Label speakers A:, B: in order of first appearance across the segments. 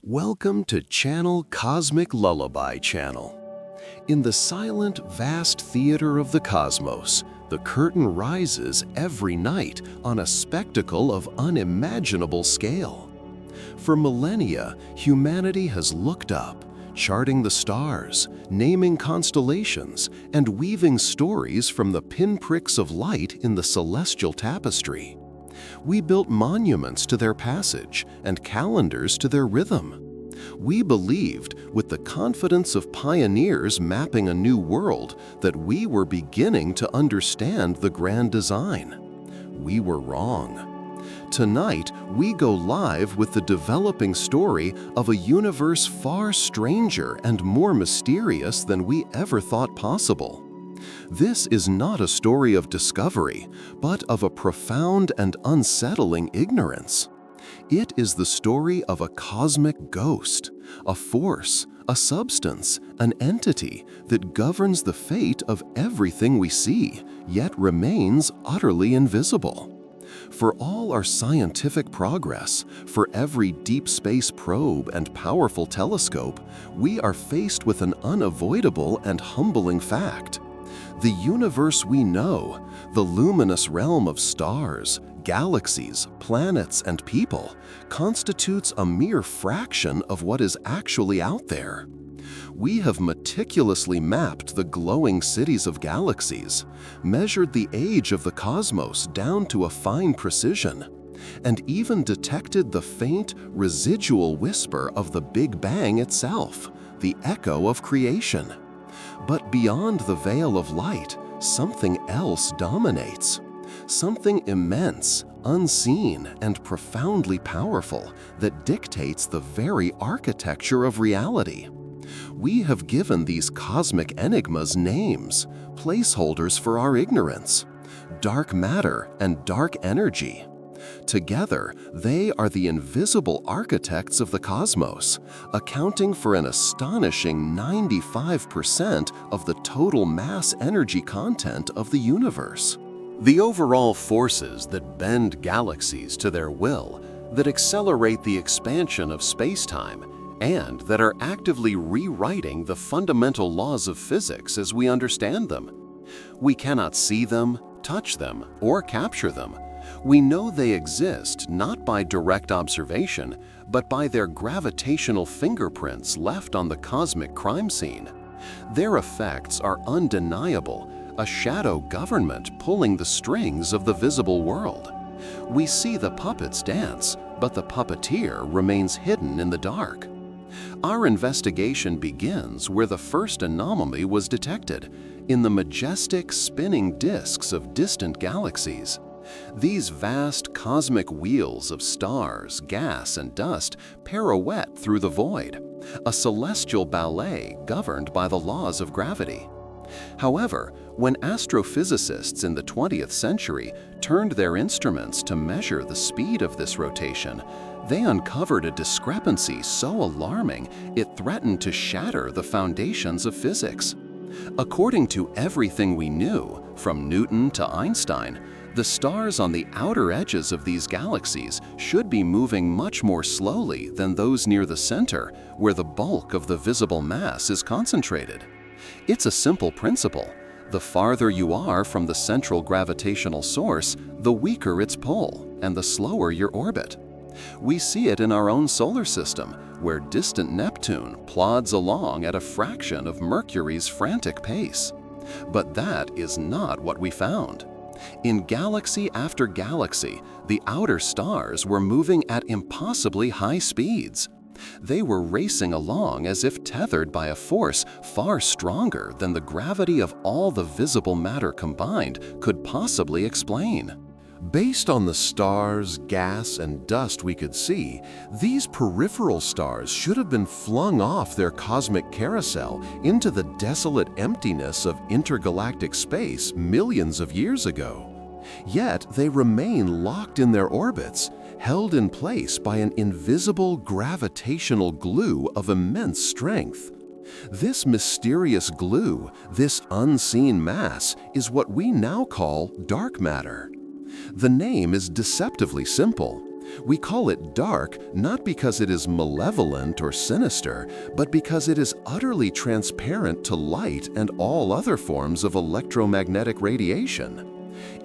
A: Welcome to Channel Cosmic Lullaby Channel. In the silent, vast theater of the cosmos, the curtain rises every night on a spectacle of unimaginable scale. For millennia, humanity has looked up, charting the stars, naming constellations, and weaving stories from the pinpricks of light in the celestial tapestry. We built monuments to their passage and calendars to their rhythm. We believed, with the confidence of pioneers mapping a new world, that we were beginning to understand the grand design. We were wrong. Tonight, we go live with the developing story of a universe far stranger and more mysterious than we ever thought possible. This is not a story of discovery, but of a profound and unsettling ignorance. It is the story of a cosmic ghost, a force, a substance, an entity that governs the fate of everything we see, yet remains utterly invisible. For all our scientific progress, for every deep space probe and powerful telescope, we are faced with an unavoidable and humbling fact. The universe we know, the luminous realm of stars, galaxies, planets, and people, constitutes a mere fraction of what is actually out there. We have meticulously mapped the glowing cities of galaxies, measured the age of the cosmos down to a fine precision, and even detected the faint, residual whisper of the Big Bang itself, the echo of creation. But beyond the veil of light, something else dominates. Something immense, unseen, and profoundly powerful that dictates the very architecture of reality. We have given these cosmic enigmas names, placeholders for our ignorance: dark matter and dark energy. Together, they are the invisible architects of the cosmos, accounting for an astonishing 95% of the total mass energy content of the universe. The overall forces that bend galaxies to their will, that accelerate the expansion of space-time, and that are actively rewriting the fundamental laws of physics as we understand them. We cannot see them, touch them, or capture them. We know they exist not by direct observation, but by their gravitational fingerprints left on the cosmic crime scene. Their effects are undeniable, a shadow government pulling the strings of the visible world. We see the puppets dance, but the puppeteer remains hidden in the dark. Our investigation begins where the first anomaly was detected, in the majestic spinning disks of distant galaxies. These vast cosmic wheels of stars, gas, and dust pirouette through the void, a celestial ballet governed by the laws of gravity. However, when astrophysicists in the 20th century turned their instruments to measure the speed of this rotation, they uncovered a discrepancy so alarming it threatened to shatter the foundations of physics. According to everything we knew, from Newton to Einstein, the stars on the outer edges of these galaxies should be moving much more slowly than those near the center, where the bulk of the visible mass is concentrated. It's a simple principle. The farther you are from the central gravitational source, the weaker its pull, and the slower your orbit. We see it in our own solar system, where distant Neptune plods along at a fraction of Mercury's frantic pace. But that is not what we found. In galaxy after galaxy, the outer stars were moving at impossibly high speeds. They were racing along as if tethered by a force far stronger than the gravity of all the visible matter combined could possibly explain. Based on the stars, gas, and dust we could see, these peripheral stars should have been flung off their cosmic carousel into the desolate emptiness of intergalactic space millions of years ago. Yet they remain locked in their orbits, held in place by an invisible gravitational glue of immense strength. This mysterious glue, this unseen mass, is what we now call dark matter. The name is deceptively simple. We call it dark not because it is malevolent or sinister, but because it is utterly transparent to light and all other forms of electromagnetic radiation.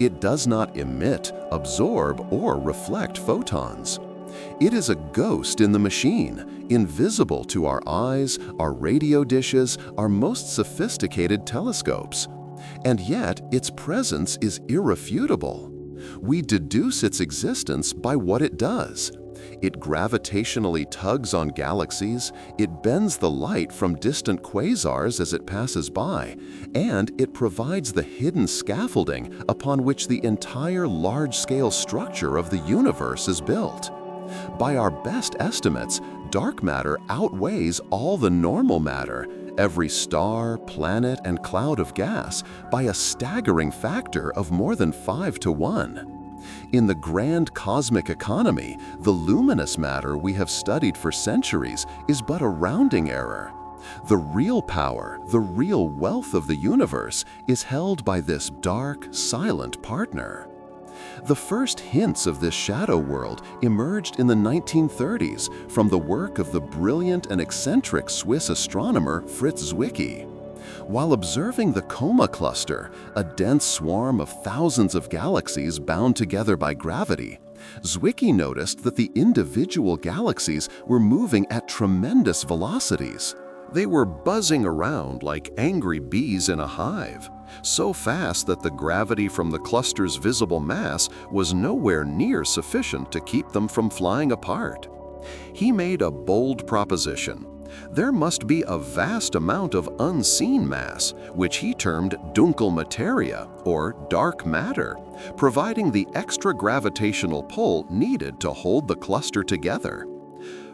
A: It does not emit, absorb, or reflect photons. It is a ghost in the machine, invisible to our eyes, our radio dishes, our most sophisticated telescopes. And yet, its presence is irrefutable. We deduce its existence by what it does. It gravitationally tugs on galaxies, it bends the light from distant quasars as it passes by, and it provides the hidden scaffolding upon which the entire large-scale structure of the universe is built. By our best estimates, dark matter outweighs all the normal matter, every star, planet, and cloud of gas, by a staggering factor of more than 5 to 1. In the grand cosmic economy, the luminous matter we have studied for centuries is but a rounding error. The real power, the real wealth of the universe is held by this dark, silent partner. The first hints of this shadow world emerged in the 1930s from the work of the brilliant and eccentric Swiss astronomer Fritz Zwicky. While observing the Coma cluster, a dense swarm of thousands of galaxies bound together by gravity, Zwicky noticed that the individual galaxies were moving at tremendous velocities. They were buzzing around like angry bees in a hive, so fast that the gravity from the cluster's visible mass was nowhere near sufficient to keep them from flying apart. He made a bold proposition. There must be a vast amount of unseen mass, which he termed dunkel materia, or dark matter, providing the extra gravitational pull needed to hold the cluster together.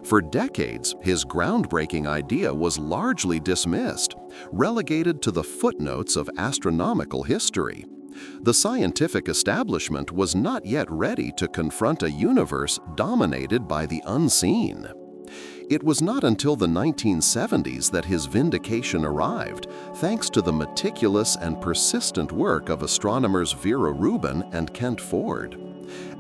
A: For decades, his groundbreaking idea was largely dismissed, relegated to the footnotes of astronomical history. The scientific establishment was not yet ready to confront a universe dominated by the unseen. It was not until the 1970s that his vindication arrived, thanks to the meticulous and persistent work of astronomers Vera Rubin and Kent Ford.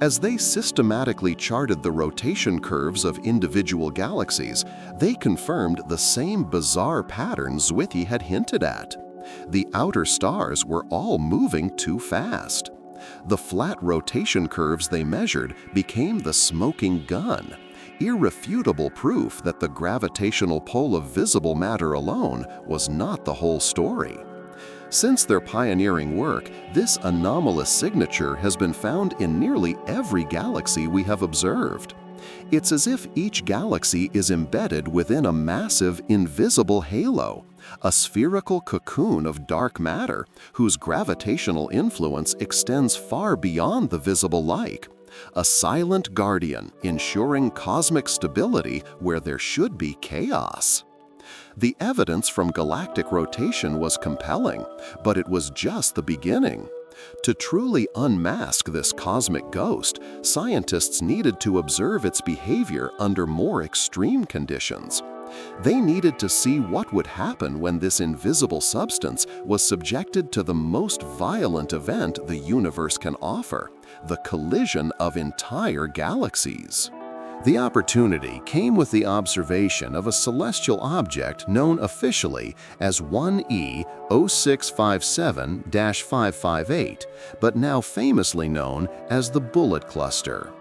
A: As they systematically charted the rotation curves of individual galaxies, they confirmed the same bizarre pattern Zwicky had hinted at. The outer stars were all moving too fast. The flat rotation curves they measured became the smoking gun, irrefutable proof that the gravitational pull of visible matter alone was not the whole story. Since their pioneering work, this anomalous signature has been found in nearly every galaxy we have observed. It's as if each galaxy is embedded within a massive, invisible halo, a spherical cocoon of dark matter whose gravitational influence extends far beyond the visible light. A silent guardian ensuring cosmic stability where there should be chaos. The evidence from galactic rotation was compelling, but it was just the beginning. To truly unmask this cosmic ghost, scientists needed to observe its behavior under more extreme conditions. They needed to see what would happen when this invisible substance was subjected to the most violent event the universe can offer, the collision of entire galaxies. The opportunity came with the observation of a celestial object known officially as 1E 0657-558, but now famously known as the Bullet Cluster.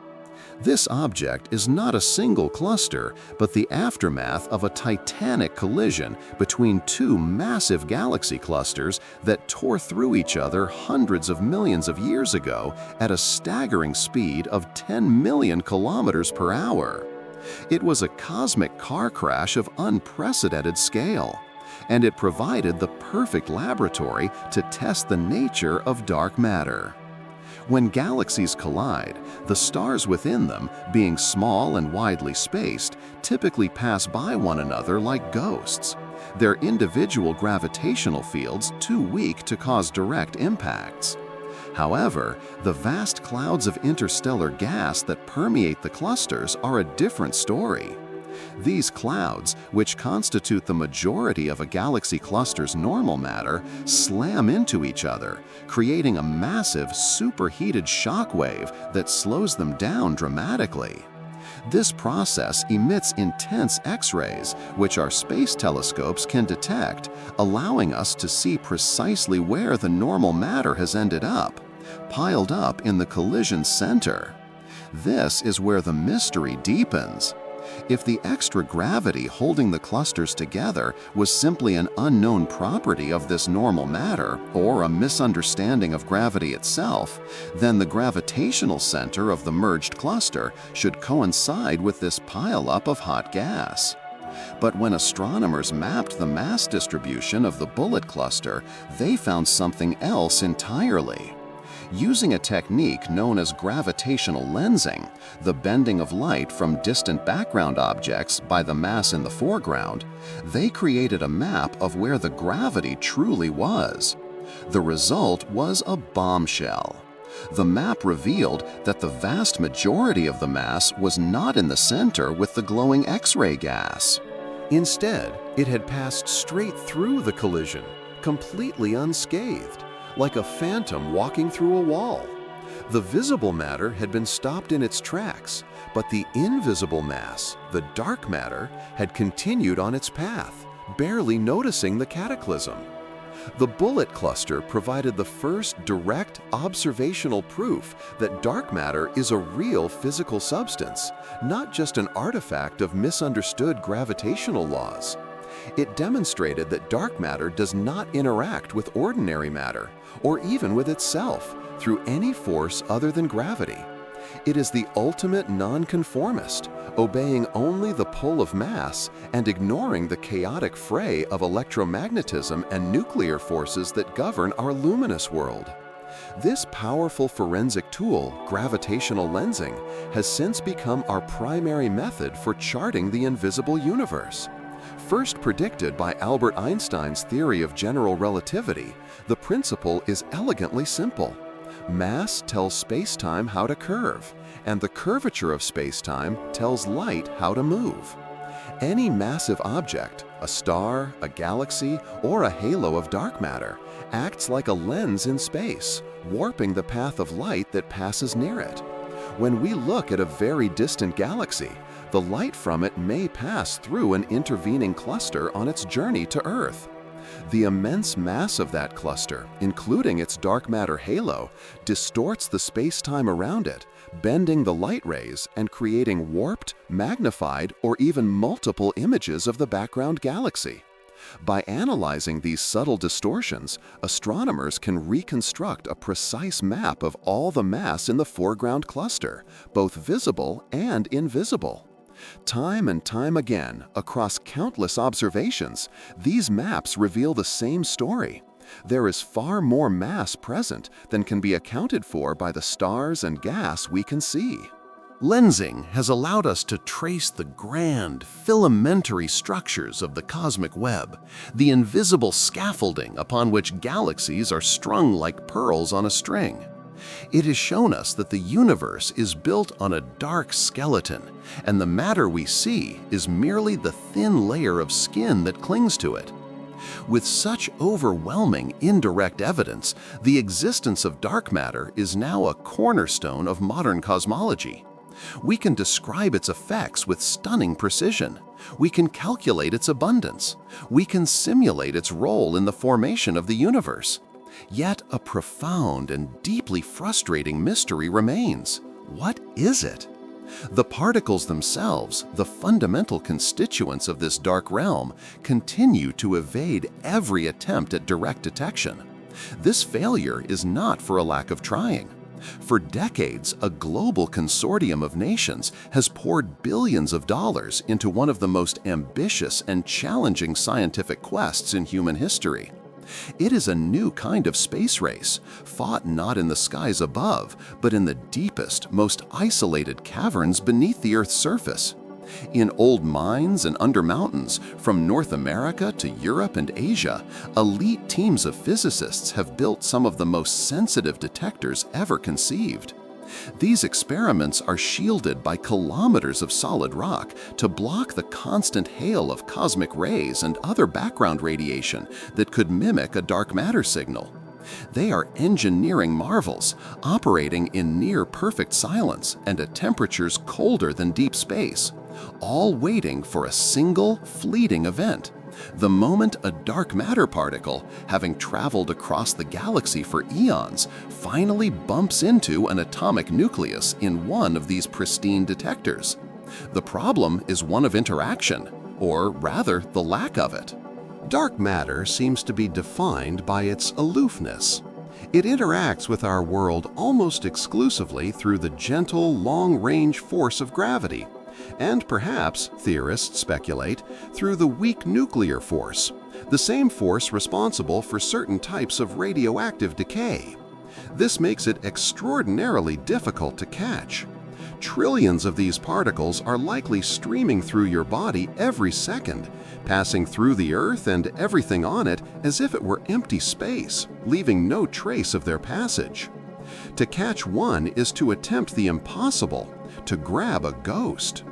A: This object is not a single cluster, but the aftermath of a titanic collision between two massive galaxy clusters that tore through each other hundreds of millions of years ago at a staggering speed of 10 million kilometers per hour. It was a cosmic car crash of unprecedented scale, and it provided the perfect laboratory to test the nature of dark matter. When galaxies collide, the stars within them, being small and widely spaced, typically pass by one another like ghosts, their individual gravitational fields too weak to cause direct impacts. However, the vast clouds of interstellar gas that permeate the clusters are a different story. These clouds, which constitute the majority of a galaxy cluster's normal matter, slam into each other, creating a massive superheated shock wave that slows them down dramatically. This process emits intense X-rays, which our space telescopes can detect, allowing us to see precisely where the normal matter has ended up, piled up in the collision center. This is where the mystery deepens. If the extra gravity holding the clusters together was simply an unknown property of this normal matter, or a misunderstanding of gravity itself, then the gravitational center of the merged cluster should coincide with this pileup of hot gas. But when astronomers mapped the mass distribution of the bullet cluster, they found something else entirely. Using a technique known as gravitational lensing, the bending of light from distant background objects by the mass in the foreground, they created a map of where the gravity truly was. The result was a bombshell. The map revealed that the vast majority of the mass was not in the center with the glowing X-ray gas. Instead, it had passed straight through the collision, completely unscathed, like a phantom walking through a wall. The visible matter had been stopped in its tracks, but the invisible mass, the dark matter, had continued on its path, barely noticing the cataclysm. The bullet cluster provided the first direct observational proof that dark matter is a real physical substance, not just an artifact of misunderstood gravitational laws. It demonstrated that dark matter does not interact with ordinary matter, or even with itself, through any force other than gravity. It is the ultimate nonconformist, obeying only the pull of mass and ignoring the chaotic fray of electromagnetism and nuclear forces that govern our luminous world. This powerful forensic tool, gravitational lensing, has since become our primary method for charting the invisible universe. First predicted by Albert Einstein's theory of general relativity, the principle is elegantly simple. Mass tells space-time how to curve, and the curvature of space-time tells light how to move. Any massive object, a star, a galaxy, or a halo of dark matter, acts like a lens in space, warping the path of light that passes near it. When we look at a very distant galaxy, the light from it may pass through an intervening cluster on its journey to Earth. The immense mass of that cluster, including its dark matter halo, distorts the space-time around it, bending the light rays and creating warped, magnified, or even multiple images of the background galaxy. By analyzing these subtle distortions, astronomers can reconstruct a precise map of all the mass in the foreground cluster, both visible and invisible. Time and time again, across countless observations, these maps reveal the same story. There is far more mass present than can be accounted for by the stars and gas we can see. Lensing has allowed us to trace the grand, filamentary structures of the cosmic web, the invisible scaffolding upon which galaxies are strung like pearls on a string. It has shown us that the universe is built on a dark skeleton, and the matter we see is merely the thin layer of skin that clings to it. With such overwhelming indirect evidence, the existence of dark matter is now a cornerstone of modern cosmology. We can describe its effects with stunning precision. We can calculate its abundance. We can simulate its role in the formation of the universe. Yet a profound and deeply frustrating mystery remains. What is it? The particles themselves, the fundamental constituents of this dark realm, continue to evade every attempt at direct detection. This failure is not for a lack of trying. For decades, a global consortium of nations has poured billions of dollars into one of the most ambitious and challenging scientific quests in human history. It is a new kind of space race, fought not in the skies above, but in the deepest, most isolated caverns beneath the Earth's surface. In old mines and under mountains, from North America to Europe and Asia, elite teams of physicists have built some of the most sensitive detectors ever conceived. These experiments are shielded by kilometers of solid rock to block the constant hail of cosmic rays and other background radiation that could mimic a dark matter signal. They are engineering marvels, operating in near-perfect silence and at temperatures colder than deep space, all waiting for a single, fleeting event. The moment a dark matter particle, having traveled across the galaxy for eons, finally bumps into an atomic nucleus in one of these pristine detectors. The problem is one of interaction, or rather, the lack of it. Dark matter seems to be defined by its aloofness. It interacts with our world almost exclusively through the gentle, long-range force of gravity, and perhaps, theorists speculate, through the weak nuclear force, the same force responsible for certain types of radioactive decay. This makes it extraordinarily difficult to catch. Trillions of these particles are likely streaming through your body every second, passing through the Earth and everything on it as if it were empty space, leaving no trace of their passage. To catch one is to attempt the impossible, to grab a ghost.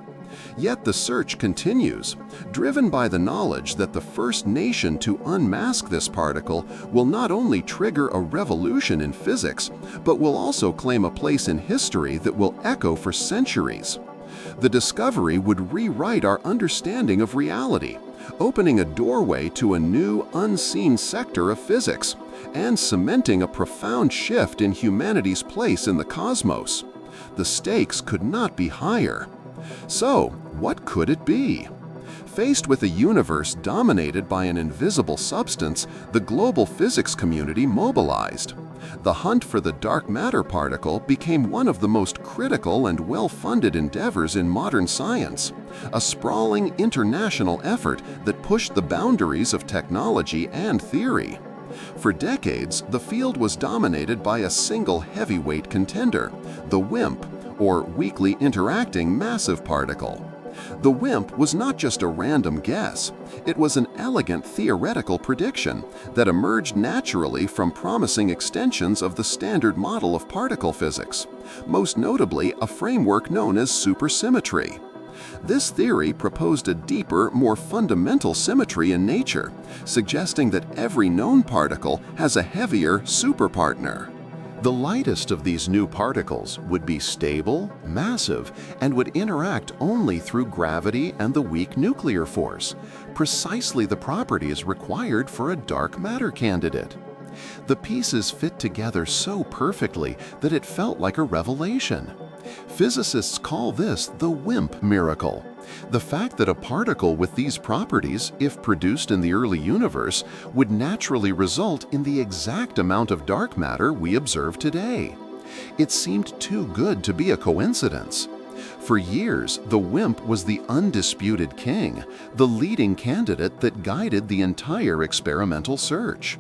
A: Yet the search continues, driven by the knowledge that the first nation to unmask this particle will not only trigger a revolution in physics, but will also claim a place in history that will echo for centuries. The discovery would rewrite our understanding of reality, opening a doorway to a new, unseen sector of physics, and cementing a profound shift in humanity's place in the cosmos. The stakes could not be higher. So, what could it be? Faced with a universe dominated by an invisible substance, the global physics community mobilized. The hunt for the dark matter particle became one of the most critical and well-funded endeavors in modern science, a sprawling international effort that pushed the boundaries of technology and theory. For decades, the field was dominated by a single heavyweight contender, the WIMP, or weakly interacting massive particle. The WIMP was not just a random guess, it was an elegant theoretical prediction that emerged naturally from promising extensions of the standard model of particle physics, most notably a framework known as supersymmetry. This theory proposed a deeper, more fundamental symmetry in nature, suggesting that every known particle has a heavier superpartner. The lightest of these new particles would be stable, massive, and would interact only through gravity and the weak nuclear force, precisely the properties required for a dark matter candidate. The pieces fit together so perfectly that it felt like a revelation. Physicists call this the WIMP miracle. The fact that a particle with these properties, if produced in the early universe, would naturally result in the exact amount of dark matter we observe today. It seemed too good to be a coincidence. For years, the WIMP was the undisputed king, the leading candidate that guided the entire experimental search.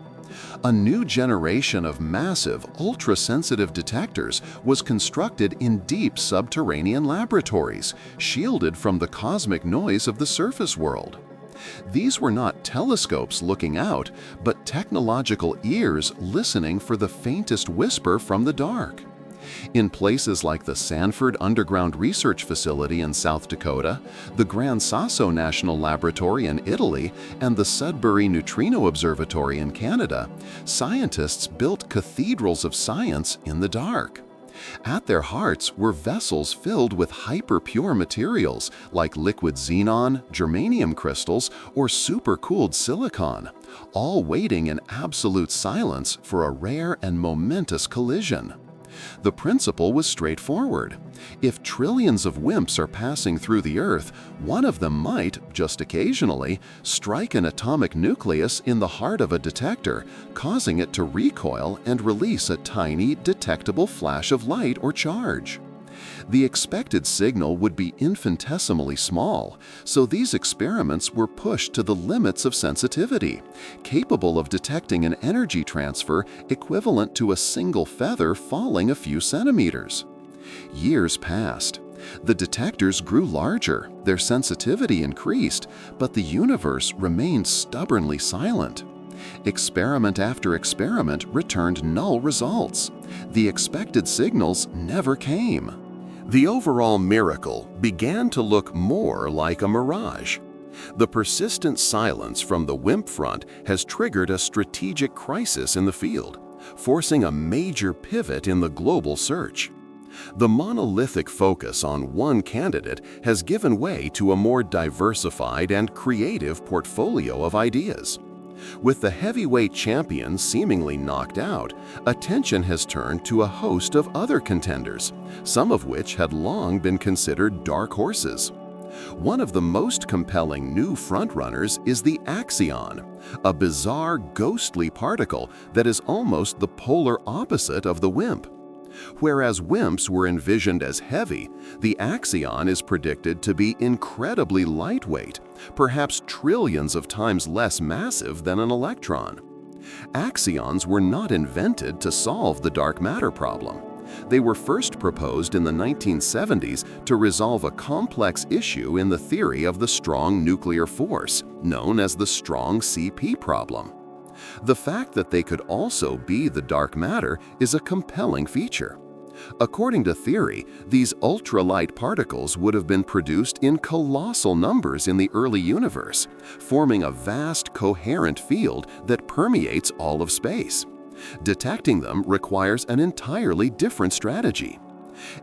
A: A new generation of massive, ultra-sensitive detectors was constructed in deep subterranean laboratories, shielded from the cosmic noise of the surface world. These were not telescopes looking out, but technological ears listening for the faintest whisper from the dark. In places like the Sanford Underground Research Facility in South Dakota, the Gran Sasso National Laboratory in Italy, and the Sudbury Neutrino Observatory in Canada, scientists built cathedrals of science in the dark. At their hearts were vessels filled with hyper-pure materials like liquid xenon, germanium crystals, or supercooled silicon, all waiting in absolute silence for a rare and momentous collision. The principle was straightforward. If trillions of WIMPs are passing through the Earth, one of them might, just occasionally, strike an atomic nucleus in the heart of a detector, causing it to recoil and release a tiny, detectable flash of light or charge. The expected signal would be infinitesimally small, so these experiments were pushed to the limits of sensitivity, capable of detecting an energy transfer equivalent to a single feather falling a few centimeters. Years passed. The detectors grew larger, their sensitivity increased, but the universe remained stubbornly silent. Experiment after experiment returned null results. The expected signals never came. The overall miracle began to look more like a mirage. The persistent silence from the WIMP front has triggered a strategic crisis in the field, forcing a major pivot in the global search. The monolithic focus on one candidate has given way to a more diversified and creative portfolio of ideas. With the heavyweight champion seemingly knocked out, attention has turned to a host of other contenders, some of which had long been considered dark horses. One of the most compelling new frontrunners is the axion, a bizarre, ghostly particle that is almost the polar opposite of the WIMP. Whereas WIMPs were envisioned as heavy, the axion is predicted to be incredibly lightweight, perhaps trillions of times less massive than an electron. Axions were not invented to solve the dark matter problem. They were first proposed in the 1970s to resolve a complex issue in the theory of the strong nuclear force, known as the strong CP problem. The fact that they could also be the dark matter is a compelling feature. According to theory, these ultralight particles would have been produced in colossal numbers in the early universe, forming a vast, coherent field that permeates all of space. Detecting them requires an entirely different strategy.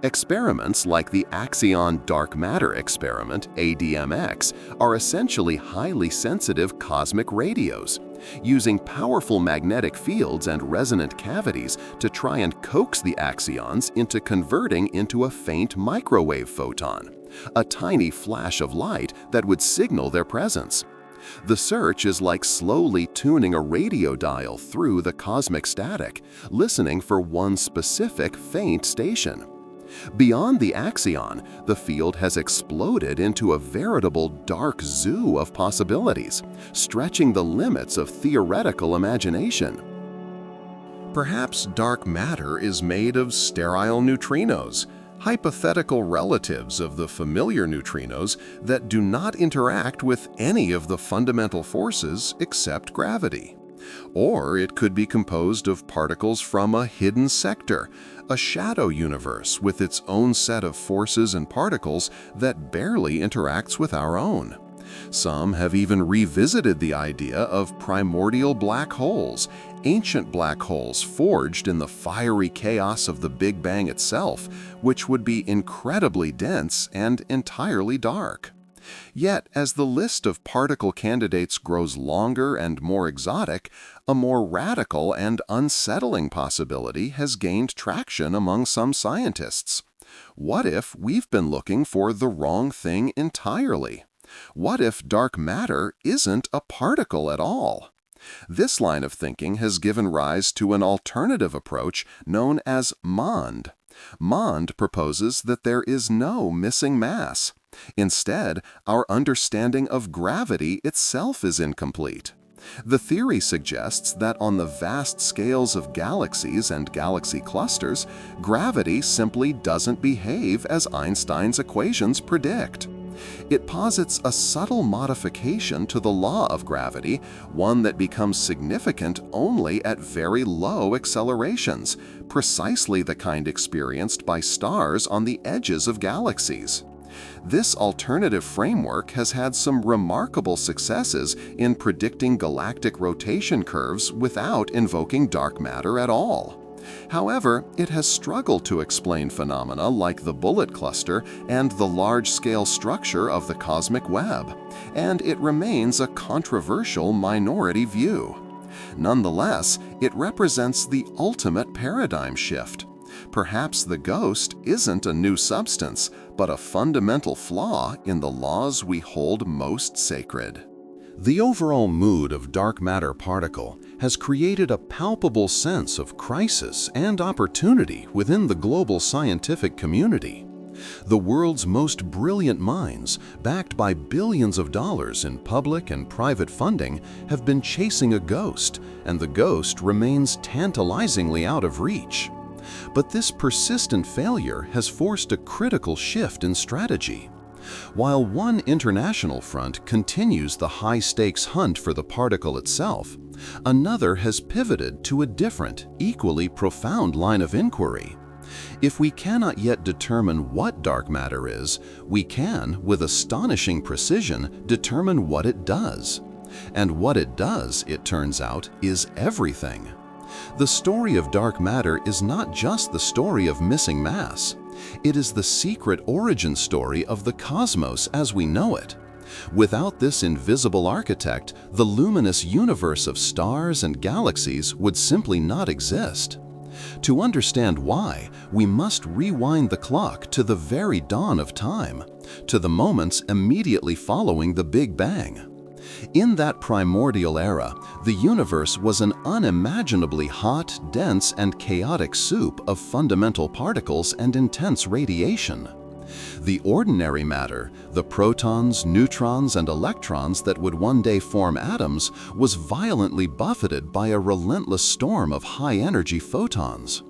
A: Experiments like the Axion Dark Matter Experiment, ADMX, are essentially highly sensitive cosmic radios, using powerful magnetic fields and resonant cavities to try and coax the axions into converting into a faint microwave photon, a tiny flash of light that would signal their presence. The search is like slowly tuning a radio dial through the cosmic static, listening for one specific faint station. Beyond the axion, the field has exploded into a veritable dark zoo of possibilities, stretching the limits of theoretical imagination. Perhaps dark matter is made of sterile neutrinos, hypothetical relatives of the familiar neutrinos that do not interact with any of the fundamental forces except gravity. Or it could be composed of particles from a hidden sector, a shadow universe with its own set of forces and particles that barely interacts with our own. Some have even revisited the idea of primordial black holes, ancient black holes forged in the fiery chaos of the Big Bang itself, which would be incredibly dense and entirely dark. Yet, as the list of particle candidates grows longer and more exotic, a more radical and unsettling possibility has gained traction among some scientists. What if we've been looking for the wrong thing entirely? What if dark matter isn't a particle at all? This line of thinking has given rise to an alternative approach known as MOND. MOND proposes that there is no missing mass. Instead, our understanding of gravity itself is incomplete. The theory suggests that on the vast scales of galaxies and galaxy clusters, gravity simply doesn't behave as Einstein's equations predict. It posits a subtle modification to the law of gravity, one that becomes significant only at very low accelerations, precisely the kind experienced by stars on the edges of galaxies. This alternative framework has had some remarkable successes in predicting galactic rotation curves without invoking dark matter at all. However, it has struggled to explain phenomena like the bullet cluster and the large-scale structure of the cosmic web, and it remains a controversial minority view. Nonetheless, it represents the ultimate paradigm shift. Perhaps the ghost isn't a new substance, but a fundamental flaw in the laws we hold most sacred. The overall mood of dark matter particle has created a palpable sense of crisis and opportunity within the global scientific community. The world's most brilliant minds, backed by billions of dollars in public and private funding, have been chasing a ghost, and the ghost remains tantalizingly out of reach. But this persistent failure has forced a critical shift in strategy. While one international front continues the high-stakes hunt for the particle itself, another has pivoted to a different, equally profound line of inquiry. If we cannot yet determine what dark matter is, we can, with astonishing precision, determine what it does. And what it does, it turns out, is everything. The story of dark matter is not just the story of missing mass. It is the secret origin story of the cosmos as we know it. Without this invisible architect, the luminous universe of stars and galaxies would simply not exist. To understand why, we must rewind the clock to the very dawn of time, to the moments immediately following the Big Bang. In that primordial era, the universe was an unimaginably hot, dense, and chaotic soup of fundamental particles and intense radiation. The ordinary matter, the protons, neutrons, and electrons that would one day form atoms, was violently buffeted by a relentless storm of high-energy photons.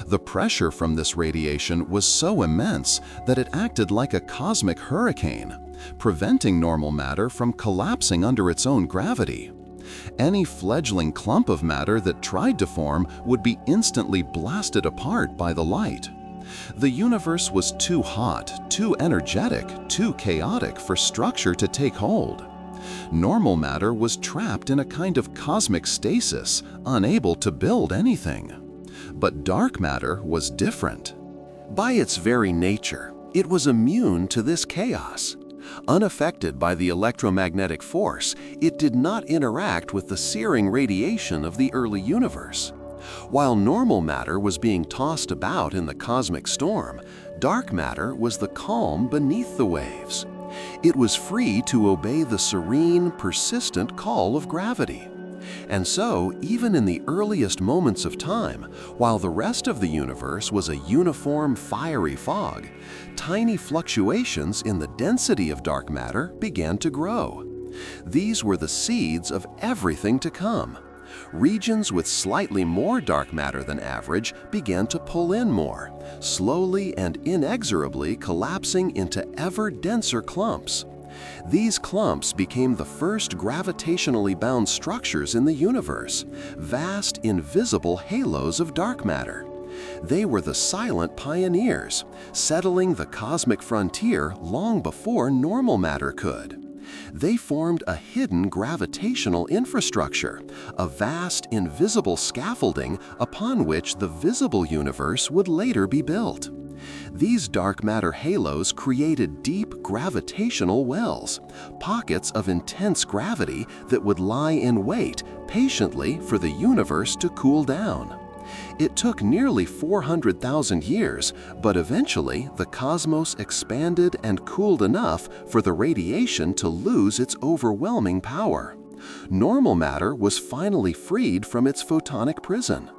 A: The pressure from this radiation was so immense that it acted like a cosmic hurricane, preventing normal matter from collapsing under its own gravity. Any fledgling clump of matter that tried to form would be instantly blasted apart by the light. The universe was too hot, too energetic, too chaotic for structure to take hold. Normal matter was trapped in a kind of cosmic stasis, unable to build anything. But dark matter was different. By its very nature, it was immune to this chaos. Unaffected by the electromagnetic force, it did not interact with the searing radiation of the early universe. While normal matter was being tossed about in the cosmic storm, dark matter was the calm beneath the waves. It was free to obey the serene, persistent call of gravity. And so, even in the earliest moments of time, while the rest of the universe was a uniform, fiery fog, tiny fluctuations in the density of dark matter began to grow. These were the seeds of everything to come. Regions with slightly more dark matter than average began to pull in more, slowly and inexorably collapsing into ever denser clumps. These clumps became the first gravitationally bound structures in the universe, vast, invisible halos of dark matter. They were the silent pioneers, settling the cosmic frontier long before normal matter could. They formed a hidden gravitational infrastructure, a vast, invisible scaffolding upon which the visible universe would later be built. These dark matter halos created deep gravitational wells, pockets of intense gravity that would lie in wait patiently for the universe to cool down. It took nearly 400,000 years, but eventually the cosmos expanded and cooled enough for the radiation to lose its overwhelming power. Normal matter was finally freed from its photonic prison.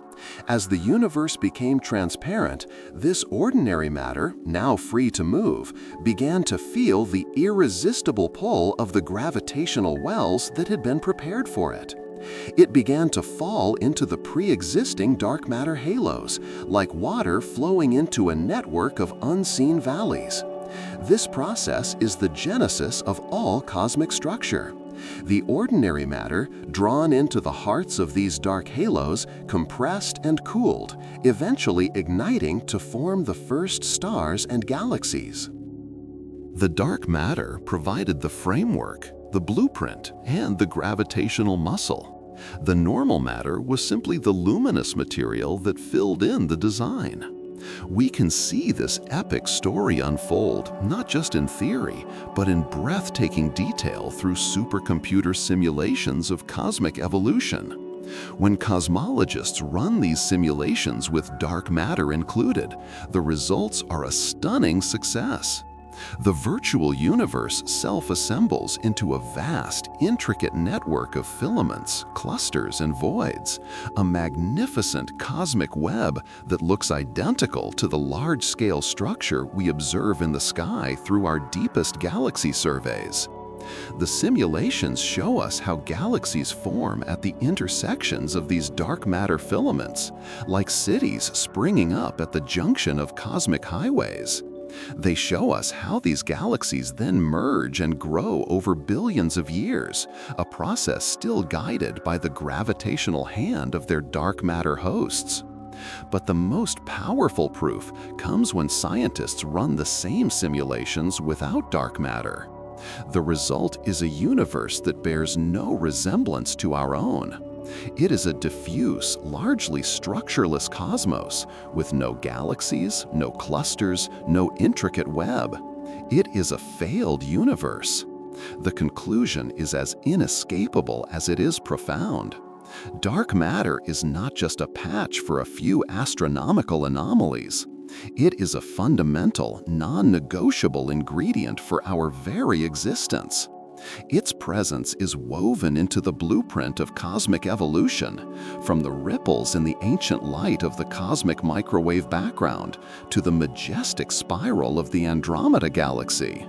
A: As the universe became transparent, this ordinary matter, now free to move, began to feel the irresistible pull of the gravitational wells that had been prepared for it. It began to fall into the pre-existing dark matter halos, like water flowing into a network of unseen valleys. This process is the genesis of all cosmic structure. The ordinary matter, drawn into the hearts of these dark halos, compressed and cooled, eventually igniting to form the first stars and galaxies. The dark matter provided the framework, the blueprint, and the gravitational muscle. The normal matter was simply the luminous material that filled in the design. We can see this epic story unfold, not just in theory, but in breathtaking detail through supercomputer simulations of cosmic evolution. When cosmologists run these simulations with dark matter included, the results are a stunning success. The virtual universe self-assembles into a vast, intricate network of filaments, clusters, and voids, a magnificent cosmic web that looks identical to the large-scale structure we observe in the sky through our deepest galaxy surveys. The simulations show us how galaxies form at the intersections of these dark matter filaments, like cities springing up at the junction of cosmic highways. They show us how these galaxies then merge and grow over billions of years, a process still guided by the gravitational hand of their dark matter hosts. But the most powerful proof comes when scientists run the same simulations without dark matter. The result is a universe that bears no resemblance to our own. It is a diffuse, largely structureless cosmos with no galaxies, no clusters, no intricate web. It is a failed universe. The conclusion is as inescapable as it is profound. Dark matter is not just a patch for a few astronomical anomalies. It is a fundamental, non-negotiable ingredient for our very existence. Its presence is woven into the blueprint of cosmic evolution, from the ripples in the ancient light of the cosmic microwave background to the majestic spiral of the Andromeda galaxy.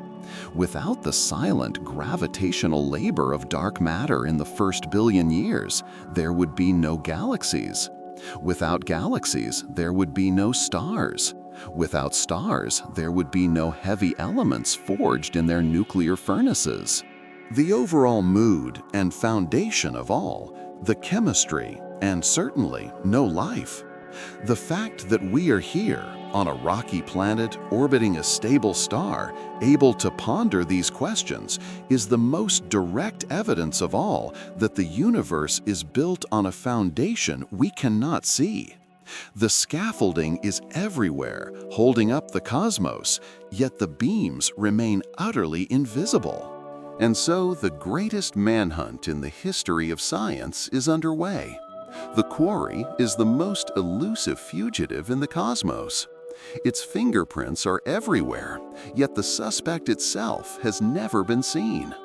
A: Without the silent gravitational labor of dark matter in the first billion years, there would be no galaxies. Without galaxies, there would be no stars. Without stars, there would be no heavy elements forged in their nuclear furnaces. The overall mood and foundation of all, the chemistry, and certainly no life. The fact that we are here, on a rocky planet orbiting a stable star, able to ponder these questions, is the most direct evidence of all that the universe is built on a foundation we cannot see. The scaffolding is everywhere, holding up the cosmos, yet the beams remain utterly invisible. And so the greatest manhunt in the history of science is underway. The quarry is the most elusive fugitive in the cosmos. Its fingerprints are everywhere, yet the suspect itself has never been seen.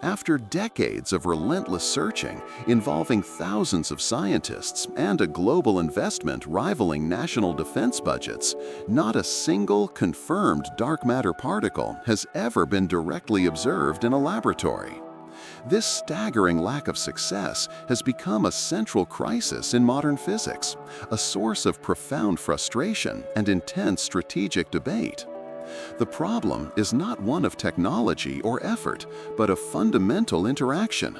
A: After decades of relentless searching involving thousands of scientists and a global investment rivaling national defense budgets, not a single confirmed dark matter particle has ever been directly observed in a laboratory. This staggering lack of success has become a central crisis in modern physics, a source of profound frustration and intense strategic debate. The problem is not one of technology or effort, but of fundamental interaction.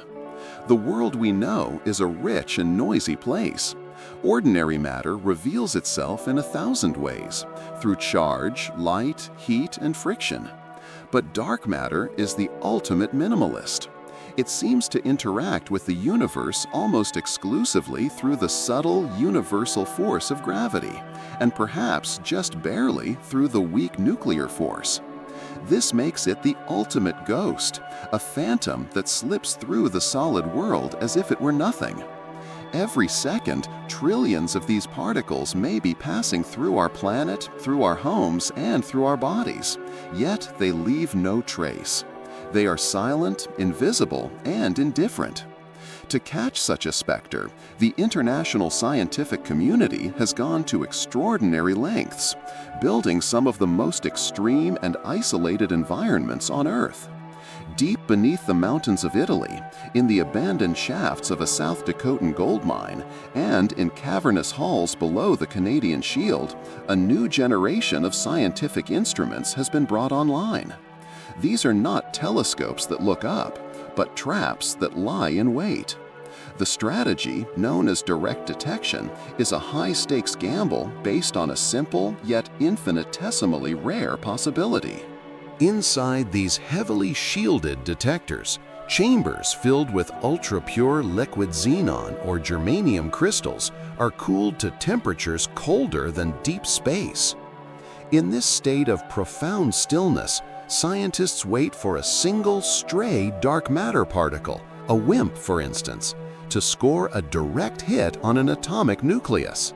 A: The world we know is a rich and noisy place. Ordinary matter reveals itself in 1,000 ways, through charge, light, heat, and friction. But dark matter is the ultimate minimalist. It seems to interact with the universe almost exclusively through the subtle, universal force of gravity, and perhaps just barely through the weak nuclear force. This makes it the ultimate ghost, a phantom that slips through the solid world as if it were nothing. Every second, trillions of these particles may be passing through our planet, through our homes, and through our bodies, yet they leave no trace. They are silent, invisible, and indifferent. To catch such a specter, the international scientific community has gone to extraordinary lengths, building some of the most extreme and isolated environments on Earth. Deep beneath the mountains of Italy, in the abandoned shafts of a South Dakotan gold mine, and in cavernous halls below the Canadian Shield, a new generation of scientific instruments has been brought online. These are not telescopes that look up, but traps that lie in wait. The strategy, known as direct detection, is a high-stakes gamble based on a simple yet infinitesimally rare possibility. Inside these heavily shielded detectors, chambers filled with ultra-pure liquid xenon or germanium crystals are cooled to temperatures colder than deep space. In this state of profound stillness, scientists wait for a single stray dark matter particle, a WIMP for instance, to score a direct hit on an atomic nucleus.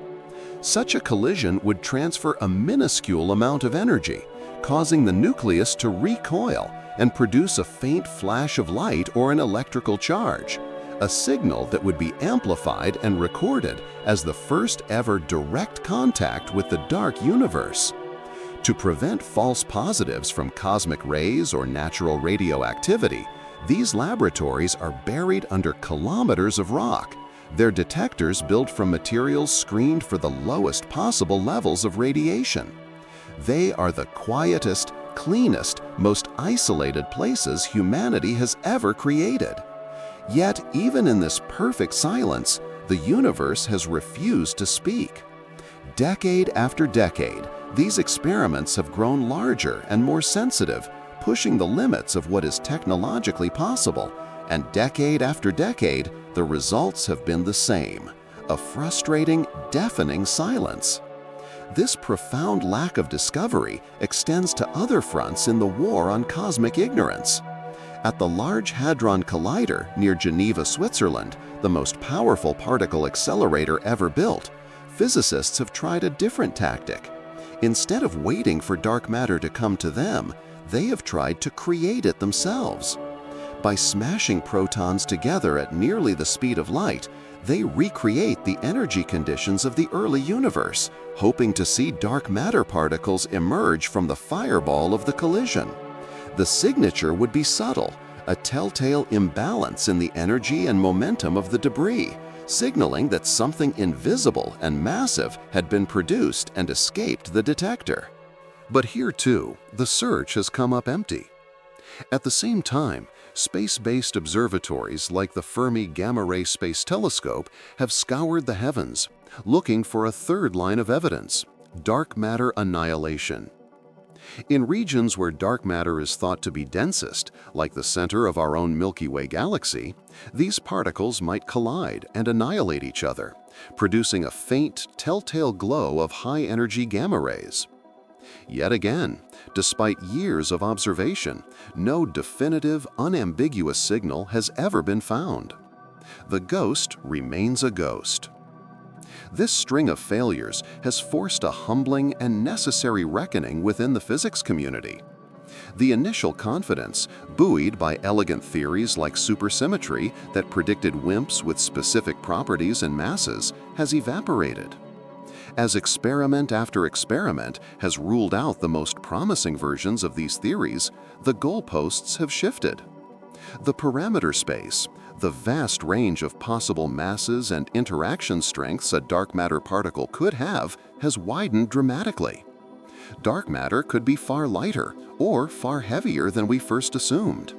A: Such a collision would transfer a minuscule amount of energy, causing the nucleus to recoil and produce a faint flash of light or an electrical charge, a signal that would be amplified and recorded as the first ever direct contact with the dark universe. To prevent false positives from cosmic rays or natural radioactivity, these laboratories are buried under kilometers of rock, their detectors built from materials screened for the lowest possible levels of radiation. They are the quietest, cleanest, most isolated places humanity has ever created. Yet, even in this perfect silence, the universe has refused to speak. Decade after decade, these experiments have grown larger and more sensitive, pushing the limits of what is technologically possible, and decade after decade, the results have been the same: a frustrating, deafening silence. This profound lack of discovery extends to other fronts in the war on cosmic ignorance. At the Large Hadron Collider near Geneva, Switzerland, the most powerful particle accelerator ever built, physicists have tried a different tactic. Instead of waiting for dark matter to come to them, they have tried to create it themselves. By smashing protons together at nearly the speed of light, they recreate the energy conditions of the early universe, hoping to see dark matter particles emerge from the fireball of the collision. The signature would be subtle, a telltale imbalance in the energy and momentum of the debris, signaling that something invisible and massive had been produced and escaped the detector. But here too, the search has come up empty. At the same time, space-based observatories like the Fermi Gamma Ray Space Telescope have scoured the heavens, looking for a third line of evidence: dark matter annihilation. In regions where dark matter is thought to be densest, like the center of our own Milky Way galaxy, these particles might collide and annihilate each other, producing a faint, telltale glow of high-energy gamma rays. Yet again, despite years of observation, no definitive, unambiguous signal has ever been found. The ghost remains a ghost. This string of failures has forced a humbling and necessary reckoning within the physics community. The initial confidence, buoyed by elegant theories like supersymmetry that predicted WIMPs with specific properties and masses, has evaporated. As experiment after experiment has ruled out the most promising versions of these theories, the goalposts have shifted. The parameter space, the vast range of possible masses and interaction strengths a dark matter particle could have, has widened dramatically. Dark matter could be far lighter or far heavier than we first assumed.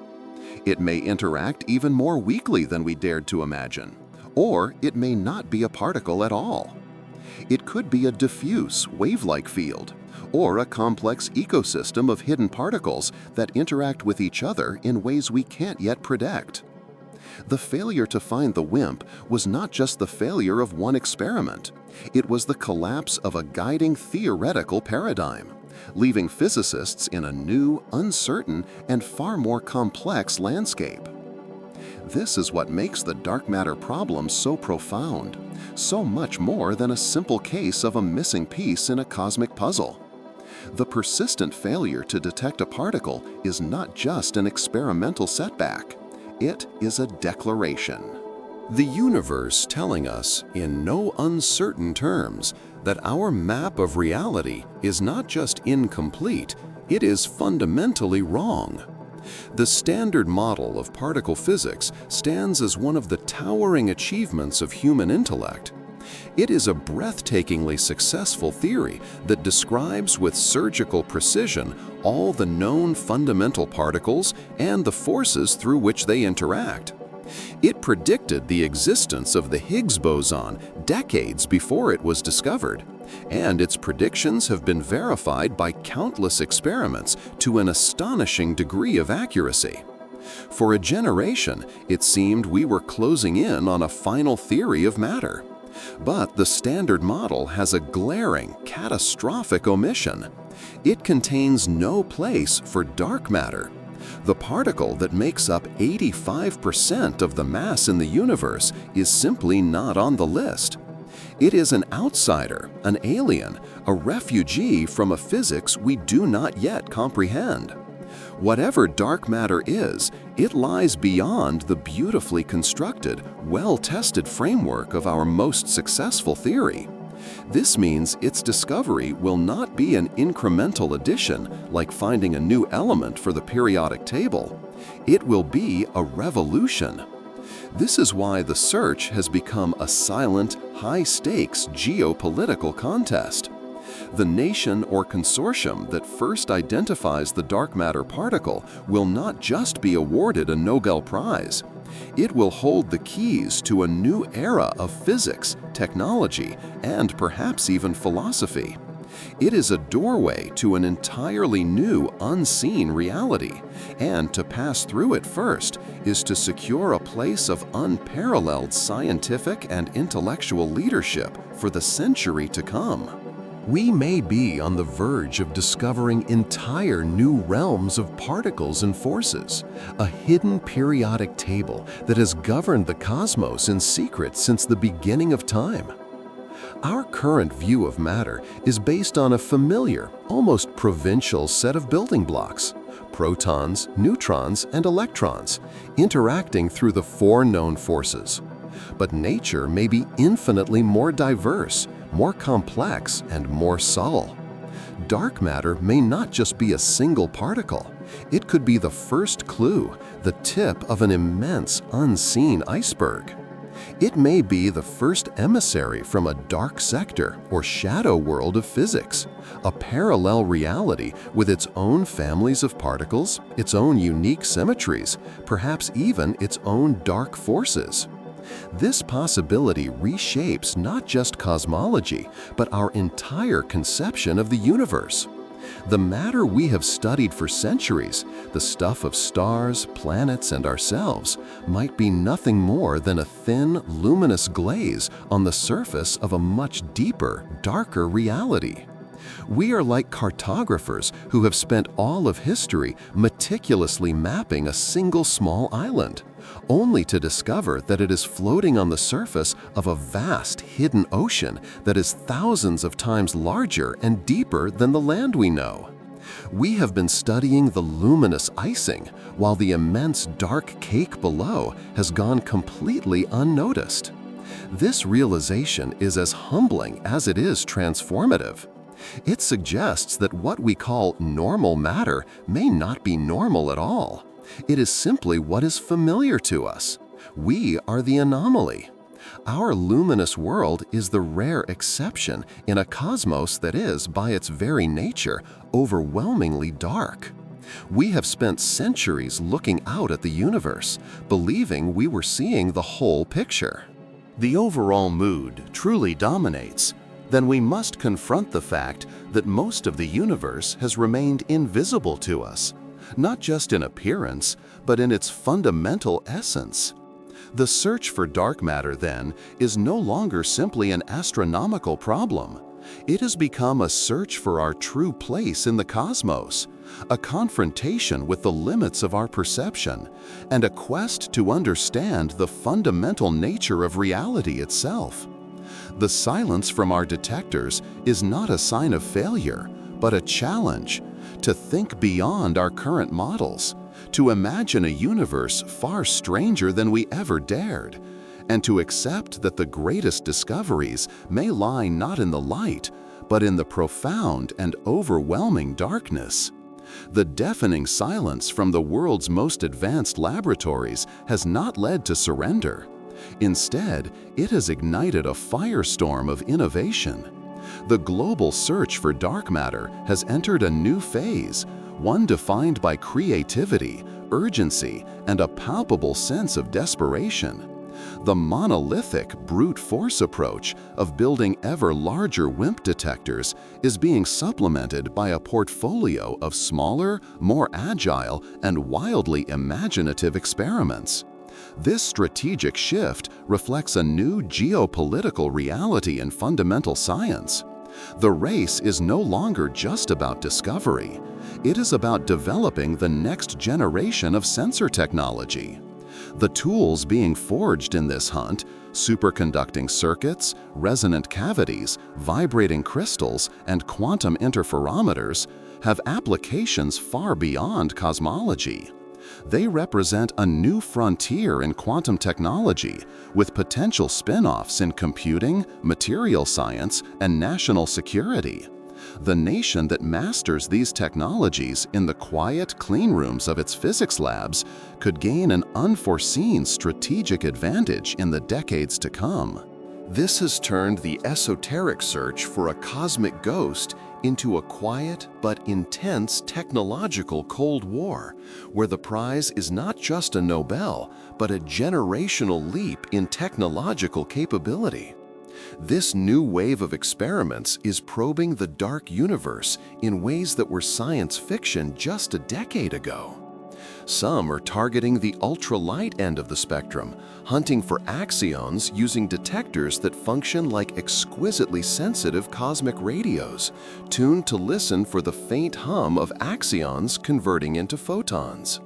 A: It may interact even more weakly than we dared to imagine, or it may not be a particle at all. It could be a diffuse, wave-like field, or a complex ecosystem of hidden particles that interact with each other in ways we can't yet predict. The failure to find the WIMP was not just the failure of one experiment. It was the collapse of a guiding theoretical paradigm, leaving physicists in a new, uncertain, and far more complex landscape. This is what makes the dark matter problem so profound, so much more than a simple case of a missing piece in a cosmic puzzle. The persistent failure to detect a particle is not just an experimental setback. It is a declaration. The universe telling us in no uncertain terms that our map of reality is not just incomplete, it is fundamentally wrong. The standard model of particle physics stands as one of the towering achievements of human intellect. It is a breathtakingly successful theory that describes with surgical precision all the known fundamental particles and the forces through which they interact. It predicted the existence of the Higgs boson decades before it was discovered, and its predictions have been verified by countless experiments to an astonishing degree of accuracy. For a generation, it seemed we were closing in on a final theory of matter. But the standard model has a glaring, catastrophic omission. It contains no place for dark matter. The particle that makes up 85% of the mass in the universe is simply not on the list. It is an outsider, an alien, a refugee from a physics we do not yet comprehend. Whatever dark matter is, it lies beyond the beautifully constructed, well-tested framework of our most successful theory. This means its discovery will not be an incremental addition like finding a new element for the periodic table. It will be a revolution. This is why the search has become a silent, high-stakes geopolitical contest. The nation or consortium that first identifies the dark matter particle will not just be awarded a Nobel Prize. It will hold the keys to a new era of physics, technology, and perhaps even philosophy. It is a doorway to an entirely new, unseen reality, and to pass through it first is to secure a place of unparalleled scientific and intellectual leadership for the century to come. We may be on the verge of discovering entire new realms of particles and forces, a hidden periodic table that has governed the cosmos in secret since the beginning of time. Our current view of matter is based on a familiar, almost provincial set of building blocks: protons, neutrons, and electrons, interacting through the four known forces. But nature may be infinitely more diverse, more complex, and more subtle. Dark matter may not just be a single particle. It could be the first clue, the tip of an immense, unseen iceberg. It may be the first emissary from a dark sector or shadow world of physics, a parallel reality with its own families of particles, its own unique symmetries, perhaps even its own dark forces. This possibility reshapes not just cosmology, but our entire conception of the universe. The matter we have studied for centuries, the stuff of stars, planets, and ourselves, might be nothing more than a thin, luminous glaze on the surface of a much deeper, darker reality. We are like cartographers who have spent all of history meticulously mapping a single small island, only to discover that it is floating on the surface of a vast hidden ocean that is thousands of times larger and deeper than the land we know. We have been studying the luminous icing, while the immense dark cake below has gone completely unnoticed. This realization is as humbling as it is transformative. It suggests that what we call normal matter may not be normal at all. It is simply what is familiar to us. We are the anomaly. Our luminous world is the rare exception in a cosmos that is, by its very nature, overwhelmingly dark. We have spent centuries looking out at the universe, believing we were seeing the whole picture. The overall mood truly dominates. Then we must confront the fact that most of the universe has remained invisible to us, not just in appearance, but in its fundamental essence. The search for dark matter, then, is no longer simply an astronomical problem. It has become a search for our true place in the cosmos, a confrontation with the limits of our perception, and a quest to understand the fundamental nature of reality itself. The silence from our detectors is not a sign of failure, but a challenge to think beyond our current models, to imagine a universe far stranger than we ever dared, and to accept that the greatest discoveries may lie not in the light, but in the profound and overwhelming darkness. The deafening silence from the world's most advanced laboratories has not led to surrender. Instead, it has ignited a firestorm of innovation. The global search for dark matter has entered a new phase, one defined by creativity, urgency, and a palpable sense of desperation. The monolithic, brute force approach of building ever larger WIMP detectors is being supplemented by a portfolio of smaller, more agile, and wildly imaginative experiments. This strategic shift reflects a new geopolitical reality in fundamental science. The race is no longer just about discovery. It is about developing the next generation of sensor technology. The tools being forged in this hunt, superconducting circuits, resonant cavities, vibrating crystals, and quantum interferometers, have applications far beyond cosmology. They represent a new frontier in quantum technology, with potential spin-offs in computing, material science, and national security. The nation that masters these technologies in the quiet clean rooms of its physics labs could gain an unforeseen strategic advantage in the decades to come. This has turned the esoteric search for a cosmic ghost into a quiet but intense technological Cold War, where the prize is not just a Nobel, but a generational leap in technological capability. This new wave of experiments is probing the dark universe in ways that were science fiction just a decade ago. Some are targeting the ultralight end of the spectrum, hunting for axions using detectors that function like exquisitely sensitive cosmic radios, tuned to listen for the faint hum of axions converting into photons.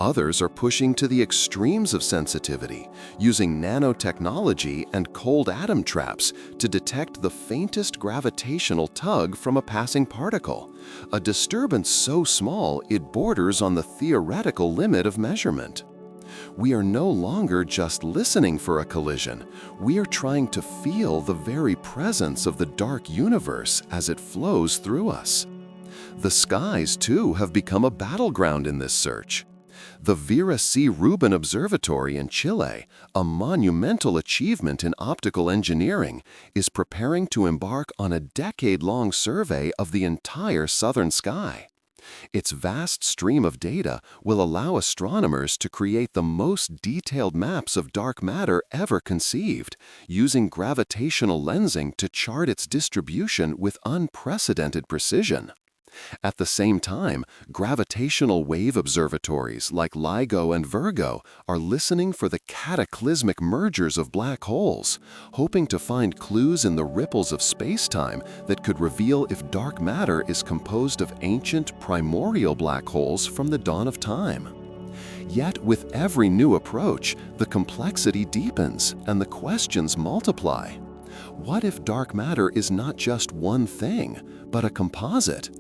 A: Others are pushing to the extremes of sensitivity, using nanotechnology and cold atom traps to detect the faintest gravitational tug from a passing particle, a disturbance so small it borders on the theoretical limit of measurement. We are no longer just listening for a collision, we are trying to feel the very presence of the dark universe as it flows through us. The skies, too, have become a battleground in this search. The Vera C. Rubin Observatory in Chile, a monumental achievement in optical engineering, is preparing to embark on a decade-long survey of the entire southern sky. Its vast stream of data will allow astronomers to create the most detailed maps of dark matter ever conceived, using gravitational lensing to chart its distribution with unprecedented precision. At the same time, gravitational wave observatories like LIGO and Virgo are listening for the cataclysmic mergers of black holes, hoping to find clues in the ripples of space-time that could reveal if dark matter is composed of ancient, primordial black holes from the dawn of time. Yet, with every new approach, the complexity deepens and the questions multiply. What if dark matter is not just one thing, but a composite?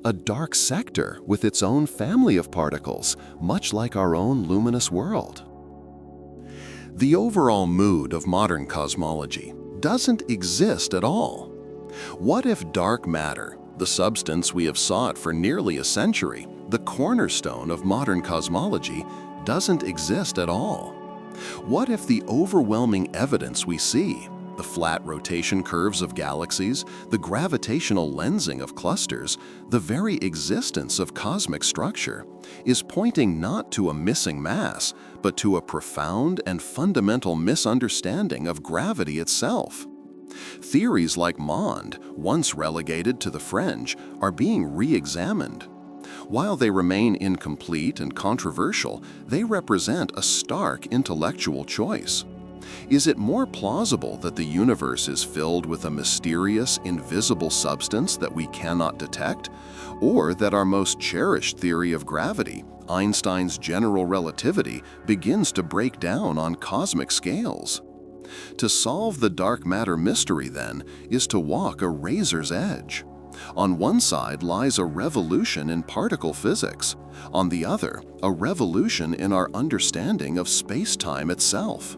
A: A dark sector with its own family of particles, much like our own luminous world. The overall mood of modern cosmology doesn't exist at all. What if dark matter, the substance we have sought for nearly a century, the cornerstone of modern cosmology, doesn't exist at all? What if the overwhelming evidence we see, the flat rotation curves of galaxies, the gravitational lensing of clusters, the very existence of cosmic structure, is pointing not to a missing mass, but to a profound and fundamental misunderstanding of gravity itself? Theories like MOND, once relegated to the fringe, are being re-examined. While they remain incomplete and controversial, they represent a stark intellectual choice. Is it more plausible that the universe is filled with a mysterious, invisible substance that we cannot detect? Or that our most cherished theory of gravity, Einstein's general relativity, begins to break down on cosmic scales? To solve the dark matter mystery, then, is to walk a razor's edge. On one side lies a revolution in particle physics. On the other, a revolution in our understanding of space-time itself.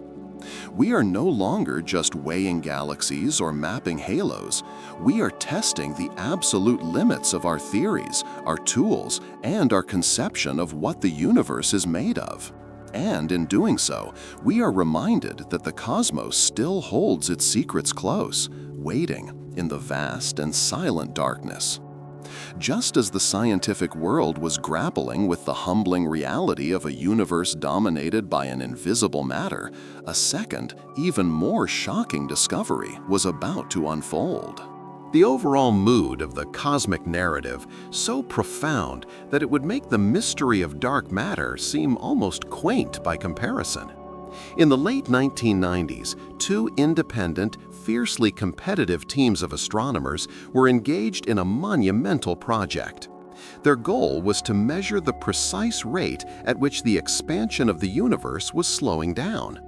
A: We are no longer just weighing galaxies or mapping halos. We are testing the absolute limits of our theories, our tools, and our conception of what the universe is made of. And in doing so, we are reminded that the cosmos still holds its secrets close, waiting in the vast and silent darkness. Just as the scientific world was grappling with the humbling reality of a universe dominated by an invisible matter, a second, even more shocking discovery was about to unfold. The overall mood of the cosmic narrative so profound that it would make the mystery of dark matter seem almost quaint by comparison. In the late 1990s, two independent, fiercely competitive teams of astronomers were engaged in a monumental project. Their goal was to measure the precise rate at which the expansion of the universe was slowing down.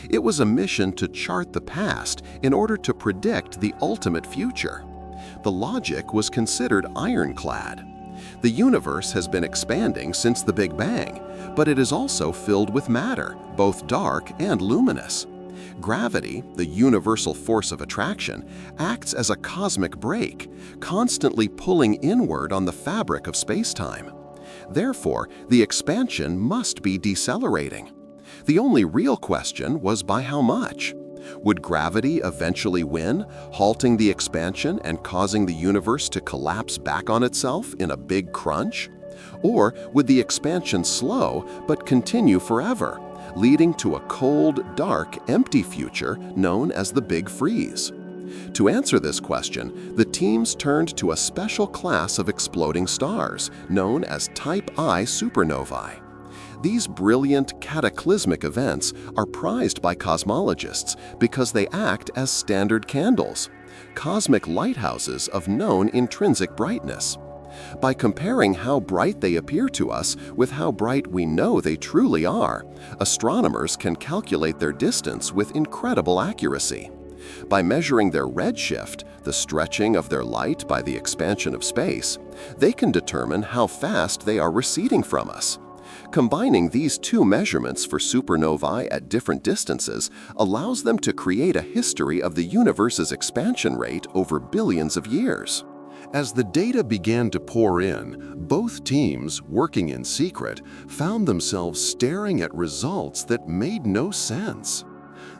A: It was a mission to chart the past in order to predict the ultimate future. The logic was considered ironclad. The universe has been expanding since the Big Bang, but it is also filled with matter, both dark and luminous. Gravity, the universal force of attraction, acts as a cosmic brake, constantly pulling inward on the fabric of space-time. Therefore, the expansion must be decelerating. The only real question was by how much. Would gravity eventually win, halting the expansion and causing the universe to collapse back on itself in a big crunch? Or would the expansion slow but continue forever, leading to a cold, dark, empty future known as the Big Freeze? To answer this question, the teams turned to a special class of exploding stars known as Type I supernovae. These brilliant, cataclysmic events are prized by cosmologists because they act as standard candles, cosmic lighthouses of known intrinsic brightness. By comparing how bright they appear to us with how bright we know they truly are, astronomers can calculate their distance with incredible accuracy. By measuring their redshift, the stretching of their light by the expansion of space, they can determine how fast they are receding from us. Combining these two measurements for supernovae at different distances allows them to create a history of the universe's expansion rate over billions of years. As the data began to pour in, both teams, working in secret, found themselves staring at results that made no sense.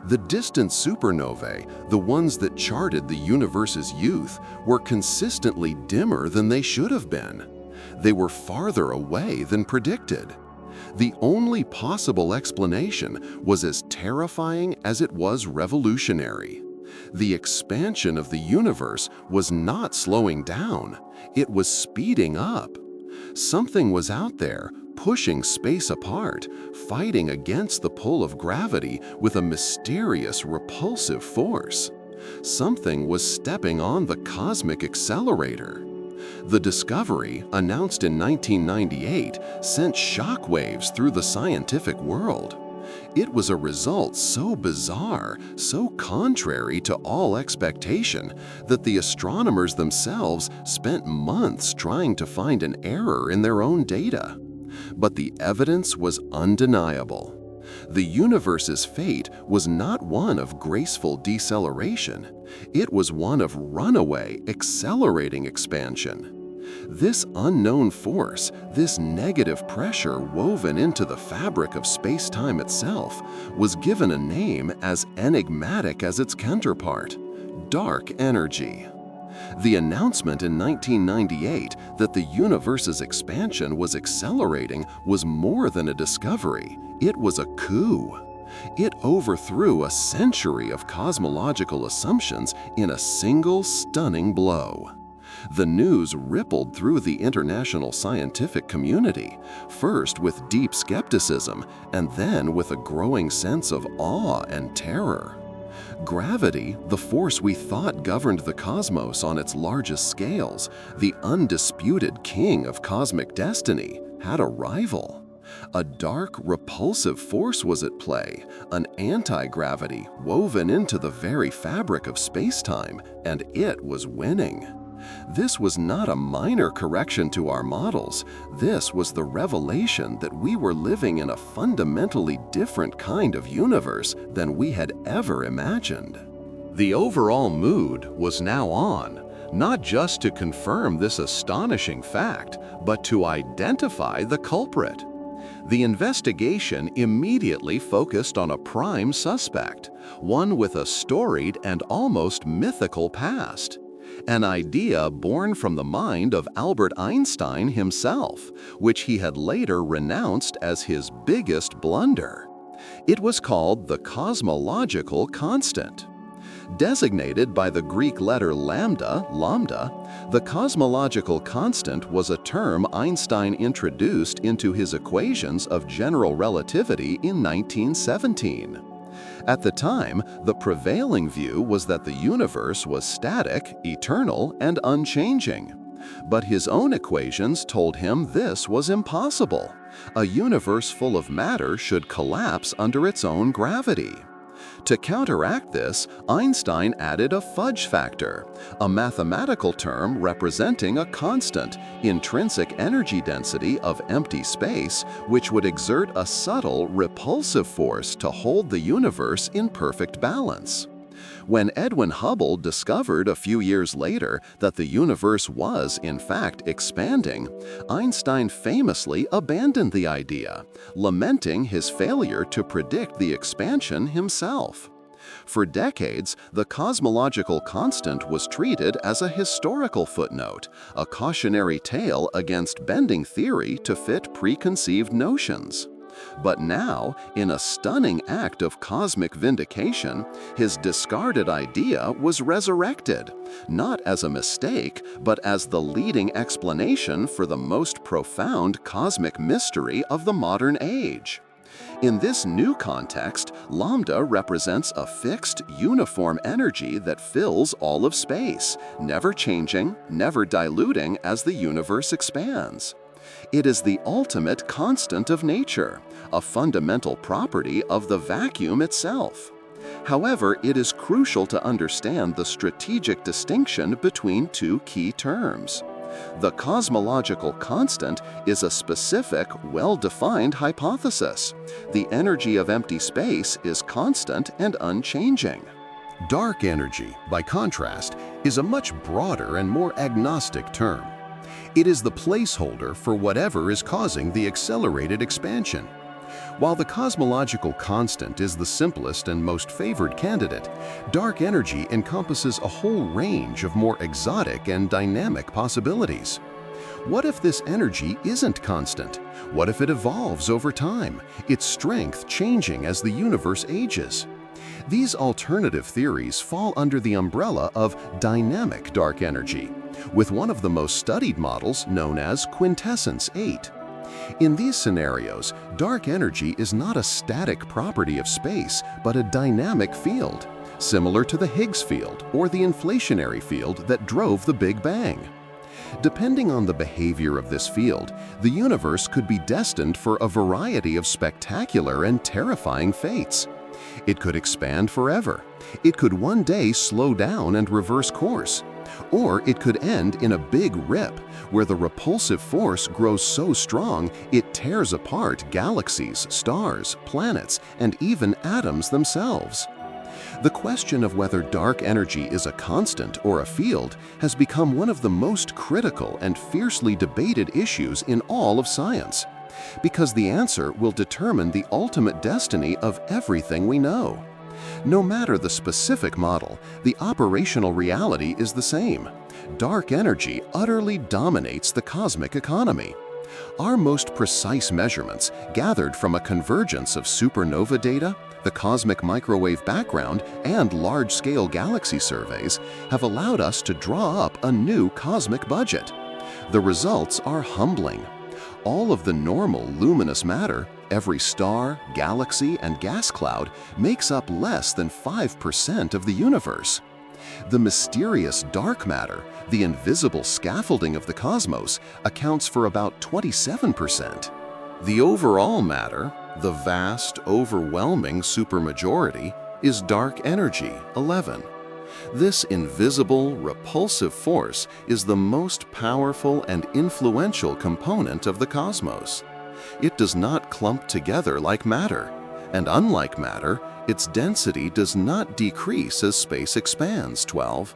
A: The distant supernovae, the ones that charted the universe's youth, were consistently dimmer than they should have been. They were farther away than predicted. The only possible explanation was as terrifying as it was revolutionary. The expansion of the universe was not slowing down, it was speeding up. Something was out there, pushing space apart, fighting against the pull of gravity with a mysterious, repulsive force. Something was stepping on the cosmic accelerator. The discovery, announced in 1998, sent shockwaves through the scientific world. It was a result so bizarre, so contrary to all expectation, that the astronomers themselves spent months trying to find an error in their own data. But the evidence was undeniable. The universe's fate was not one of graceful deceleration. It was one of runaway, accelerating expansion. This unknown force, this negative pressure woven into the fabric of space-time itself, was given a name as enigmatic as its counterpart: dark energy. The announcement in 1998 that the universe's expansion was accelerating was more than a discovery, it was a coup. It overthrew a century of cosmological assumptions in a single stunning blow. The news rippled through the international scientific community, first with deep skepticism and then with a growing sense of awe and terror. Gravity, the force we thought governed the cosmos on its largest scales, the undisputed king of cosmic destiny, had a rival. A dark, repulsive force was at play, an anti-gravity woven into the very fabric of space-time, and it was winning. This was not a minor correction to our models. This was the revelation that we were living in a fundamentally different kind of universe than we had ever imagined. The overall mood was now on, not just to confirm this astonishing fact, but to identify the culprit. The investigation immediately focused on a prime suspect, one with a storied and almost mythical past. An idea born from the mind of Albert Einstein himself, which he had later renounced as his biggest blunder. It was called the cosmological constant. Designated by the Greek letter lambda, the cosmological constant was a term Einstein introduced into his equations of general relativity in 1917. At the time, the prevailing view was that the universe was static, eternal, and unchanging. But his own equations told him this was impossible. A universe full of matter should collapse under its own gravity. To counteract this, Einstein added a fudge factor, a mathematical term representing a constant, intrinsic energy density of empty space, which would exert a subtle, repulsive force to hold the universe in perfect balance. When Edwin Hubble discovered a few years later that the universe was, in fact, expanding, Einstein famously abandoned the idea, lamenting his failure to predict the expansion himself. For decades, the cosmological constant was treated as a historical footnote, a cautionary tale against bending theory to fit preconceived notions. But now, in a stunning act of cosmic vindication, his discarded idea was resurrected, not as a mistake, but as the leading explanation for the most profound cosmic mystery of the modern age. In this new context, lambda represents a fixed, uniform energy that fills all of space, never changing, never diluting as the universe expands. It is the ultimate constant of nature, a fundamental property of the vacuum itself. However, it is crucial to understand the strategic distinction between two key terms. The cosmological constant is a specific, well-defined hypothesis. The energy of empty space is constant and unchanging. Dark energy, by contrast, is a much broader and more agnostic term. It is the placeholder for whatever is causing the accelerated expansion. While the cosmological constant is the simplest and most favored candidate, dark energy encompasses a whole range of more exotic and dynamic possibilities. What if this energy isn't constant? What if it evolves over time, its strength changing as the universe ages? These alternative theories fall under the umbrella of dynamic dark energy, with one of the most studied models known as quintessence 8. In these scenarios, dark energy is not a static property of space, but a dynamic field, similar to the Higgs field or the inflationary field that drove the Big Bang. Depending on the behavior of this field, the universe could be destined for a variety of spectacular and terrifying fates. It could expand forever. It could one day slow down and reverse course. Or it could end in a big rip, where the repulsive force grows so strong it tears apart galaxies, stars, planets, and even atoms themselves. The question of whether dark energy is a constant or a field has become one of the most critical and fiercely debated issues in all of science, because the answer will determine the ultimate destiny of everything we know. No matter the specific model, the operational reality is the same. Dark energy utterly dominates the cosmic economy. Our most precise measurements, gathered from a convergence of supernova data, the cosmic microwave background, and large-scale galaxy surveys, have allowed us to draw up a new cosmic budget. The results are humbling. All of the normal luminous matter, every star, galaxy, and gas cloud, makes up less than 5% of the universe. The mysterious dark matter, the invisible scaffolding of the cosmos, accounts for about 27%. The overall matter, the vast, overwhelming supermajority, is dark energy, 11. This invisible, repulsive force is the most powerful and influential component of the cosmos. It does not clump together like matter, and unlike matter, its density does not decrease as space expands, 12.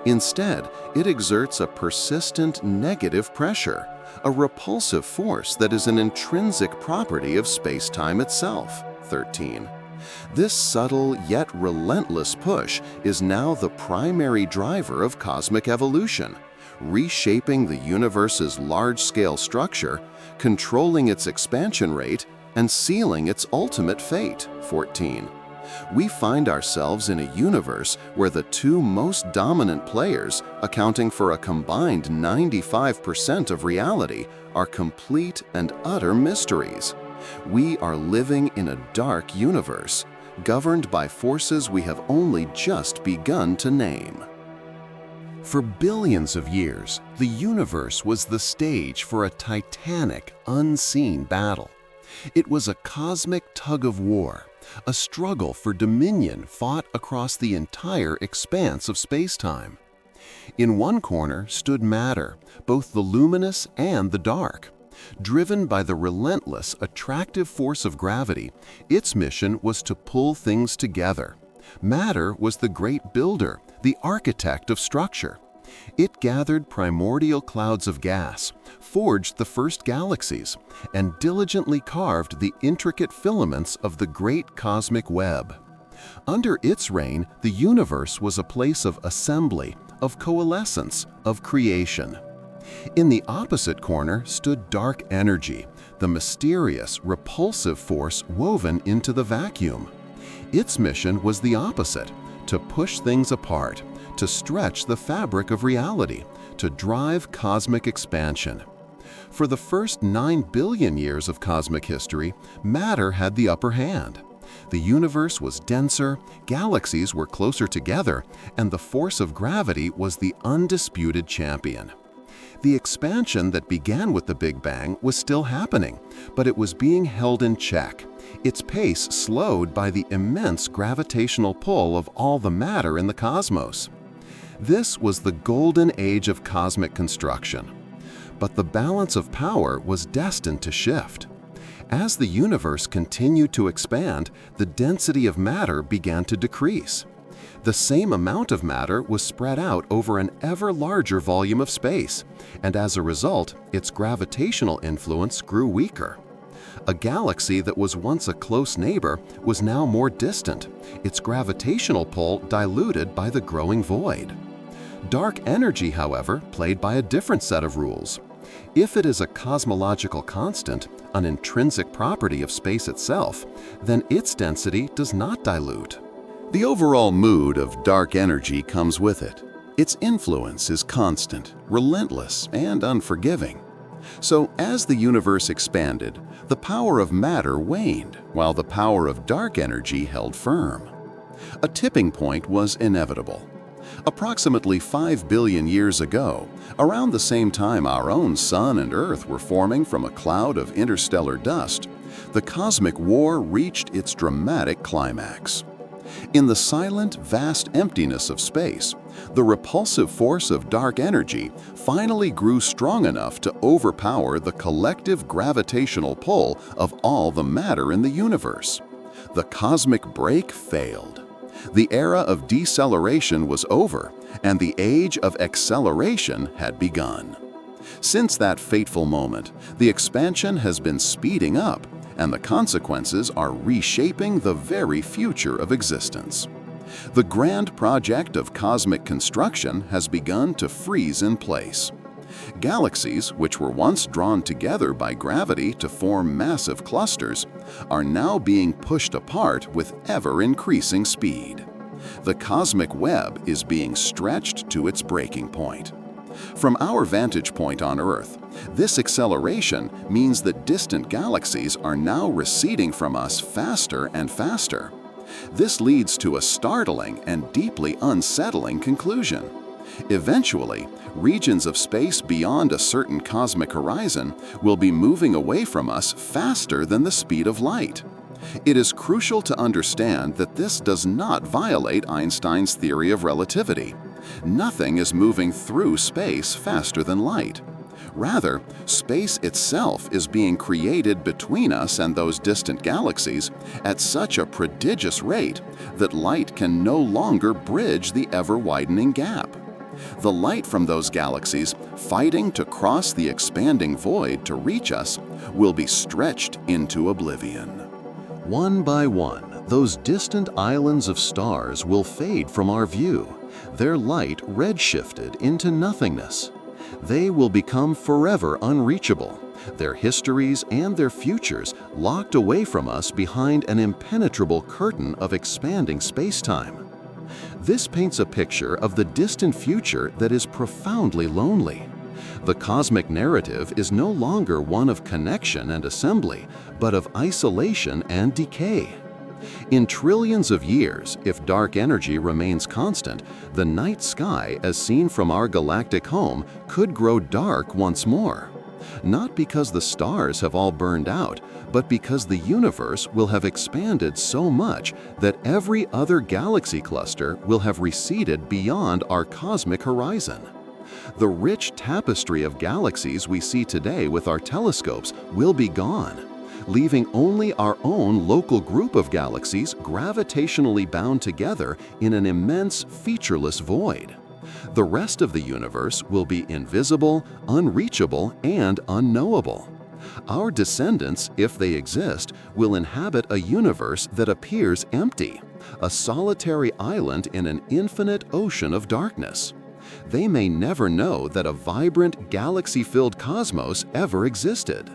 A: Instead, it exerts a persistent negative pressure, a repulsive force that is an intrinsic property of space-time itself, 13. This subtle yet relentless push is now the primary driver of cosmic evolution, reshaping the universe's large-scale structure, controlling its expansion rate, and sealing its ultimate fate, 14. We find ourselves in a universe where the two most dominant players, accounting for a combined 95% of reality, are complete and utter mysteries. We are living in a dark universe, governed by forces we have only just begun to name. For billions of years, the universe was the stage for a titanic, unseen battle. It was a cosmic tug-of-war, a struggle for dominion fought across the entire expanse of space-time. In one corner stood matter, both the luminous and the dark. Driven by the relentless, attractive force of gravity, its mission was to pull things together. Matter was the great builder, the architect of structure. It gathered primordial clouds of gas, forged the first galaxies, and diligently carved the intricate filaments of the great cosmic web. Under its reign, the universe was a place of assembly, of coalescence, of creation. In the opposite corner stood dark energy, the mysterious, repulsive force woven into the vacuum. Its mission was the opposite: to push things apart, to stretch the fabric of reality, to drive cosmic expansion. For the first 9 billion years of cosmic history, matter had the upper hand. The universe was denser, galaxies were closer together, and the force of gravity was the undisputed champion. The expansion that began with the Big Bang was still happening, but it was being held in check, its pace slowed by the immense gravitational pull of all the matter in the cosmos. This was the golden age of cosmic construction. But the balance of power was destined to shift. As the universe continued to expand, the density of matter began to decrease. The same amount of matter was spread out over an ever larger volume of space, and as a result, its gravitational influence grew weaker. A galaxy that was once a close neighbor was now more distant, its gravitational pull diluted by the growing void. Dark energy, however, played by a different set of rules. If it is a cosmological constant, an intrinsic property of space itself, then its density does not dilute. The overall mood of dark energy comes with it. Its influence is constant, relentless, and unforgiving. So, as the universe expanded, the power of matter waned, while the power of dark energy held firm. A tipping point was inevitable. Approximately 5 billion years ago, around the same time our own Sun and Earth were forming from a cloud of interstellar dust, the cosmic war reached its dramatic climax. In the silent, vast emptiness of space, the repulsive force of dark energy finally grew strong enough to overpower the collective gravitational pull of all the matter in the universe. The cosmic break failed. The era of deceleration was over, and the age of acceleration had begun. Since that fateful moment, the expansion has been speeding up, and the consequences are reshaping the very future of existence. The grand project of cosmic construction has begun to freeze in place. Galaxies, which were once drawn together by gravity to form massive clusters, are now being pushed apart with ever-increasing speed. The cosmic web is being stretched to its breaking point. From our vantage point on Earth, this acceleration means that distant galaxies are now receding from us faster and faster. This leads to a startling and deeply unsettling conclusion. Eventually, regions of space beyond a certain cosmic horizon will be moving away from us faster than the speed of light. It is crucial to understand that this does not violate Einstein's theory of relativity. Nothing is moving through space faster than light. Rather, space itself is being created between us and those distant galaxies at such a prodigious rate that light can no longer bridge the ever-widening gap. The light from those galaxies, fighting to cross the expanding void to reach us, will be stretched into oblivion. One by one, those distant islands of stars will fade from our view, their light redshifted into nothingness. They will become forever unreachable, their histories and their futures locked away from us behind an impenetrable curtain of expanding space-time. This paints a picture of the distant future that is profoundly lonely. The cosmic narrative is no longer one of connection and assembly, but of isolation and decay. In trillions of years, if dark energy remains constant, the night sky as seen from our galactic home could grow dark once more. Not because the stars have all burned out, but because the universe will have expanded so much that every other galaxy cluster will have receded beyond our cosmic horizon. The rich tapestry of galaxies we see today with our telescopes will be gone, leaving only our own local group of galaxies gravitationally bound together in an immense, featureless void. The rest of the universe will be invisible, unreachable, and unknowable. Our descendants, if they exist, will inhabit a universe that appears empty, a solitary island in an infinite ocean of darkness. They may never know that a vibrant, galaxy-filled cosmos ever existed.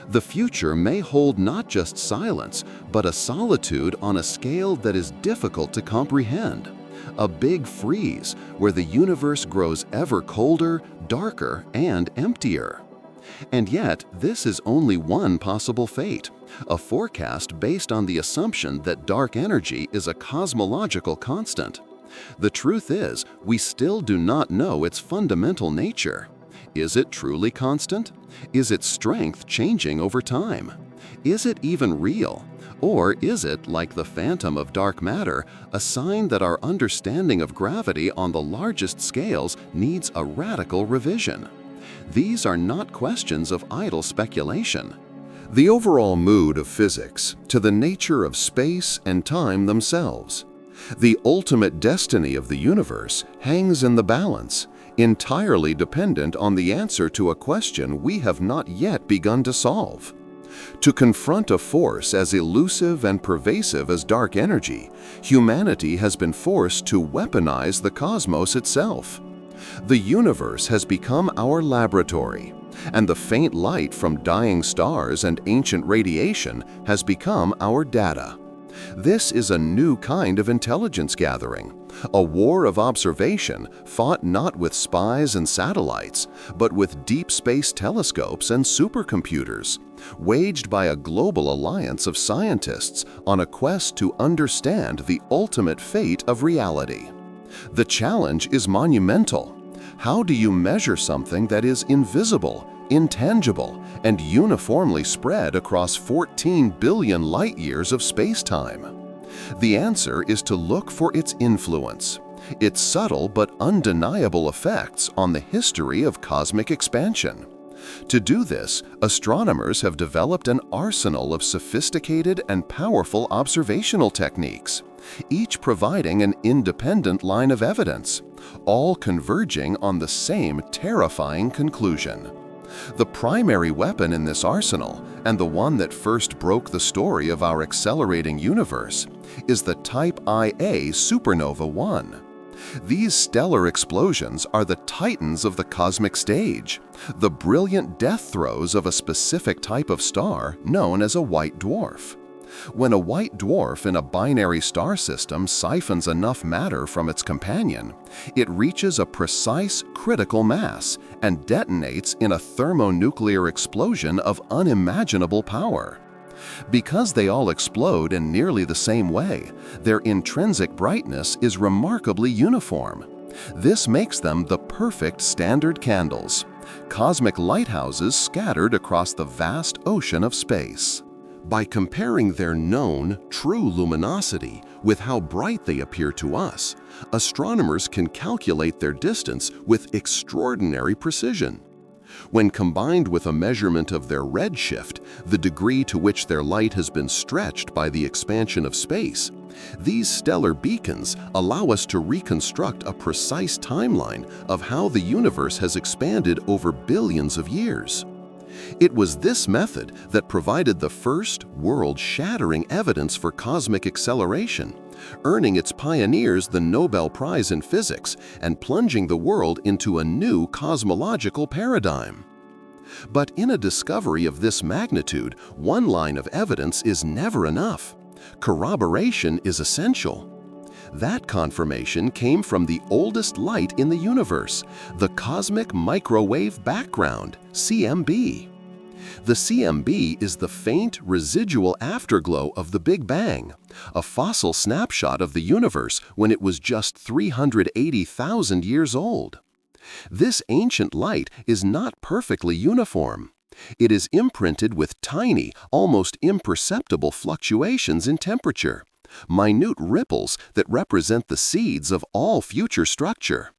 A: The future may hold not just silence, but a solitude on a scale that is difficult to comprehend. A big freeze where the universe grows ever colder, darker, and emptier. And yet, this is only one possible fate, a forecast based on the assumption that dark energy is a cosmological constant. The truth is, we still do not know its fundamental nature. Is it truly constant? Is its strength changing over time? Is it even real? Or is it, like the phantom of dark matter, a sign that our understanding of gravity on the largest scales needs a radical revision? These are not questions of idle speculation. The overall mood of physics to the nature of space and time themselves. The ultimate destiny of the universe hangs in the balance, entirely dependent on the answer to a question we have not yet begun to solve. To confront a force as elusive and pervasive as dark energy, humanity has been forced to weaponize the cosmos itself. The universe has become our laboratory, and the faint light from dying stars and ancient radiation has become our data. This is a new kind of intelligence gathering, a war of observation fought not with spies and satellites, but with deep space telescopes and supercomputers, waged by a global alliance of scientists on a quest to understand the ultimate fate of reality. The challenge is monumental. How do you measure something that is invisible, intangible, and uniformly spread across 14 billion light-years of space-time? The answer is to look for its influence, its subtle but undeniable effects on the history of cosmic expansion. To do this, astronomers have developed an arsenal of sophisticated and powerful observational techniques, each providing an independent line of evidence, all converging on the same terrifying conclusion. The primary weapon in this arsenal, and the one that first broke the story of our accelerating universe, is the Type Ia supernova 1. These stellar explosions are the titans of the cosmic stage, the brilliant death throes of a specific type of star known as a white dwarf. When a white dwarf in a binary star system siphons enough matter from its companion, it reaches a precise critical mass and detonates in a thermonuclear explosion of unimaginable power. Because they all explode in nearly the same way, their intrinsic brightness is remarkably uniform. This makes them the perfect standard candles, cosmic lighthouses scattered across the vast ocean of space. By comparing their known, true luminosity with how bright they appear to us, astronomers can calculate their distance with extraordinary precision. When combined with a measurement of their redshift, the degree to which their light has been stretched by the expansion of space, these stellar beacons allow us to reconstruct a precise timeline of how the universe has expanded over billions of years. It was this method that provided the first world-shattering evidence for cosmic acceleration, earning its pioneers the Nobel Prize in Physics and plunging the world into a new cosmological paradigm. But in a discovery of this magnitude, one line of evidence is never enough. Corroboration is essential. That confirmation came from the oldest light in the universe, the cosmic microwave background, CMB. The CMB is the faint residual afterglow of the Big Bang, a fossil snapshot of the universe when it was just 380,000 years old. This ancient light is not perfectly uniform. It is imprinted with tiny, almost imperceptible fluctuations in temperature, minute ripples that represent the seeds of all future structure.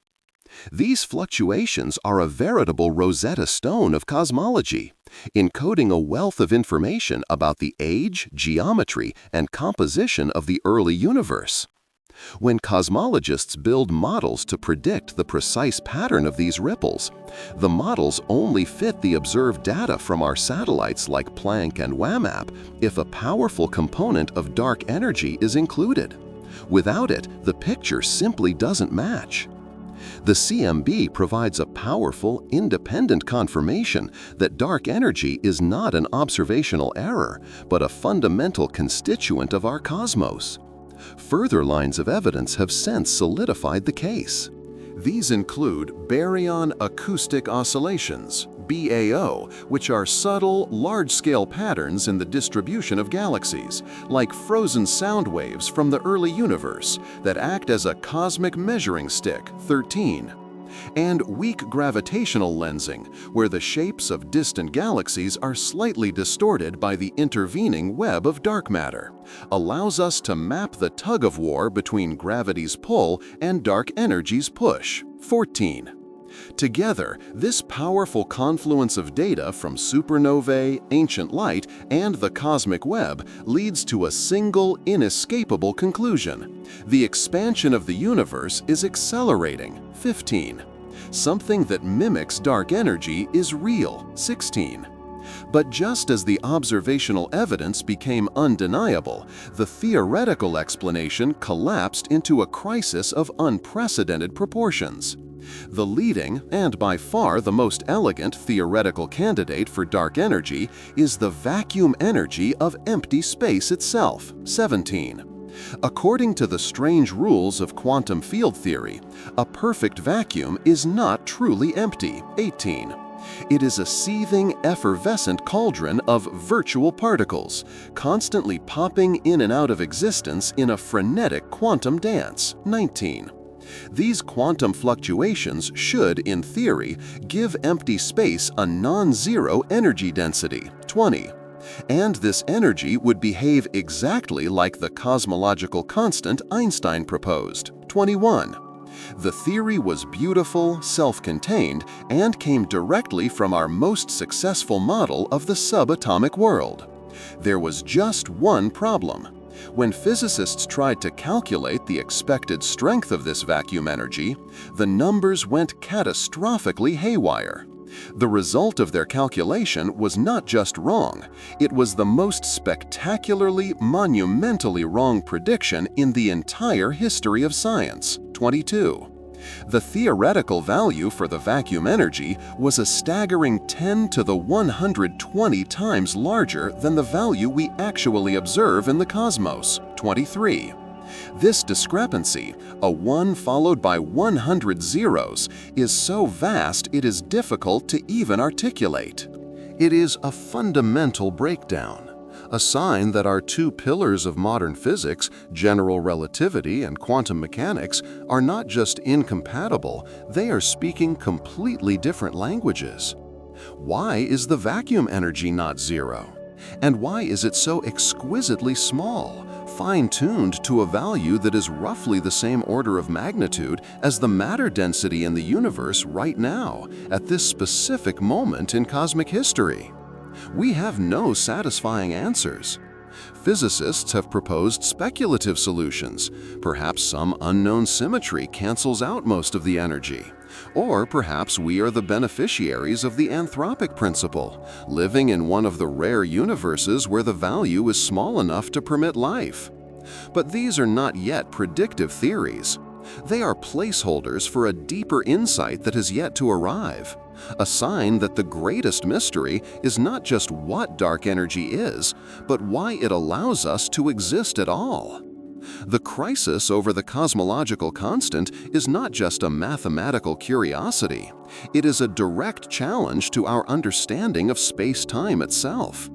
A: These fluctuations are a veritable Rosetta Stone of cosmology, encoding a wealth of information about the age, geometry, and composition of the early universe. When cosmologists build models to predict the precise pattern of these ripples, the models only fit the observed data from our satellites like Planck and WAMAP if a powerful component of dark energy is included. Without it, the picture simply doesn't match. The CMB provides a powerful, independent confirmation that dark energy is not an observational error, but a fundamental constituent of our cosmos. Further lines of evidence have since solidified the case. These include baryon acoustic oscillations, BAO, which are subtle, large-scale patterns in the distribution of galaxies, like frozen sound waves from the early universe that act as a cosmic measuring stick, 13. And weak gravitational lensing, where the shapes of distant galaxies are slightly distorted by the intervening web of dark matter, allows us to map the tug-of-war between gravity's pull and dark energy's push, 14. Together, this powerful confluence of data from supernovae, ancient light, and the cosmic web leads to a single, inescapable conclusion. The expansion of the universe is accelerating, 15. Something that mimics dark energy is real, 16. But just as the observational evidence became undeniable, the theoretical explanation collapsed into a crisis of unprecedented proportions. The leading, and by far the most elegant theoretical candidate for dark energy is the vacuum energy of empty space itself, 17. According to the strange rules of quantum field theory, a perfect vacuum is not truly empty, 18. It is a seething, effervescent cauldron of virtual particles, constantly popping in and out of existence in a frenetic quantum dance, 19. These quantum fluctuations should, in theory, give empty space a non-zero energy density, 20. And this energy would behave exactly like the cosmological constant Einstein proposed, 21. The theory was beautiful, self-contained, and came directly from our most successful model of the subatomic world. There was just one problem. When physicists tried to calculate the expected strength of this vacuum energy, the numbers went catastrophically haywire. The result of their calculation was not just wrong, it was the most spectacularly, monumentally wrong prediction in the entire history of science, 22. The theoretical value for the vacuum energy was a staggering 10 to the 120 times larger than the value we actually observe in the cosmos, 23. This discrepancy, a 1 followed by 100 zeros, is so vast it is difficult to even articulate. It is a fundamental breakdown, a sign that our two pillars of modern physics, general relativity and quantum mechanics, are not just incompatible, they are speaking completely different languages. Why is the vacuum energy not zero? And why is it so exquisitely small, fine-tuned to a value that is roughly the same order of magnitude as the matter density in the universe right now, at this specific moment in cosmic history? We have no satisfying answers. Physicists have proposed speculative solutions. Perhaps some unknown symmetry cancels out most of the energy. Or perhaps we are the beneficiaries of the anthropic principle, living in one of the rare universes where the value is small enough to permit life. But these are not yet predictive theories. They are placeholders for a deeper insight that has yet to arrive, a sign that the greatest mystery is not just what dark energy is, but why it allows us to exist at all. The crisis over the cosmological constant is not just a mathematical curiosity. It is a direct challenge to our understanding of space-time itself.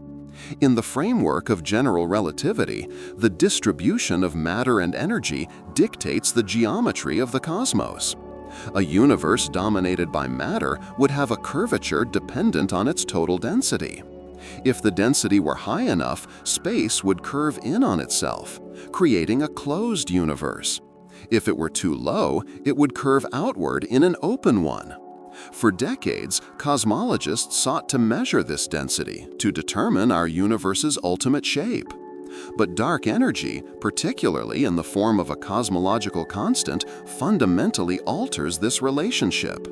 A: In the framework of general relativity, the distribution of matter and energy dictates the geometry of the cosmos. A universe dominated by matter would have a curvature dependent on its total density. If the density were high enough, space would curve in on itself, creating a closed universe. If it were too low, it would curve outward in an open one. For decades, cosmologists sought to measure this density to determine our universe's ultimate shape. But dark energy, particularly in the form of a cosmological constant, fundamentally alters this relationship.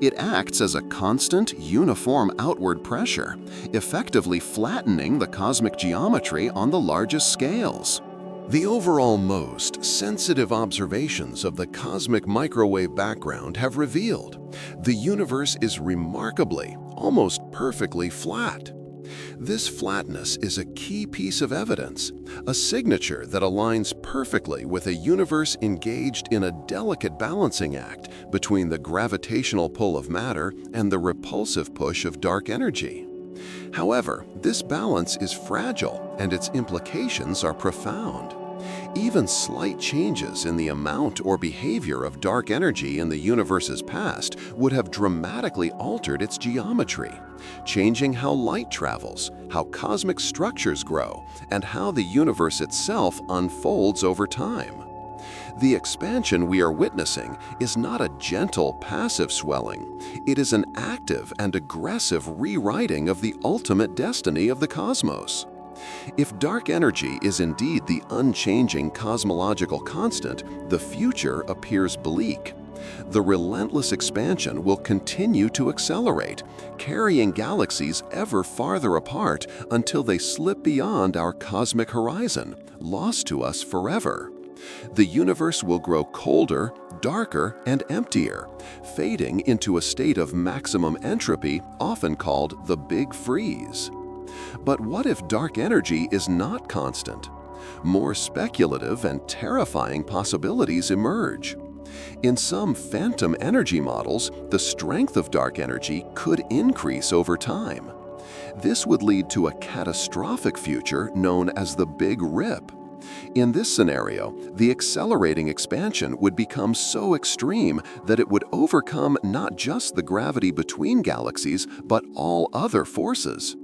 A: It acts as a constant, uniform outward pressure, effectively flattening the cosmic geometry on the largest scales. The overall most sensitive observations of the cosmic microwave background have revealed the universe is remarkably, almost perfectly flat. This flatness is a key piece of evidence, a signature that aligns perfectly with a universe engaged in a delicate balancing act between the gravitational pull of matter and the repulsive push of dark energy. However, this balance is fragile and its implications are profound. Even slight changes in the amount or behavior of dark energy in the universe's past would have dramatically altered its geometry, changing how light travels, how cosmic structures grow, and how the universe itself unfolds over time. The expansion we are witnessing is not a gentle, passive swelling. It is an active and aggressive rewriting of the ultimate destiny of the cosmos. If dark energy is indeed the unchanging cosmological constant, the future appears bleak. The relentless expansion will continue to accelerate, carrying galaxies ever farther apart until they slip beyond our cosmic horizon, lost to us forever. The universe will grow colder, darker, and emptier, fading into a state of maximum entropy, often called the Big Freeze. But what if dark energy is not constant? More speculative and terrifying possibilities emerge. In some phantom energy models, the strength of dark energy could increase over time. This would lead to a catastrophic future known as the Big Rip. In this scenario, the accelerating expansion would become so extreme that it would overcome not just the gravity between galaxies, but all other forces.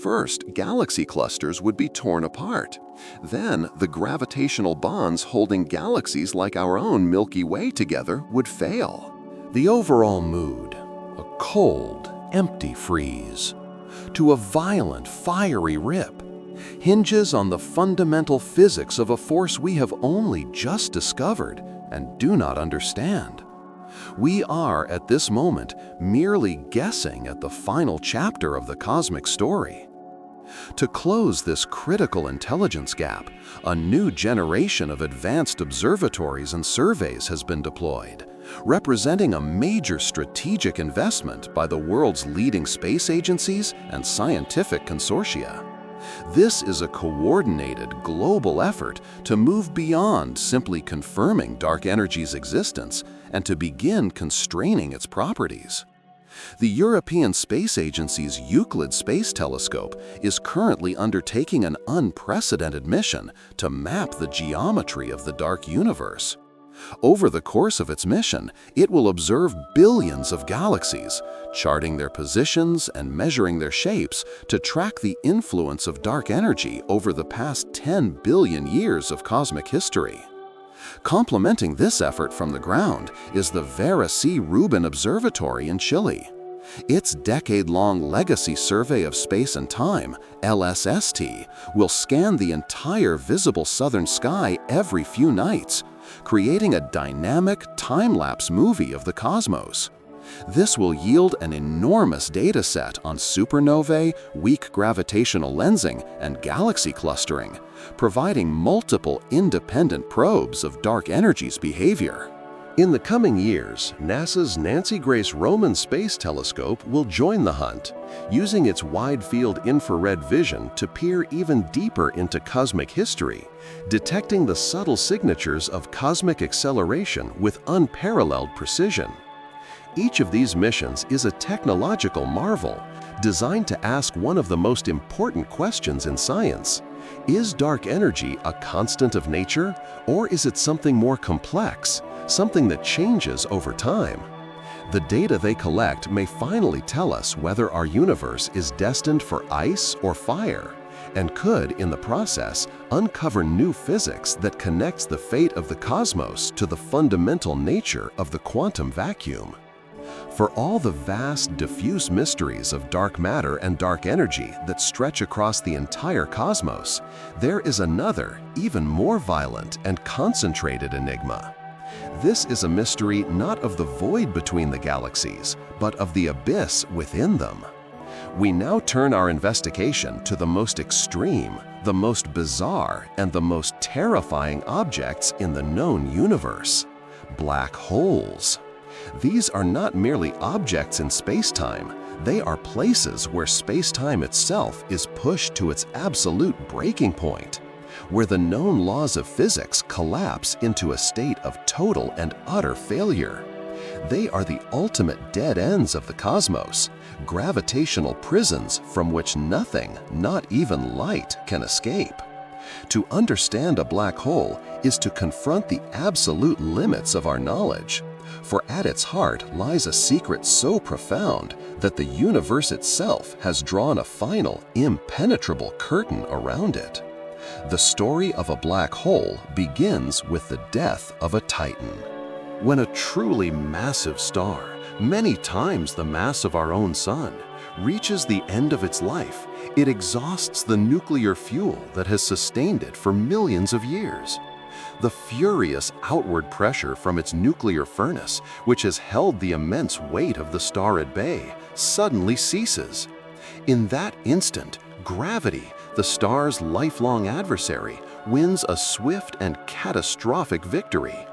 A: First, galaxy clusters would be torn apart. Then, the gravitational bonds holding galaxies like our own Milky Way together would fail. The overall mood, a cold, empty freeze, to a violent, fiery rip, hinges on the fundamental physics of a force we have only just discovered and do not understand. We are, at this moment, merely guessing at the final chapter of the cosmic story. To close this critical intelligence gap, a new generation of advanced observatories and surveys has been deployed, representing a major strategic investment by the world's leading space agencies and scientific consortia. This is a coordinated global effort to move beyond simply confirming dark energy's existence and to begin constraining its properties. The European Space Agency's Euclid Space Telescope is currently undertaking an unprecedented mission to map the geometry of the dark universe. Over the course of its mission, it will observe billions of galaxies, charting their positions and measuring their shapes to track the influence of dark energy over the past 10 billion years of cosmic history. Complementing this effort from the ground is the Vera C. Rubin Observatory in Chile. Its decade-long Legacy Survey of Space and Time, LSST, will scan the entire visible southern sky every few nights, creating a dynamic, time-lapse movie of the cosmos. This will yield an enormous data set on supernovae, weak gravitational lensing, and galaxy clustering, providing multiple independent probes of dark energy's behavior. In the coming years, NASA's Nancy Grace Roman Space Telescope will join the hunt, using its wide-field infrared vision to peer even deeper into cosmic history, detecting the subtle signatures of cosmic acceleration with unparalleled precision. Each of these missions is a technological marvel, designed to ask one of the most important questions in science. Is dark energy a constant of nature, or is it something more complex, something that changes over time? The data they collect may finally tell us whether our universe is destined for ice or fire, and could, in the process, uncover new physics that connects the fate of the cosmos to the fundamental nature of the quantum vacuum. For all the vast, diffuse mysteries of dark matter and dark energy that stretch across the entire cosmos, there is another, even more violent and concentrated enigma. This is a mystery not of the void between the galaxies, but of the abyss within them. We now turn our investigation to the most extreme, the most bizarre and the most terrifying objects in the known universe: black holes. These are not merely objects in space-time, they are places where space-time itself is pushed to its absolute breaking point, where the known laws of physics collapse into a state of total and utter failure. They are the ultimate dead ends of the cosmos, gravitational prisons from which nothing, not even light, can escape. To understand a black hole is to confront the absolute limits of our knowledge, for at its heart lies a secret so profound that the universe itself has drawn a final, impenetrable curtain around it. The story of a black hole begins with the death of a titan. When a truly massive star, many times the mass of our own sun, reaches the end of its life, it exhausts the nuclear fuel that has sustained it for millions of years. The furious outward pressure from its nuclear furnace, which has held the immense weight of the star at bay, suddenly ceases. In that instant, gravity, the star's lifelong adversary, wins a swift and catastrophic victory.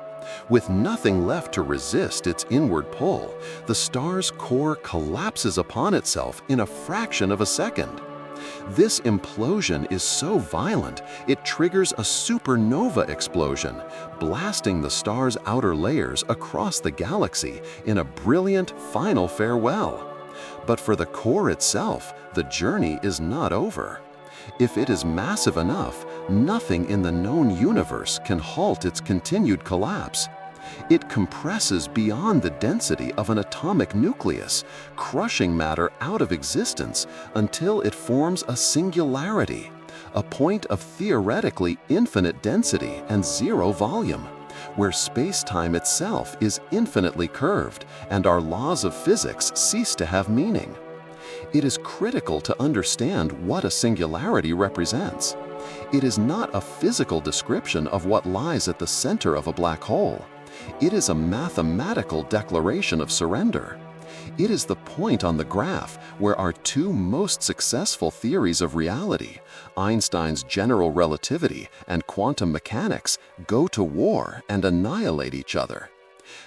A: With nothing left to resist its inward pull, the star's core collapses upon itself in a fraction of a second. This implosion is so violent, it triggers a supernova explosion, blasting the star's outer layers across the galaxy in a brilliant final farewell. But for the core itself, the journey is not over. If it is massive enough, nothing in the known universe can halt its continued collapse. It compresses beyond the density of an atomic nucleus, crushing matter out of existence until it forms a singularity, a point of theoretically infinite density and zero volume, where space-time itself is infinitely curved and our laws of physics cease to have meaning. It is critical to understand what a singularity represents. It is not a physical description of what lies at the center of a black hole. It is a mathematical declaration of surrender. It is the point on the graph where our two most successful theories of reality, Einstein's general relativity and quantum mechanics, go to war and annihilate each other.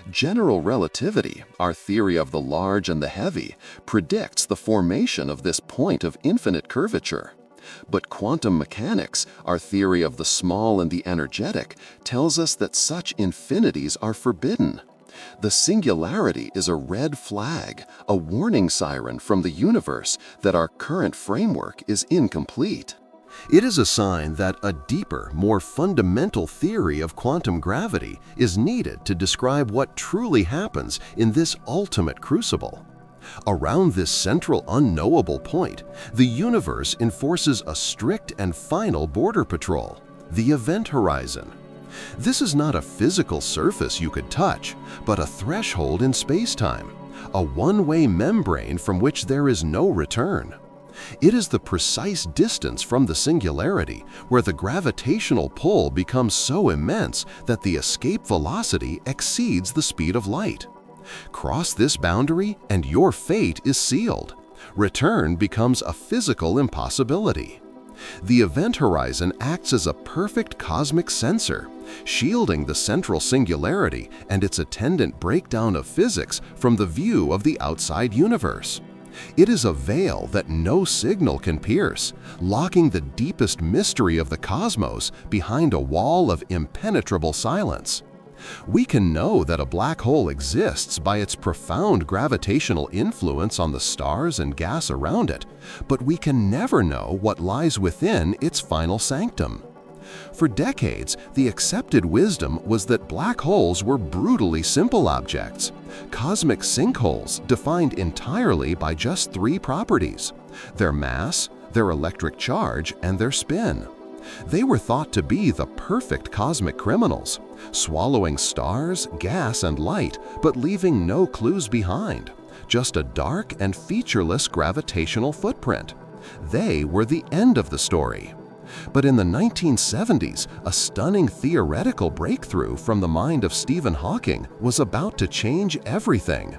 A: General relativity, our theory of the large and the heavy, predicts the formation of this point of infinite curvature. But quantum mechanics, our theory of the small and the energetic, tells us that such infinities are forbidden. The singularity is a red flag, a warning siren from the universe that our current framework is incomplete. It is a sign that a deeper, more fundamental theory of quantum gravity is needed to describe what truly happens in this ultimate crucible. Around this central unknowable point, the universe enforces a strict and final border patrol, the event horizon. This is not a physical surface you could touch, but a threshold in space-time, a one-way membrane from which there is no return. It is the precise distance from the singularity where the gravitational pull becomes so immense that the escape velocity exceeds the speed of light. Cross this boundary and your fate is sealed. Return becomes a physical impossibility. The event horizon acts as a perfect cosmic sensor, shielding the central singularity and its attendant breakdown of physics from the view of the outside universe. It is a veil that no signal can pierce, locking the deepest mystery of the cosmos behind a wall of impenetrable silence. We can know that a black hole exists by its profound gravitational influence on the stars and gas around it, but we can never know what lies within its final sanctum. For decades, the accepted wisdom was that black holes were brutally simple objects, cosmic sinkholes defined entirely by just three properties: their mass, their electric charge, and their spin. They were thought to be the perfect cosmic criminals, swallowing stars, gas, and light, but leaving no clues behind, just a dark and featureless gravitational footprint. They were the end of the story. But in the 1970s, a stunning theoretical breakthrough from the mind of Stephen Hawking was about to change everything.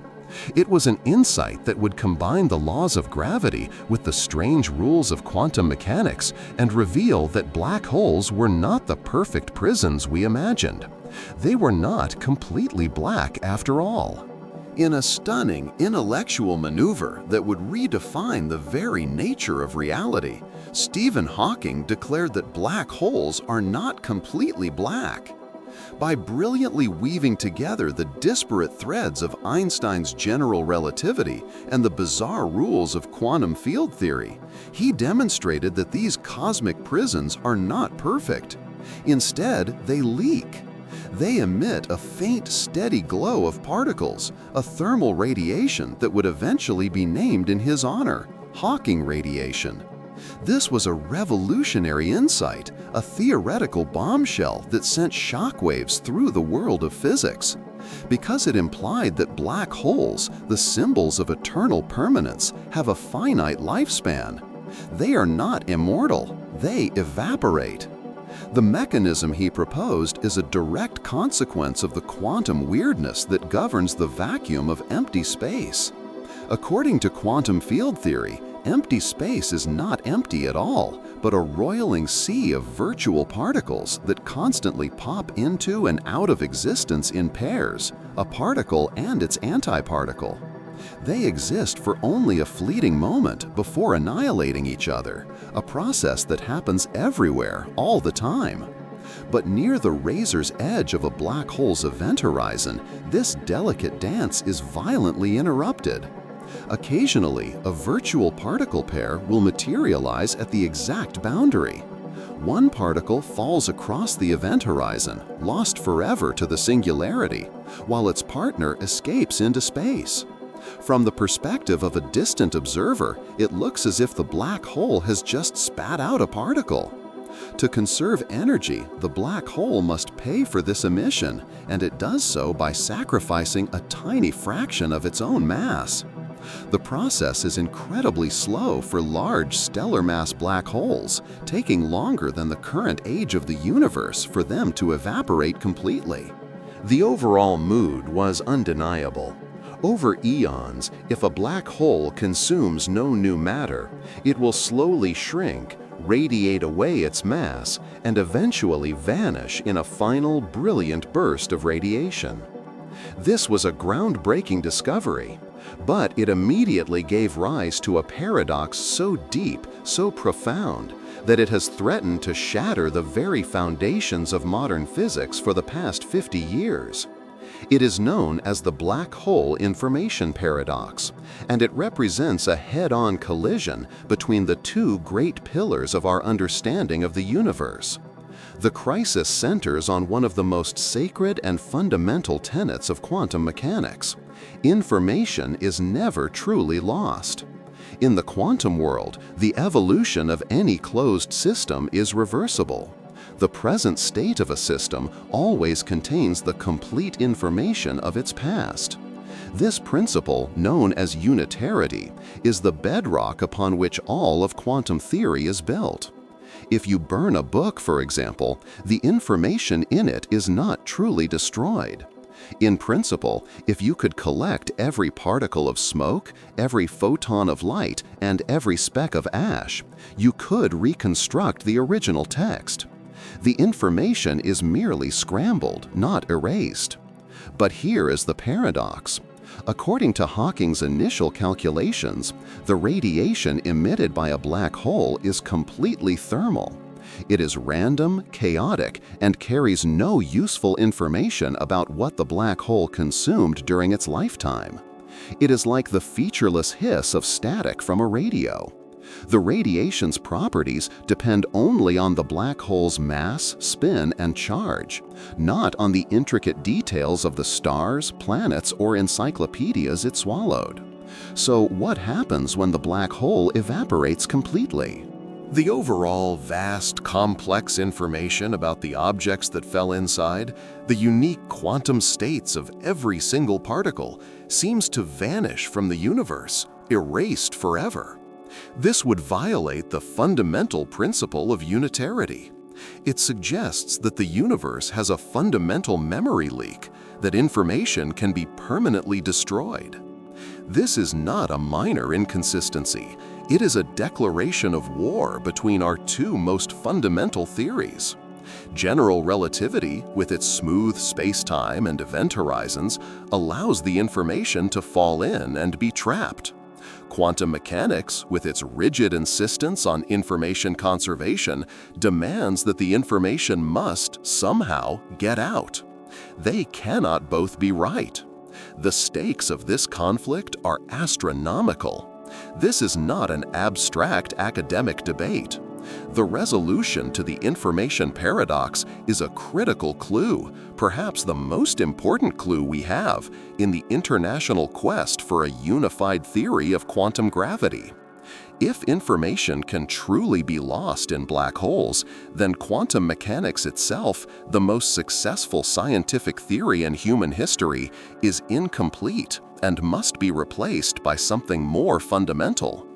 A: It was an insight that would combine the laws of gravity with the strange rules of quantum mechanics and reveal that black holes were not the perfect prisons we imagined. They were not completely black after all. In a stunning intellectual maneuver that would redefine the very nature of reality, Stephen Hawking declared that black holes are not completely black. By brilliantly weaving together the disparate threads of Einstein's general relativity and the bizarre rules of quantum field theory, he demonstrated that these cosmic prisons are not perfect. Instead, they leak. They emit a faint, steady glow of particles, a thermal radiation that would eventually be named in his honor, Hawking radiation. This was a revolutionary insight, a theoretical bombshell that sent shockwaves through the world of physics. Because it implied that black holes, the symbols of eternal permanence, have a finite lifespan. They are not immortal, they evaporate. The mechanism he proposed is a direct consequence of the quantum weirdness that governs the vacuum of empty space. According to quantum field theory, empty space is not empty at all, but a roiling sea of virtual particles that constantly pop into and out of existence in pairs, a particle and its antiparticle. They exist for only a fleeting moment before annihilating each other, a process that happens everywhere, all the time. But near the razor's edge of a black hole's event horizon, this delicate dance is violently interrupted. Occasionally, a virtual particle pair will materialize at the exact boundary. One particle falls across the event horizon, lost forever to the singularity, while its partner escapes into space. From the perspective of a distant observer, it looks as if the black hole has just spat out a particle. To conserve energy, the black hole must pay for this emission, and it does so by sacrificing a tiny fraction of its own mass. The process is incredibly slow for large stellar mass black holes, taking longer than the current age of the universe for them to evaporate completely. The overall mood was undeniable. Over eons, if a black hole consumes no new matter, it will slowly shrink, radiate away its mass, and eventually vanish in a final brilliant burst of radiation. This was a groundbreaking discovery, but it immediately gave rise to a paradox so deep, so profound, that it has threatened to shatter the very foundations of modern physics for the past 50 years. It is known as the black hole information paradox, and it represents a head-on collision between the two great pillars of our understanding of the universe. The crisis centers on one of the most sacred and fundamental tenets of quantum mechanics. Information is never truly lost. In the quantum world, the evolution of any closed system is reversible. The present state of a system always contains the complete information of its past. This principle, known as unitarity, is the bedrock upon which all of quantum theory is built. If you burn a book, for example, the information in it is not truly destroyed. In principle, if you could collect every particle of smoke, every photon of light, and every speck of ash, you could reconstruct the original text. The information is merely scrambled, not erased. But here is the paradox. According to Hawking's initial calculations, the radiation emitted by a black hole is completely thermal. It is random, chaotic, and carries no useful information about what the black hole consumed during its lifetime. It is like the featureless hiss of static from a radio. The radiation's properties depend only on the black hole's mass, spin, and charge, not on the intricate details of the stars, planets, or encyclopedias it swallowed. So what happens when the black hole evaporates completely? The overall vast, complex information about the objects that fell inside, the unique quantum states of every single particle, seems to vanish from the universe, erased forever. This would violate the fundamental principle of unitarity. It suggests that the universe has a fundamental memory leak, that information can be permanently destroyed. This is not a minor inconsistency. It is a declaration of war between our two most fundamental theories. General relativity, with its smooth space-time and event horizons, allows the information to fall in and be trapped. Quantum mechanics, with its rigid insistence on information conservation, demands that the information must, somehow, get out. They cannot both be right. The stakes of this conflict are astronomical. This is not an abstract academic debate. The resolution to the information paradox is a critical clue, perhaps the most important clue we have, in the international quest for a unified theory of quantum gravity. If information can truly be lost in black holes, then quantum mechanics itself, the most successful scientific theory in human history, is incomplete and must be replaced by something more fundamental.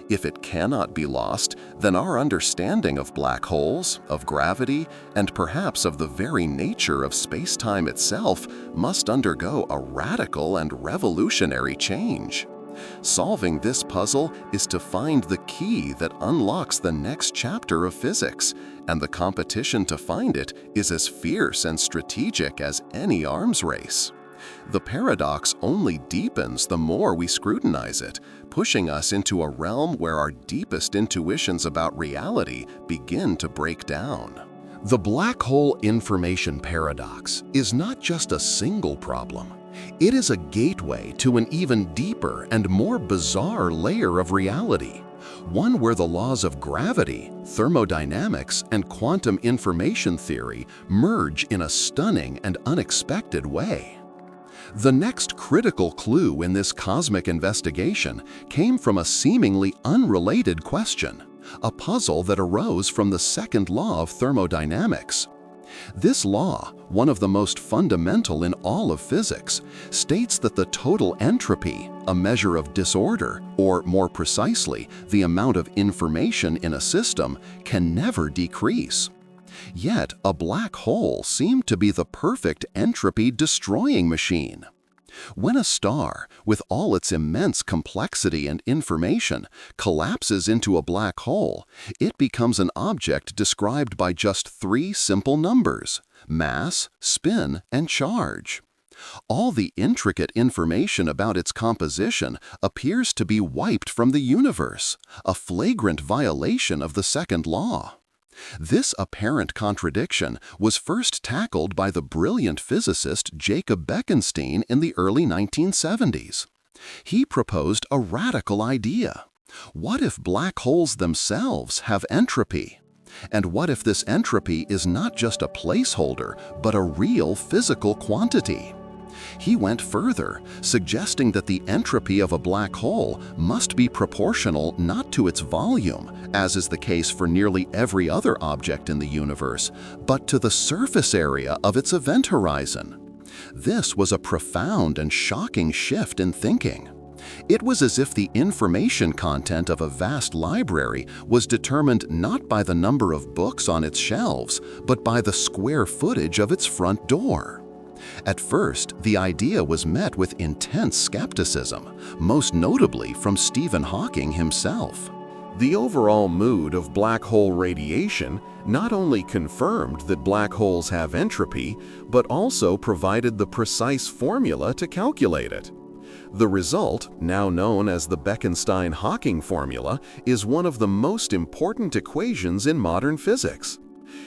A: If it cannot be lost, then our understanding of black holes, of gravity, and perhaps of the very nature of space-time itself must undergo a radical and revolutionary change. Solving this puzzle is to find the key that unlocks the next chapter of physics, and the competition to find it is as fierce and strategic as any arms race. The paradox only deepens the more we scrutinize it, pushing us into a realm where our deepest intuitions about reality begin to break down. The black hole information paradox is not just a single problem. It is a gateway to an even deeper and more bizarre layer of reality, one where the laws of gravity, thermodynamics, and quantum information theory merge in a stunning and unexpected way. The next critical clue in this cosmic investigation came from a seemingly unrelated question, a puzzle that arose from the second law of thermodynamics. This law, one of the most fundamental in all of physics, states that the total entropy, a measure of disorder, or more precisely, the amount of information in a system, can never decrease. Yet, a black hole seemed to be the perfect entropy-destroying machine. When a star, with all its immense complexity and information, collapses into a black hole, it becomes an object described by just three simple numbers: mass, spin, and charge. All the intricate information about its composition appears to be wiped from the universe, a flagrant violation of the second law. This apparent contradiction was first tackled by the brilliant physicist Jacob Bekenstein in the early 1970s. He proposed a radical idea. What if black holes themselves have entropy? And what if this entropy is not just a placeholder, but a real physical quantity? He went further, suggesting that the entropy of a black hole must be proportional not to its volume, as is the case for nearly every other object in the universe, but to the surface area of its event horizon. This was a profound and shocking shift in thinking. It was as if the information content of a vast library was determined not by the number of books on its shelves, but by the square footage of its front door. At first, the idea was met with intense skepticism, most notably from Stephen Hawking himself. The overall mood of black hole radiation not only confirmed that black holes have entropy, but also provided the precise formula to calculate it. The result, now known as the Bekenstein-Hawking formula, is one of the most important equations in modern physics.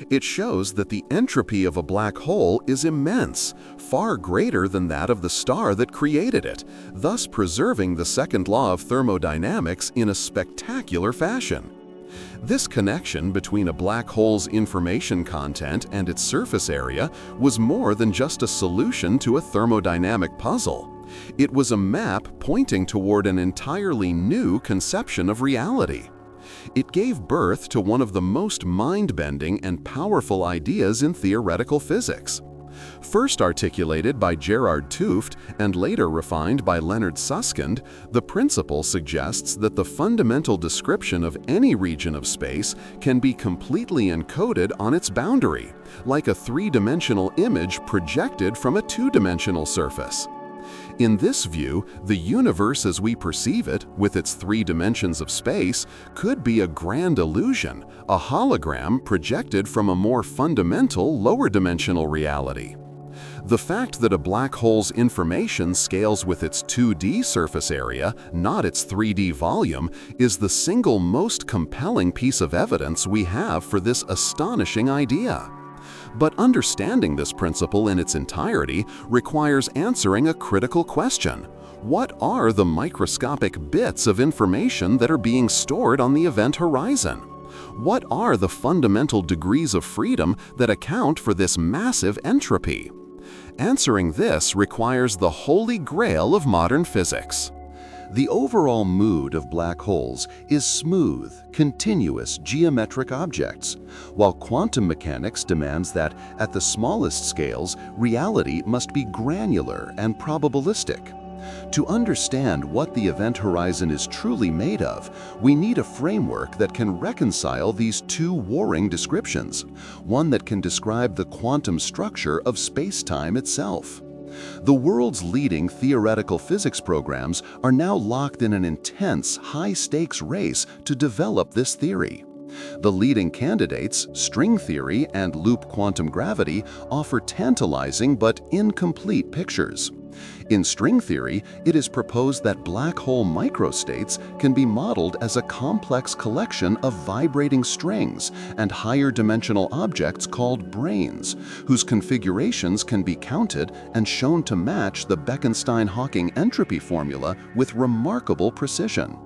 A: It shows that the entropy of a black hole is immense, far greater than that of the star that created it, thus preserving the second law of thermodynamics in a spectacular fashion. This connection between a black hole's information content and its surface area was more than just a solution to a thermodynamic puzzle. It was a map pointing toward an entirely new conception of reality. It gave birth to one of the most mind-bending and powerful ideas in theoretical physics. First articulated by Gerard 't Hooft and later refined by Leonard Susskind, the principle suggests that the fundamental description of any region of space can be completely encoded on its boundary, like a three-dimensional image projected from a two-dimensional surface. In this view, the universe as we perceive it, with its 3 dimensions of space, could be a grand illusion, a hologram projected from a more fundamental, lower-dimensional reality. The fact that a black hole's information scales with its 2D surface area, not its 3D volume, is the single most compelling piece of evidence we have for this astonishing idea. But understanding this principle in its entirety requires answering a critical question. What are the microscopic bits of information that are being stored on the event horizon? What are the fundamental degrees of freedom that account for this massive entropy? Answering this requires the holy grail of modern physics. The overall mood of black holes is smooth, continuous geometric objects, while quantum mechanics demands that, at the smallest scales, reality must be granular and probabilistic. To understand what the event horizon is truly made of, we need a framework that can reconcile these 2 warring descriptions, one that can describe the quantum structure of space-time itself. The world's leading theoretical physics programs are now locked in an intense, high-stakes race to develop this theory. The leading candidates, string theory and loop quantum gravity, offer tantalizing but incomplete pictures. In string theory, it is proposed that black hole microstates can be modeled as a complex collection of vibrating strings and higher dimensional objects called brains, whose configurations can be counted and shown to match the Bekenstein-Hawking entropy formula with remarkable precision.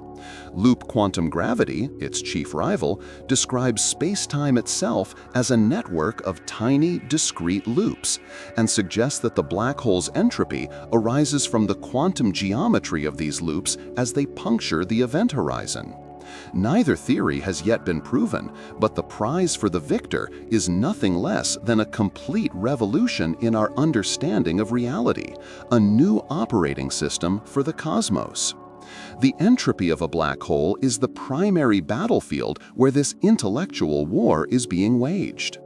A: Loop quantum gravity, its chief rival, describes space-time itself as a network of tiny, discrete loops and suggests that the black hole's entropy arises from the quantum geometry of these loops as they puncture the event horizon. Neither theory has yet been proven, but the prize for the victor is nothing less than a complete revolution in our understanding of reality, a new operating system for the cosmos. The entropy of a black hole is the primary battlefield where this intellectual war is being waged.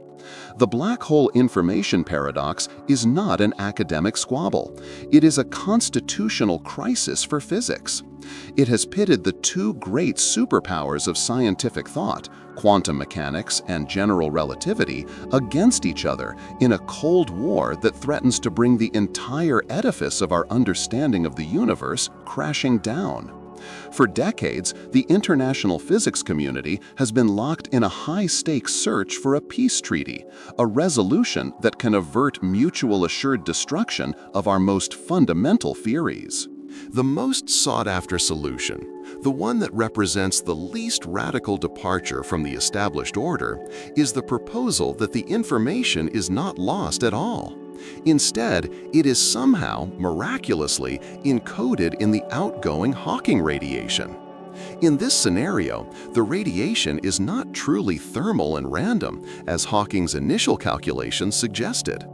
A: The black hole information paradox is not an academic squabble. It is a constitutional crisis for physics. It has pitted the 2 great superpowers of scientific thought, quantum mechanics and general relativity, against each other in a cold war that threatens to bring the entire edifice of our understanding of the universe crashing down. For decades, the international physics community has been locked in a high-stakes search for a peace treaty, a resolution that can avert mutual assured destruction of our most fundamental theories. The most sought-after solution, the one that represents the least radical departure from the established order, is the proposal that the information is not lost at all. Instead, it is somehow, miraculously, encoded in the outgoing Hawking radiation. In this scenario, the radiation is not truly thermal and random, as Hawking's initial calculations suggested.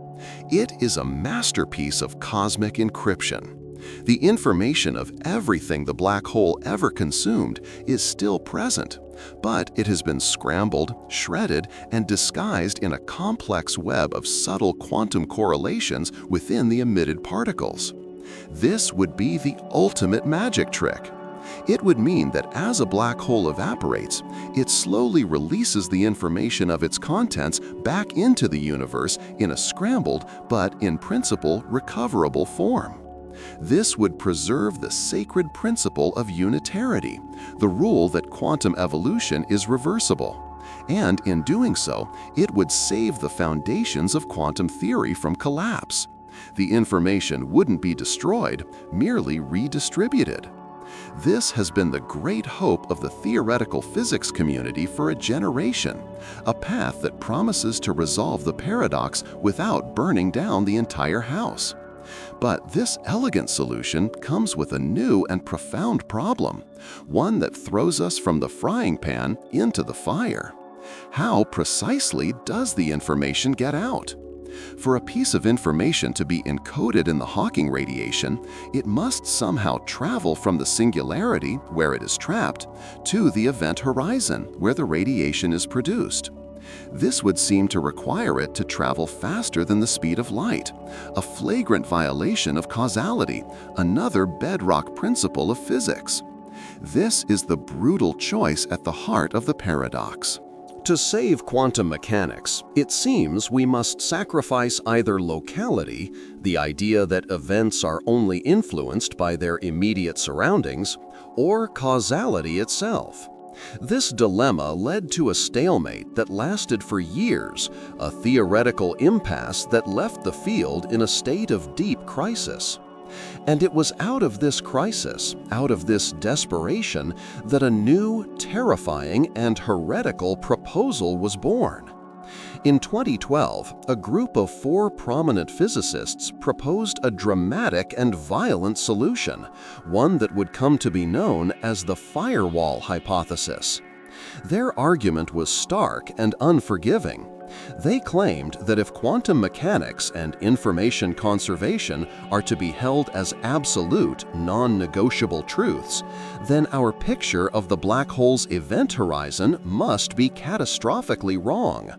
A: It is a masterpiece of cosmic encryption. The information of everything the black hole ever consumed is still present, but it has been scrambled, shredded, and disguised in a complex web of subtle quantum correlations within the emitted particles. This would be the ultimate magic trick. It would mean that as a black hole evaporates, it slowly releases the information of its contents back into the universe in a scrambled, but in principle recoverable form. This would preserve the sacred principle of unitarity, the rule that quantum evolution is reversible. And in doing so, it would save the foundations of quantum theory from collapse. The information wouldn't be destroyed, merely redistributed. This has been the great hope of the theoretical physics community for a generation, a path that promises to resolve the paradox without burning down the entire house. But this elegant solution comes with a new and profound problem, one that throws us from the frying pan into the fire. How precisely does the information get out? For a piece of information to be encoded in the Hawking radiation, it must somehow travel from the singularity, where it is trapped, to the event horizon, where the radiation is produced. This would seem to require it to travel faster than the speed of light, a flagrant violation of causality, another bedrock principle of physics. This is the brutal choice at the heart of the paradox. To save quantum mechanics, it seems we must sacrifice either locality, the idea that events are only influenced by their immediate surroundings, or causality itself. This dilemma led to a stalemate that lasted for years, a theoretical impasse that left the field in a state of deep crisis. And it was out of this crisis, out of this desperation, that a new, terrifying, and heretical proposal was born. In 2012, a group of 4 prominent physicists proposed a dramatic and violent solution, one that would come to be known as the firewall hypothesis. Their argument was stark and unforgiving. They claimed that if quantum mechanics and information conservation are to be held as absolute, non-negotiable truths, then our picture of the black hole's event horizon must be catastrophically wrong.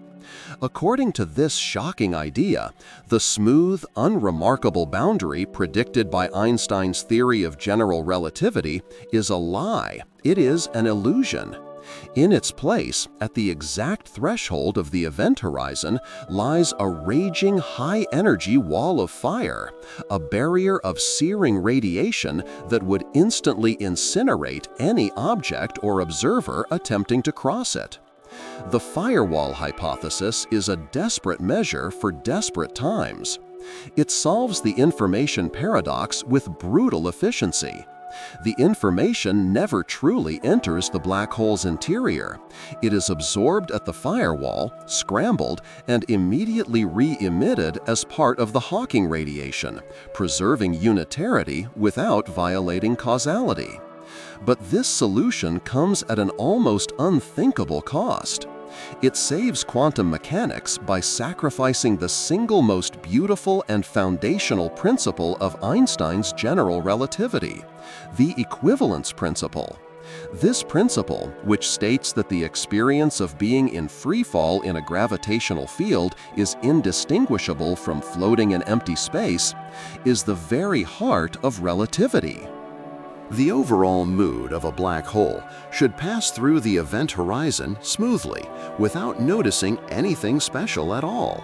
A: According to this shocking idea, the smooth, unremarkable boundary predicted by Einstein's theory of general relativity is a lie. It is an illusion. In its place, at the exact threshold of the event horizon, lies a raging high-energy wall of fire, a barrier of searing radiation that would instantly incinerate any object or observer attempting to cross it. The firewall hypothesis is a desperate measure for desperate times. It solves the information paradox with brutal efficiency. The information never truly enters the black hole's interior. It is absorbed at the firewall, scrambled, and immediately re-emitted as part of the Hawking radiation, preserving unitarity without violating causality. But this solution comes at an almost unthinkable cost. It saves quantum mechanics by sacrificing the single most beautiful and foundational principle of Einstein's general relativity, the equivalence principle. This principle, which states that the experience of being in free fall in a gravitational field is indistinguishable from floating in empty space, is the very heart of relativity. The overall mood of a black hole should pass through the event horizon smoothly, without noticing anything special at all.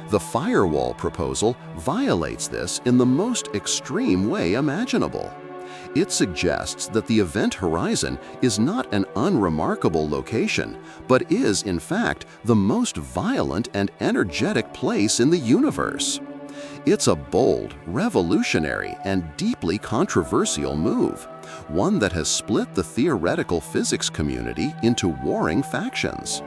A: The firewall proposal violates this in the most extreme way imaginable. It suggests that the event horizon is not an unremarkable location, but is, in fact, the most violent and energetic place in the universe. It's a bold, revolutionary, and deeply controversial move, one that has split the theoretical physics community into warring factions.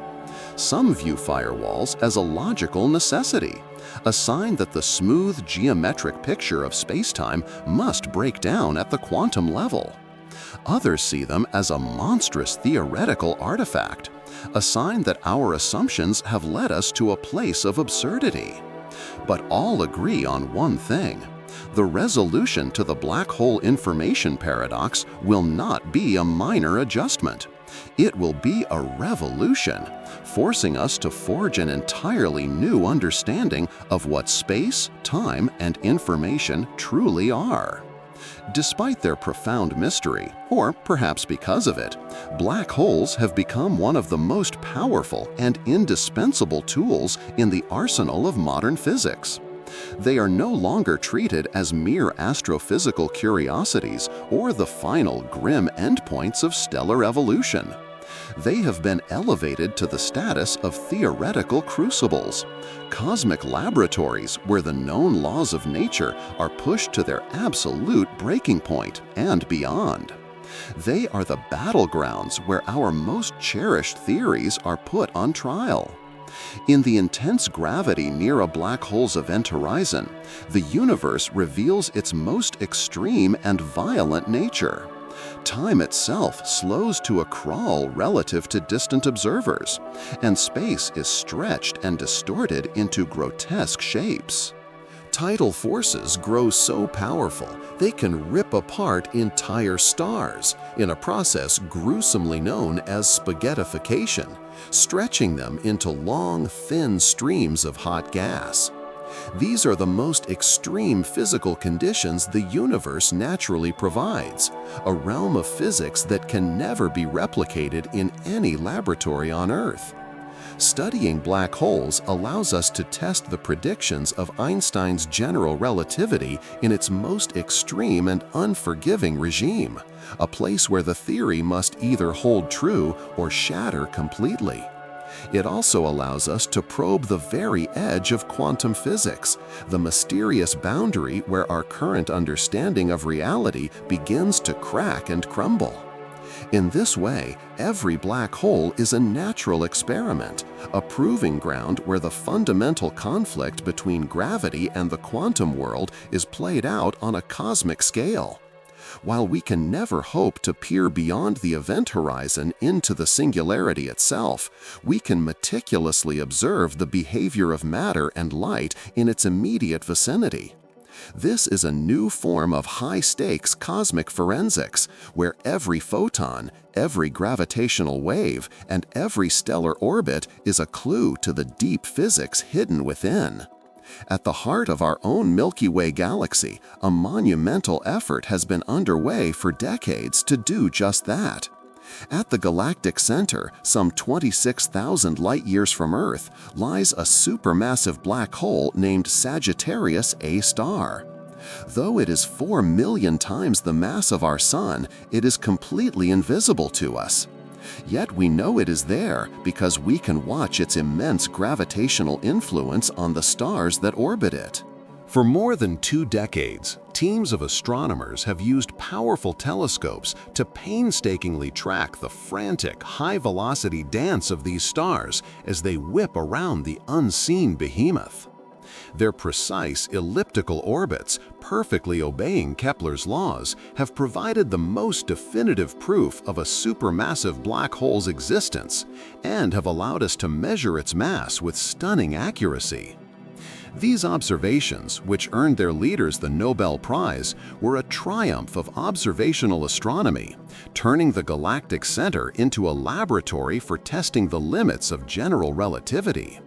A: Some view firewalls as a logical necessity, a sign that the smooth geometric picture of spacetime must break down at the quantum level. Others see them as a monstrous theoretical artifact, a sign that our assumptions have led us to a place of absurdity. But all agree on one thing: the resolution to the black hole information paradox will not be a minor adjustment. It will be a revolution, forcing us to forge an entirely new understanding of what space, time, and information truly are. Despite their profound mystery, or perhaps because of it, black holes have become one of the most powerful and indispensable tools in the arsenal of modern physics. They are no longer treated as mere astrophysical curiosities or the final grim endpoints of stellar evolution. They have been elevated to the status of theoretical crucibles, cosmic laboratories where the known laws of nature are pushed to their absolute breaking point and beyond. They are the battlegrounds where our most cherished theories are put on trial. In the intense gravity near a black hole's event horizon, the universe reveals its most extreme and violent nature. Time itself slows to a crawl relative to distant observers, and space is stretched and distorted into grotesque shapes. Tidal forces grow so powerful they can rip apart entire stars in a process gruesomely known as spaghettification, stretching them into long, thin streams of hot gas. These are the most extreme physical conditions the universe naturally provides, a realm of physics that can never be replicated in any laboratory on Earth. Studying black holes allows us to test the predictions of Einstein's general relativity in its most extreme and unforgiving regime, a place where the theory must either hold true or shatter completely. It also allows us to probe the very edge of quantum physics, the mysterious boundary where our current understanding of reality begins to crack and crumble. In this way, every black hole is a natural experiment, a proving ground where the fundamental conflict between gravity and the quantum world is played out on a cosmic scale. While we can never hope to peer beyond the event horizon into the singularity itself, we can meticulously observe the behavior of matter and light in its immediate vicinity. This is a new form of high-stakes cosmic forensics, where every photon, every gravitational wave, and every stellar orbit is a clue to the deep physics hidden within. At the heart of our own Milky Way galaxy, a monumental effort has been underway for decades to do just that. At the galactic center, some 26,000 light-years from Earth, lies a supermassive black hole named Sagittarius A star. Though it is 4 million times the mass of our Sun, it is completely invisible to us. Yet we know it is there because we can watch its immense gravitational influence on the stars that orbit it. For more than 2 decades, teams of astronomers have used powerful telescopes to painstakingly track the frantic, high-velocity dance of these stars as they whip around the unseen behemoth. Their precise elliptical orbits, perfectly obeying Kepler's laws, have provided the most definitive proof of a supermassive black hole's existence and have allowed us to measure its mass with stunning accuracy. These observations, which earned their leaders the Nobel Prize, were a triumph of observational astronomy, turning the galactic center into a laboratory for testing the limits of general relativity.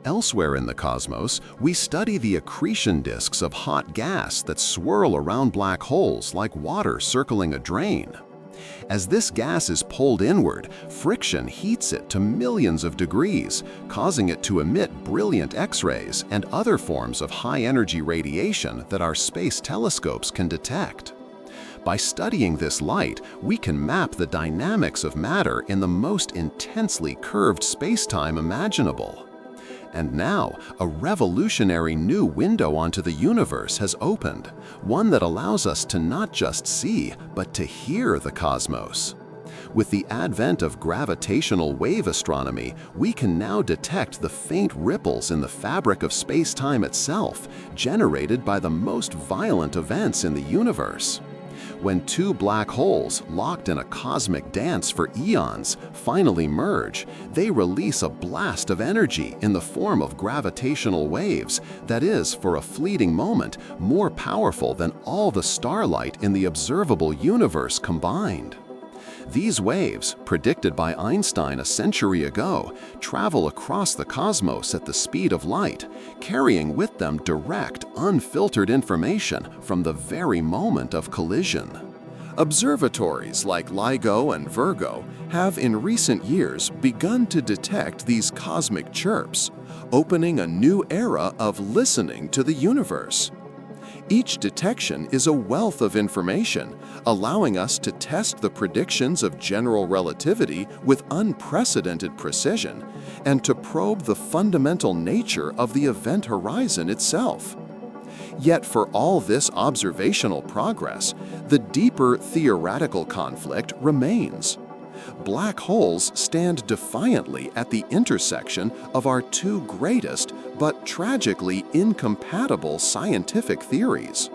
A: Elsewhere in the cosmos, we study the accretion disks of hot gas that swirl around black holes like water circling a drain. As this gas is pulled inward, friction heats it to millions of degrees, causing it to emit brilliant X-rays and other forms of high-energy radiation that our space telescopes can detect. By studying this light, we can map the dynamics of matter in the most intensely curved space-time imaginable. And now, a revolutionary new window onto the universe has opened, one that allows us to not just see, but to hear the cosmos. With the advent of gravitational wave astronomy, we can now detect the faint ripples in the fabric of space-time itself, generated by the most violent events in the universe. When 2 black holes, locked in a cosmic dance for eons, finally merge, they release a blast of energy in the form of gravitational waves that is, for a fleeting moment, more powerful than all the starlight in the observable universe combined. These waves, predicted by Einstein a century ago, travel across the cosmos at the speed of light, carrying with them direct, unfiltered information from the very moment of collision. Observatories like LIGO and Virgo have in recent years begun to detect these cosmic chirps, opening a new era of listening to the universe. Each detection is a wealth of information, allowing us to test the predictions of general relativity with unprecedented precision and to probe the fundamental nature of the event horizon itself. Yet for all this observational progress, the deeper theoretical conflict remains. Black holes stand defiantly at the intersection of our 2 greatest but tragically incompatible scientific theories.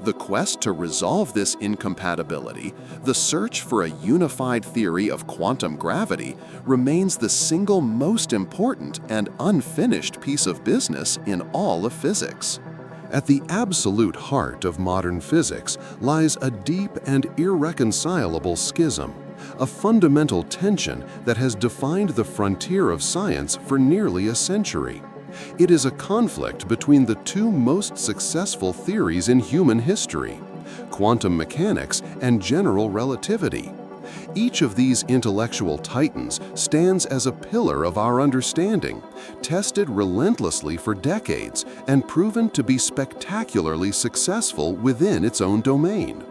A: The quest to resolve this incompatibility, the search for a unified theory of quantum gravity, remains the single most important and unfinished piece of business in all of physics. At the absolute heart of modern physics lies a deep and irreconcilable schism, a fundamental tension that has defined the frontier of science for nearly a century. It is a conflict between the two most successful theories in human history: quantum mechanics and general relativity. Each of these intellectual titans stands as a pillar of our understanding, tested relentlessly for decades and proven to be spectacularly successful within its own domain.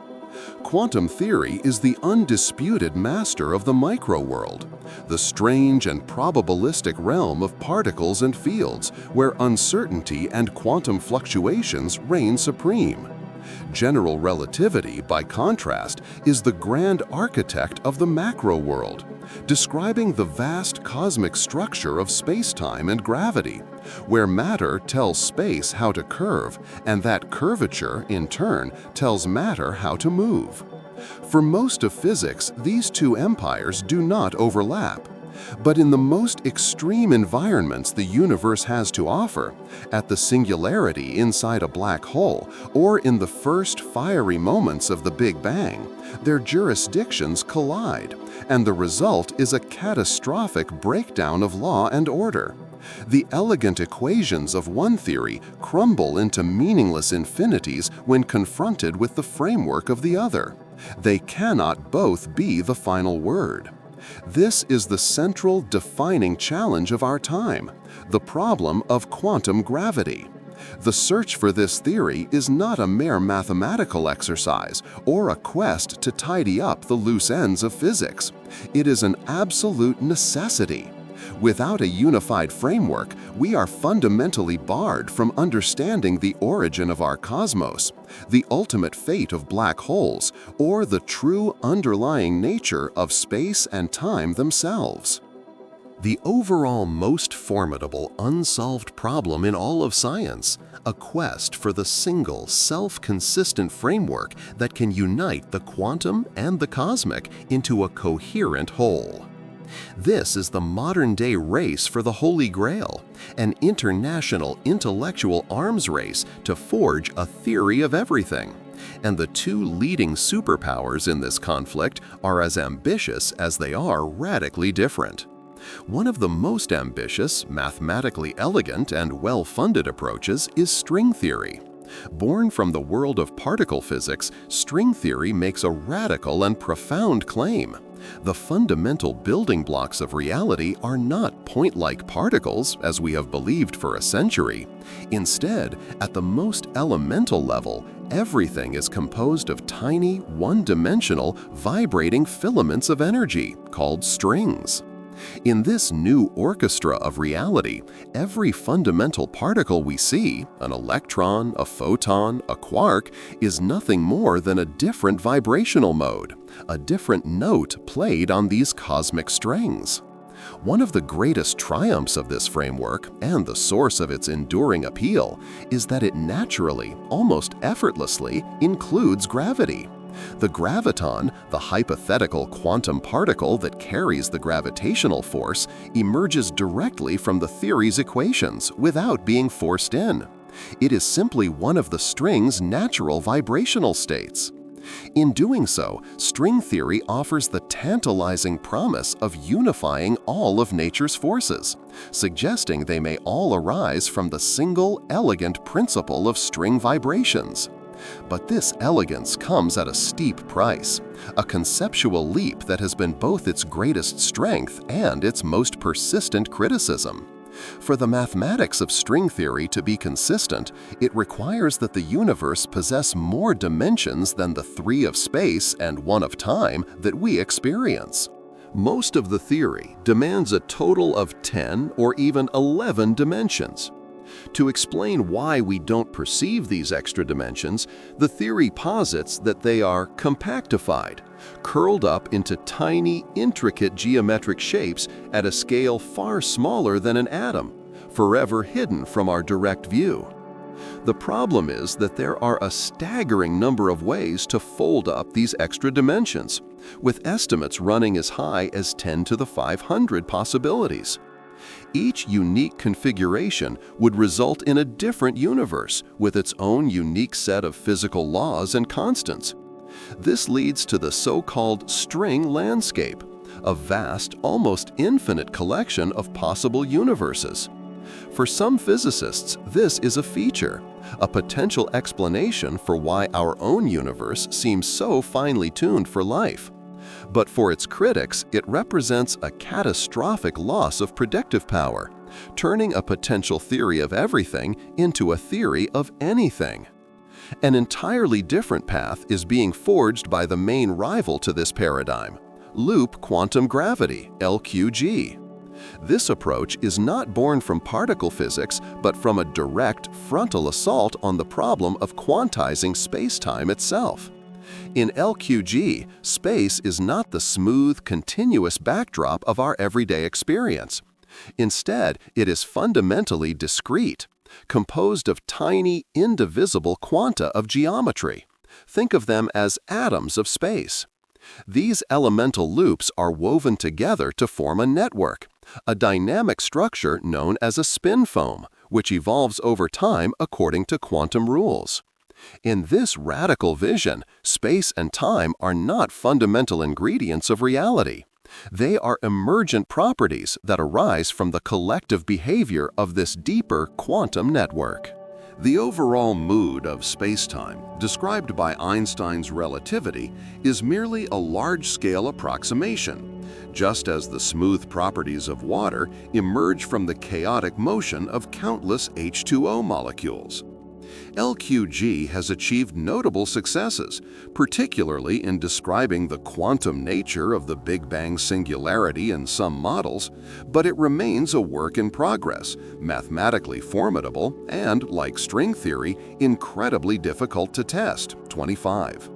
A: Quantum theory is the undisputed master of the microworld, the strange and probabilistic realm of particles and fields where uncertainty and quantum fluctuations reign supreme. General relativity, by contrast, is the grand architect of the macro world, describing the vast cosmic structure of space-time and gravity, where matter tells space how to curve, and that curvature, in turn, tells matter how to move. For most of physics, these two empires do not overlap. But in the most extreme environments the universe has to offer, at the singularity inside a black hole, or in the first fiery moments of the Big Bang, their jurisdictions collide, and the result is a catastrophic breakdown of law and order. The elegant equations of one theory crumble into meaningless infinities when confronted with the framework of the other. They cannot both be the final word. This is the central defining challenge of our time, the problem of quantum gravity. The search for this theory is not a mere mathematical exercise or a quest to tidy up the loose ends of physics. It is an absolute necessity. Without a unified framework, we are fundamentally barred from understanding the origin of our cosmos, the ultimate fate of black holes, or the true underlying nature of space and time themselves. The overall most formidable unsolved problem in all of science, a quest for the single, self-consistent framework that can unite the quantum and the cosmic into a coherent whole. This is the modern-day race for the Holy Grail, an international intellectual arms race to forge a theory of everything. And the two leading superpowers in this conflict are as ambitious as they are radically different. One of the most ambitious, mathematically elegant, and well-funded approaches is string theory. Born from the world of particle physics, string theory makes a radical and profound claim. The fundamental building blocks of reality are not point-like particles, as we have believed for a century. Instead, at the most elemental level, everything is composed of tiny, one-dimensional, vibrating filaments of energy, called strings. In this new orchestra of reality, every fundamental particle we see, an electron, a photon, a quark, is nothing more than a different vibrational mode, a different note played on these cosmic strings. One of the greatest triumphs of this framework, and the source of its enduring appeal, is that it naturally, almost effortlessly, includes gravity. The graviton, the hypothetical quantum particle that carries the gravitational force, emerges directly from the theory's equations without being forced in. It is simply one of the string's natural vibrational states. In doing so, string theory offers the tantalizing promise of unifying all of nature's forces, suggesting they may all arise from the single, elegant principle of string vibrations. But this elegance comes at a steep price, a conceptual leap that has been both its greatest strength and its most persistent criticism. For the mathematics of string theory to be consistent, it requires that the universe possess more dimensions than the 3 of space and 1 of time that we experience. Most of the theory demands a total of 10 or even 11 dimensions. To explain why we don't perceive these extra dimensions, the theory posits that they are compactified, curled up into tiny, intricate geometric shapes at a scale far smaller than an atom, forever hidden from our direct view. The problem is that there are a staggering number of ways to fold up these extra dimensions, with estimates running as high as 10 to the 500 possibilities. Each unique configuration would result in a different universe with its own unique set of physical laws and constants. This leads to the so-called string landscape, a vast, almost infinite collection of possible universes. For some physicists, this is a feature, a potential explanation for why our own universe seems so finely tuned for life. But for its critics, it represents a catastrophic loss of predictive power, turning a potential theory of everything into a theory of anything. An entirely different path is being forged by the main rival to this paradigm, loop quantum gravity, LQG. This approach is not born from particle physics, but from a direct, frontal assault on the problem of quantizing space-time itself. In LQG, space is not the smooth, continuous backdrop of our everyday experience. Instead, it is fundamentally discrete, composed of tiny, indivisible quanta of geometry. Think of them as atoms of space. These elemental loops are woven together to form a network, a dynamic structure known as a spin foam, which evolves over time according to quantum rules. In this radical vision, space and time are not fundamental ingredients of reality. They are emergent properties that arise from the collective behavior of this deeper quantum network. The overall mood of spacetime, described by Einstein's relativity, is merely a large-scale approximation, just as the smooth properties of water emerge from the chaotic motion of countless H2O molecules. LQG has achieved notable successes, particularly in describing the quantum nature of the Big Bang singularity in some models, but it remains a work in progress, mathematically formidable, and, like string theory, incredibly difficult to test. 25.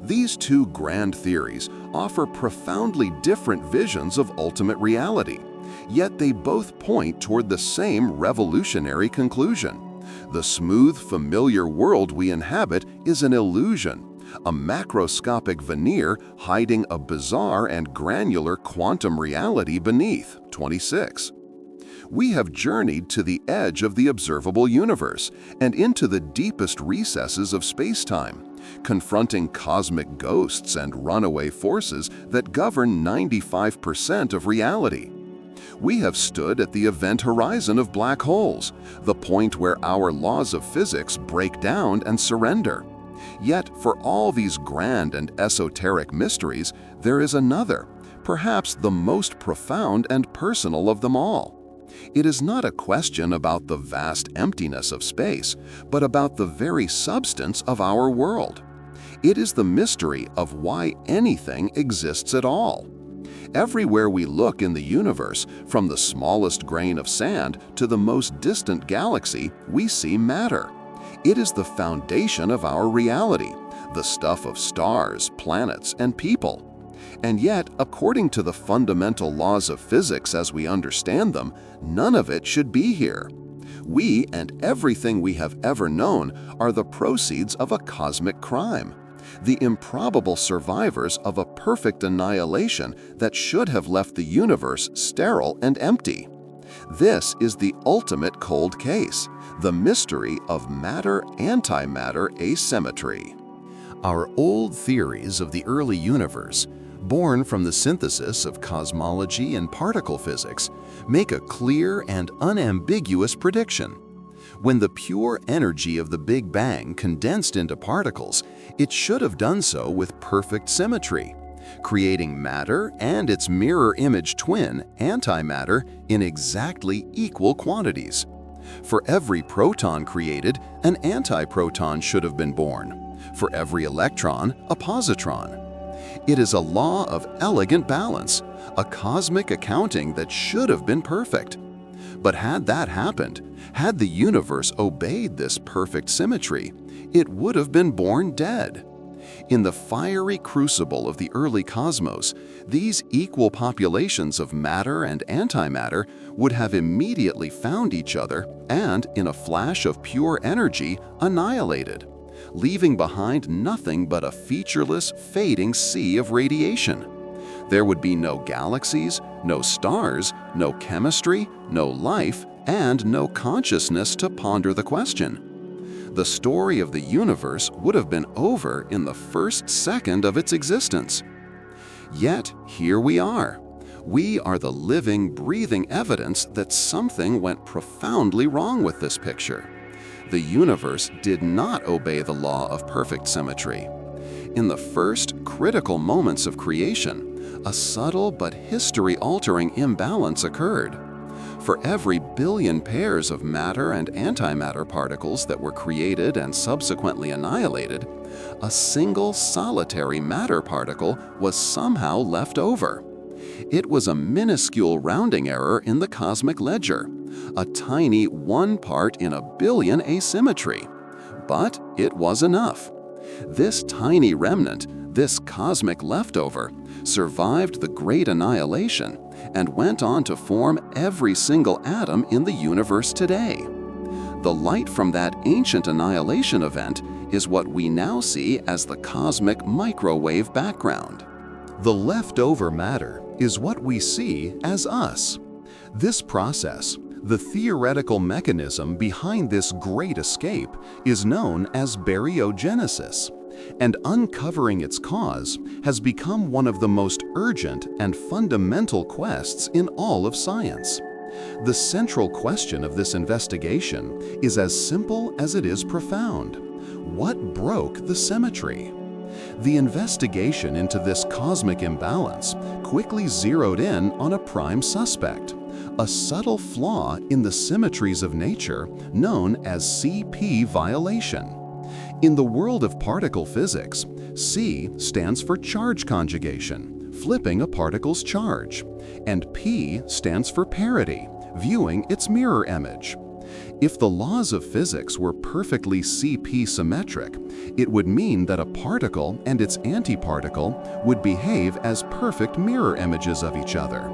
A: These two grand theories offer profoundly different visions of ultimate reality, yet they both point toward the same revolutionary conclusion. The smooth, familiar world we inhabit is an illusion, a macroscopic veneer hiding a bizarre and granular quantum reality beneath. 26. We have journeyed to the edge of the observable universe and into the deepest recesses of spacetime, confronting cosmic ghosts and runaway forces that govern 95% of reality. We have stood at the event horizon of black holes, the point where our laws of physics break down and surrender. Yet, for all these grand and esoteric mysteries, there is another, perhaps the most profound and personal of them all. It is not a question about the vast emptiness of space, but about the very substance of our world. It is the mystery of why anything exists at all. Everywhere we look in the universe, from the smallest grain of sand to the most distant galaxy, we see matter. It is the foundation of our reality, the stuff of stars, planets, and people. And yet, according to the fundamental laws of physics as we understand them, none of it should be here. We and everything we have ever known are the proceeds of a cosmic crime, the improbable survivors of a perfect annihilation that should have left the universe sterile and empty. This is the ultimate cold case, the mystery of matter-antimatter asymmetry. Our old theories of the early universe, born from the synthesis of cosmology and particle physics, make a clear and unambiguous prediction. When the pure energy of the Big Bang condensed into particles, it should have done so with perfect symmetry, creating matter and its mirror image twin, antimatter, in exactly equal quantities. For every proton created, an antiproton should have been born. For every electron, a positron. It is a law of elegant balance, a cosmic accounting that should have been perfect. But had that happened, had the universe obeyed this perfect symmetry, it would have been born dead. In the fiery crucible of the early cosmos, these equal populations of matter and antimatter would have immediately found each other and, in a flash of pure energy, annihilated, leaving behind nothing but a featureless, fading sea of radiation. There would be no galaxies, no stars, no chemistry, no life, and no consciousness to ponder the question. The story of the universe would have been over in the first second of its existence. Yet, here we are. We are the living, breathing evidence that something went profoundly wrong with this picture. The universe did not obey the law of perfect symmetry. In the first critical moments of creation, a subtle but history-altering imbalance occurred. For every billion pairs of matter and antimatter particles that were created and subsequently annihilated, a single solitary matter particle was somehow left over. It was a minuscule rounding error in the cosmic ledger, a tiny 1 part in a billion asymmetry. But it was enough. This tiny remnant, this cosmic leftover, survived the Great Annihilation and went on to form every single atom in the universe today. The light from that ancient annihilation event is what we now see as the cosmic microwave background. The leftover matter is what we see as us. This process, the theoretical mechanism behind this great escape, is known as baryogenesis, and uncovering its cause has become one of the most urgent and fundamental quests in all of science. The central question of this investigation is as simple as it is profound. What broke the symmetry? The investigation into this cosmic imbalance quickly zeroed in on a prime suspect, a subtle flaw in the symmetries of nature known as CP violation. In the world of particle physics, C stands for charge conjugation, flipping a particle's charge, and P stands for parity, viewing its mirror image. If the laws of physics were perfectly CP symmetric, it would mean that a particle and its antiparticle would behave as perfect mirror images of each other.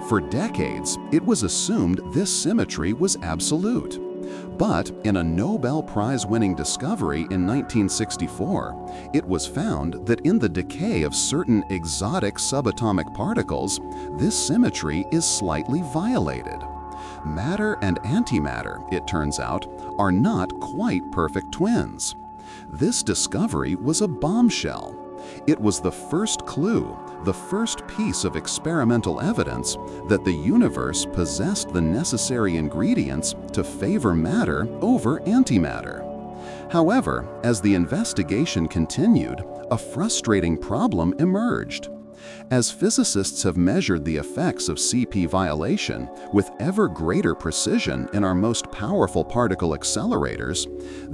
A: For decades, it was assumed this symmetry was absolute. But in a Nobel Prize-winning discovery in 1964, it was found that in the decay of certain exotic subatomic particles, this symmetry is slightly violated. Matter and antimatter, it turns out, are not quite perfect twins. This discovery was a bombshell. It was the first clue, the first piece of experimental evidence that the universe possessed the necessary ingredients to favor matter over antimatter. However, as the investigation continued, a frustrating problem emerged. As physicists have measured the effects of CP violation with ever greater precision in our most powerful particle accelerators,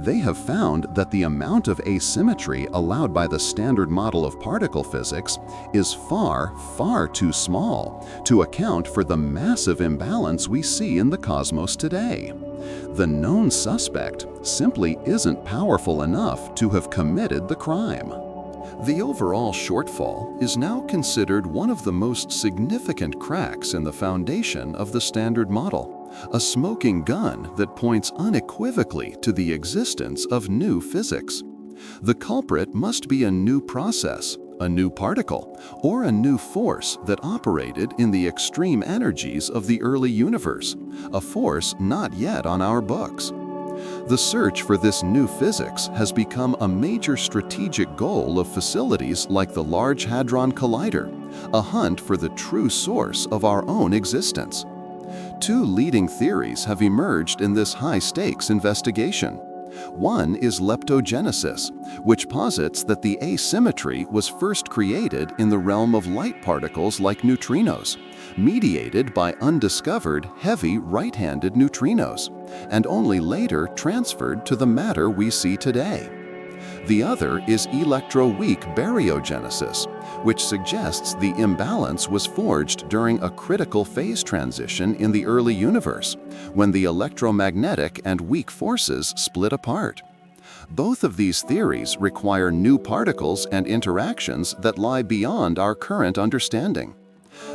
A: they have found that the amount of asymmetry allowed by the standard model of particle physics is far, far too small to account for the massive imbalance we see in the cosmos today. The known suspect simply isn't powerful enough to have committed the crime. The overall shortfall is now considered one of the most significant cracks in the foundation of the Standard Model, a smoking gun that points unequivocally to the existence of new physics. The culprit must be a new process, a new particle, or a new force that operated in the extreme energies of the early universe, a force not yet on our books. The search for this new physics has become a major strategic goal of facilities like the Large Hadron Collider, a hunt for the true source of our own existence. Two leading theories have emerged in this high-stakes investigation. One is leptogenesis, which posits that the asymmetry was first created in the realm of light particles like neutrinos, mediated by undiscovered heavy right-handed neutrinos, and only later transferred to the matter we see today. The other is electroweak baryogenesis, which suggests the imbalance was forged during a critical phase transition in the early universe, when the electromagnetic and weak forces split apart. Both of these theories require new particles and interactions that lie beyond our current understanding.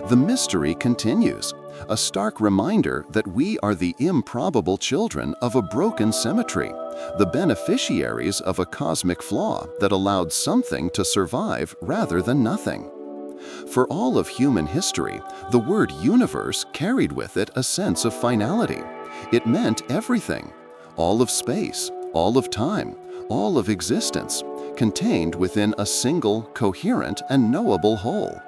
A: The mystery continues, a stark reminder that we are the improbable children of a broken symmetry, the beneficiaries of a cosmic flaw that allowed something to survive rather than nothing. For all of human history, the word universe carried with it a sense of finality. It meant everything, all of space, all of time, all of existence, contained within a single, coherent, and knowable whole.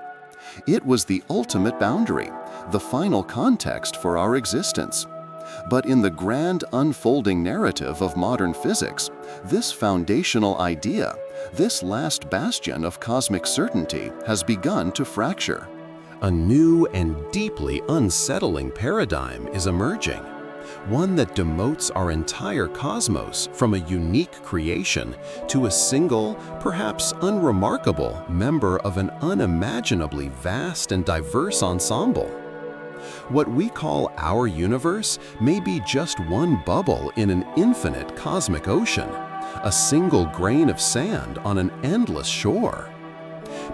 A: It was the ultimate boundary, the final context for our existence. But in the grand unfolding narrative of modern physics, this foundational idea, this last bastion of cosmic certainty, has begun to fracture. A new and deeply unsettling paradigm is emerging, one that demotes our entire cosmos from a unique creation to a single, perhaps unremarkable, member of an unimaginably vast and diverse ensemble. What we call our universe may be just one bubble in an infinite cosmic ocean, a single grain of sand on an endless shore.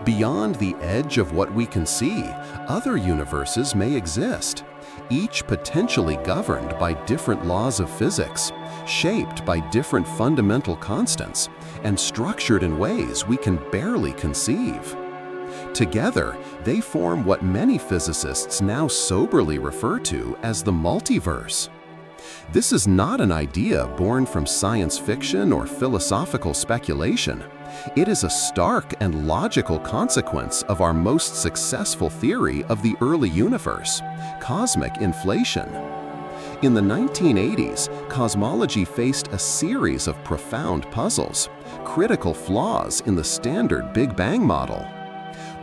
A: Beyond the edge of what we can see, other universes may exist, each potentially governed by different laws of physics, shaped by different fundamental constants, and structured in ways we can barely conceive. Together, they form what many physicists now soberly refer to as the multiverse. This is not an idea born from science fiction or philosophical speculation. It is a stark and logical consequence of our most successful theory of the early universe, cosmic inflation. In the 1980s, cosmology faced a series of profound puzzles, critical flaws in the standard Big Bang model.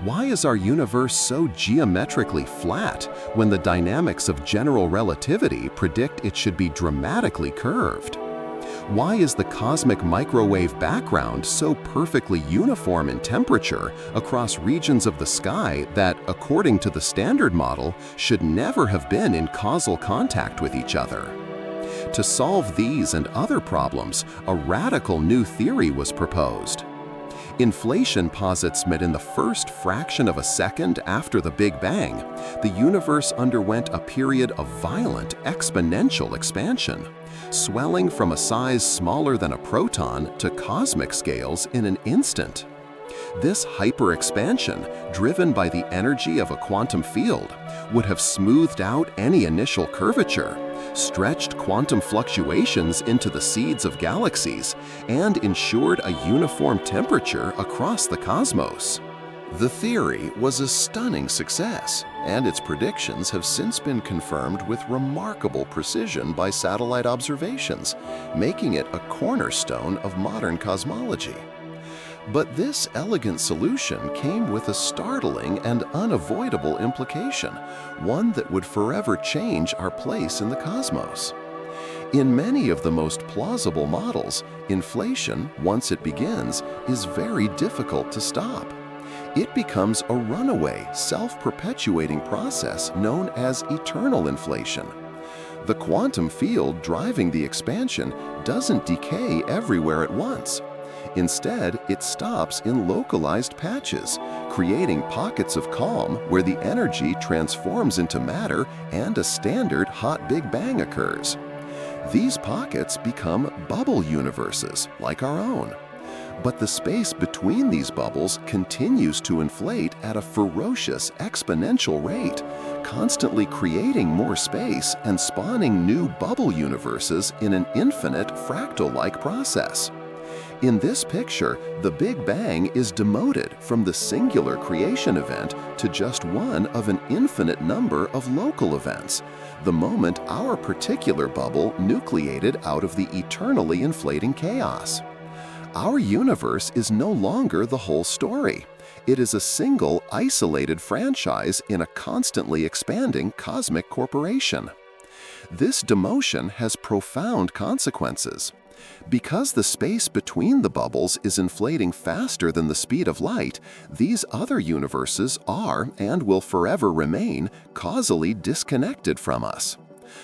A: Why is our universe so geometrically flat when the dynamics of general relativity predict it should be dramatically curved? Why is the cosmic microwave background so perfectly uniform in temperature across regions of the sky that, according to the standard model, should never have been in causal contact with each other? To solve these and other problems, a radical new theory was proposed. Inflation posits that in the first fraction of a second after the Big Bang, the universe underwent a period of violent exponential expansion, swelling from a size smaller than a proton to cosmic scales in an instant. This hyper-expansion, driven by the energy of a quantum field, would have smoothed out any initial curvature, stretched quantum fluctuations into the seeds of galaxies, and ensured a uniform temperature across the cosmos. The theory was a stunning success, and its predictions have since been confirmed with remarkable precision by satellite observations, making it a cornerstone of modern cosmology. But this elegant solution came with a startling and unavoidable implication, one that would forever change our place in the cosmos. In many of the most plausible models, inflation, once it begins, is very difficult to stop. It becomes a runaway, self-perpetuating process known as eternal inflation. The quantum field driving the expansion doesn't decay everywhere at once. Instead, it stops in localized patches, creating pockets of calm where the energy transforms into matter and a standard hot Big Bang occurs. These pockets become bubble universes like our own. But the space between these bubbles continues to inflate at a ferocious exponential rate, constantly creating more space and spawning new bubble universes in an infinite fractal-like process. In this picture, the Big Bang is demoted from the singular creation event to just one of an infinite number of local events, the moment our particular bubble nucleated out of the eternally inflating chaos. Our universe is no longer the whole story. It is a single, isolated franchise in a constantly expanding cosmic corporation. This demotion has profound consequences. Because the space between the bubbles is inflating faster than the speed of light, these other universes are and will forever remain causally disconnected from us.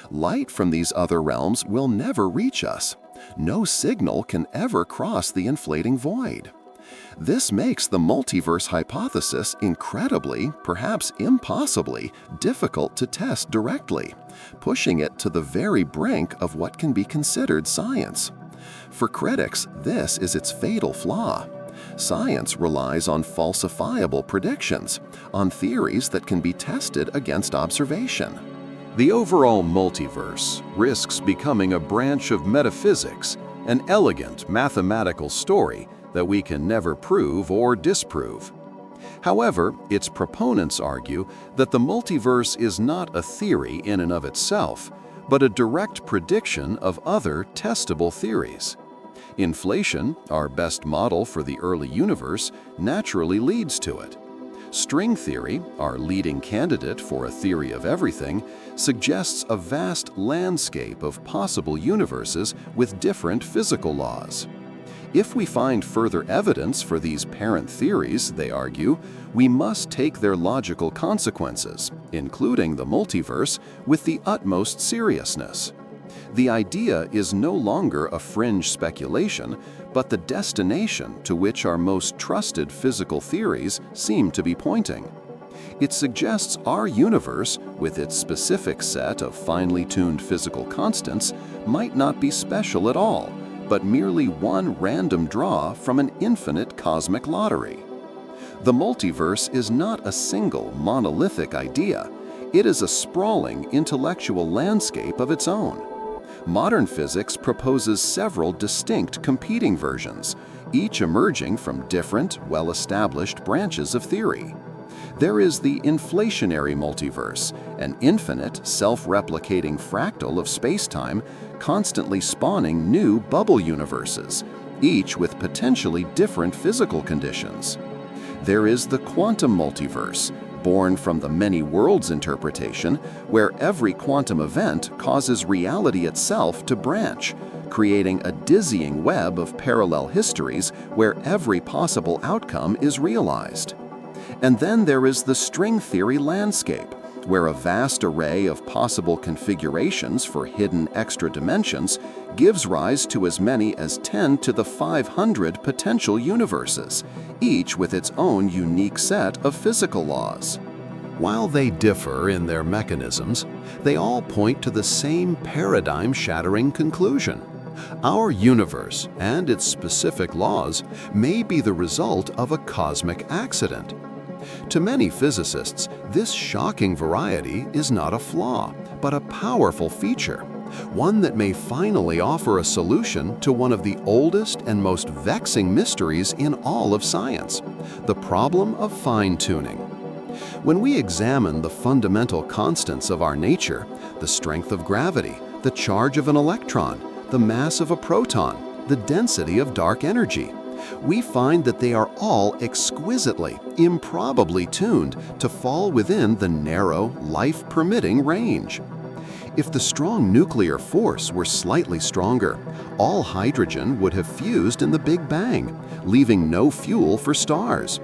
A: Light from these other realms will never reach us. No signal can ever cross the inflating void. This makes the multiverse hypothesis incredibly, perhaps impossibly, difficult to test directly, pushing it to the very brink of what can be considered science. For critics, this is its fatal flaw. Science relies on falsifiable predictions, on theories that can be tested against observation. The overall multiverse risks becoming a branch of metaphysics, an elegant mathematical story that we can never prove or disprove. However, its proponents argue that the multiverse is not a theory in and of itself, but a direct prediction of other testable theories. Inflation, our best model for the early universe, naturally leads to it. String theory, our leading candidate for a theory of everything, suggests a vast landscape of possible universes with different physical laws. If we find further evidence for these parent theories, they argue, we must take their logical consequences, including the multiverse, with the utmost seriousness. The idea is no longer a fringe speculation, but the destination to which our most trusted physical theories seem to be pointing. It suggests our universe, with its specific set of finely tuned physical constants, might not be special at all, but merely one random draw from an infinite cosmic lottery. The multiverse is not a single monolithic idea. It is a sprawling intellectual landscape of its own. Modern physics proposes several distinct competing versions, each emerging from different, well-established branches of theory. There is the inflationary multiverse, an infinite, self-replicating fractal of space-time, constantly spawning new bubble universes, each with potentially different physical conditions. There is the quantum multiverse, born from the many worlds interpretation, where every quantum event causes reality itself to branch, creating a dizzying web of parallel histories where every possible outcome is realized. And then there is the string theory landscape, where a vast array of possible configurations for hidden extra dimensions gives rise to as many as 10 to the 500 potential universes, each with its own unique set of physical laws. While they differ in their mechanisms, they all point to the same paradigm-shattering conclusion. Our universe and its specific laws may be the result of a cosmic accident. To many physicists, this shocking variety is not a flaw, but a powerful feature, one that may finally offer a solution to one of the oldest and most vexing mysteries in all of science, the problem of fine-tuning. When we examine the fundamental constants of our nature, the strength of gravity, the charge of an electron, the mass of a proton, the density of dark energy, we find that they are all exquisitely, improbably tuned to fall within the narrow, life-permitting range. If the strong nuclear force were slightly stronger, all hydrogen would have fused in the Big Bang, leaving no fuel for stars.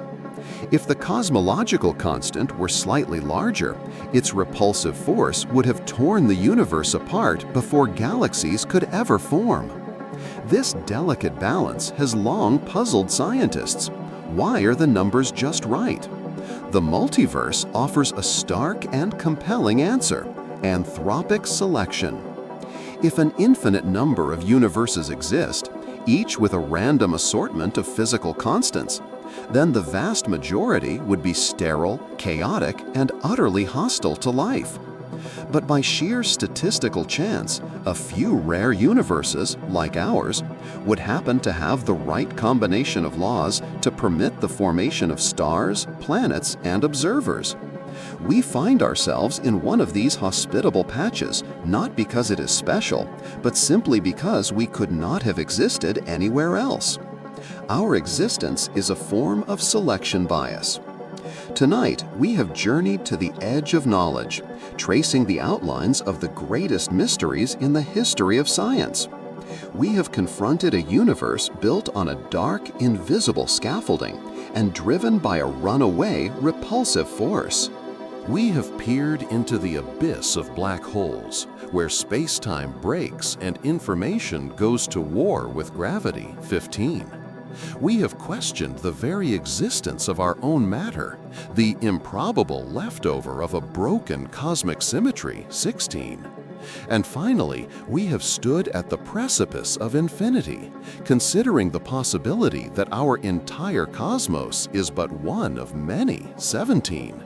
A: If the cosmological constant were slightly larger, its repulsive force would have torn the universe apart before galaxies could ever form. This delicate balance has long puzzled scientists. Why are the numbers just right? The multiverse offers a stark and compelling answer: anthropic selection. If an infinite number of universes exist, each with a random assortment of physical constants, then the vast majority would be sterile, chaotic, and utterly hostile to life. But by sheer statistical chance, a few rare universes, like ours, would happen to have the right combination of laws to permit the formation of stars, planets, and observers. We find ourselves in one of these hospitable patches, not because it is special, but simply because we could not have existed anywhere else. Our existence is a form of selection bias. Tonight, we have journeyed to the edge of knowledge, tracing the outlines of the greatest mysteries in the history of science. We have confronted a universe built on a dark, invisible scaffolding and driven by a runaway, repulsive force. We have peered into the abyss of black holes, where space-time breaks and information goes to war with gravity, 15. We have questioned the very existence of our own matter, the improbable leftover of a broken cosmic symmetry, 16. And finally, we have stood at the precipice of infinity, considering the possibility that our entire cosmos is but one of many, 17.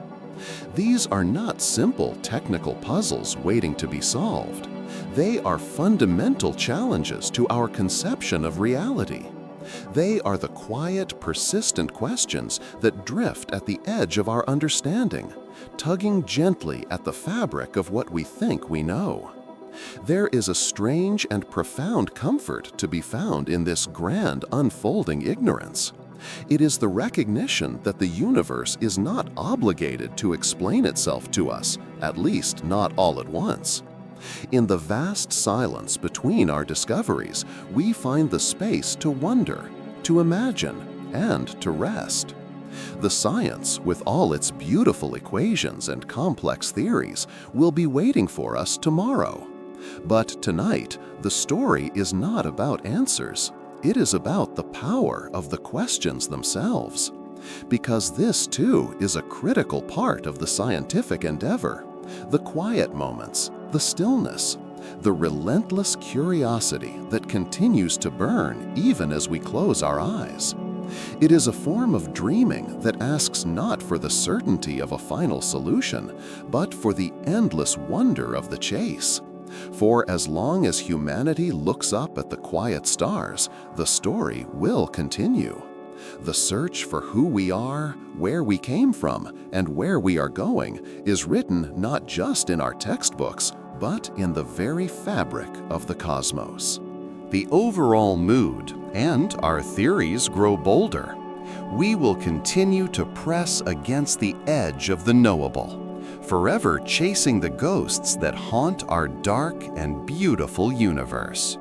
A: These are not simple technical puzzles waiting to be solved. They are fundamental challenges to our conception of reality. They are the quiet, persistent questions that drift at the edge of our understanding, tugging gently at the fabric of what we think we know. There is a strange and profound comfort to be found in this grand unfolding ignorance. It is the recognition that the universe is not obligated to explain itself to us, at least not all at once. In the vast silence between our discoveries, we find the space to wonder, to imagine, and to rest. The science, with all its beautiful equations and complex theories, will be waiting for us tomorrow. But tonight, the story is not about answers. It is about the power of the questions themselves. Because this, too, is a critical part of the scientific endeavor. The quiet moments, the stillness, the relentless curiosity that continues to burn even as we close our eyes. It is a form of dreaming that asks not for the certainty of a final solution, but for the endless wonder of the chase. For as long as humanity looks up at the quiet stars, the story will continue. The search for who we are, where we came from, and where we are going is written not just in our textbooks, but in the very fabric of the cosmos. The overall mood and our theories grow bolder. We will continue to press against the edge of the knowable, forever chasing the ghosts that haunt our dark and beautiful universe.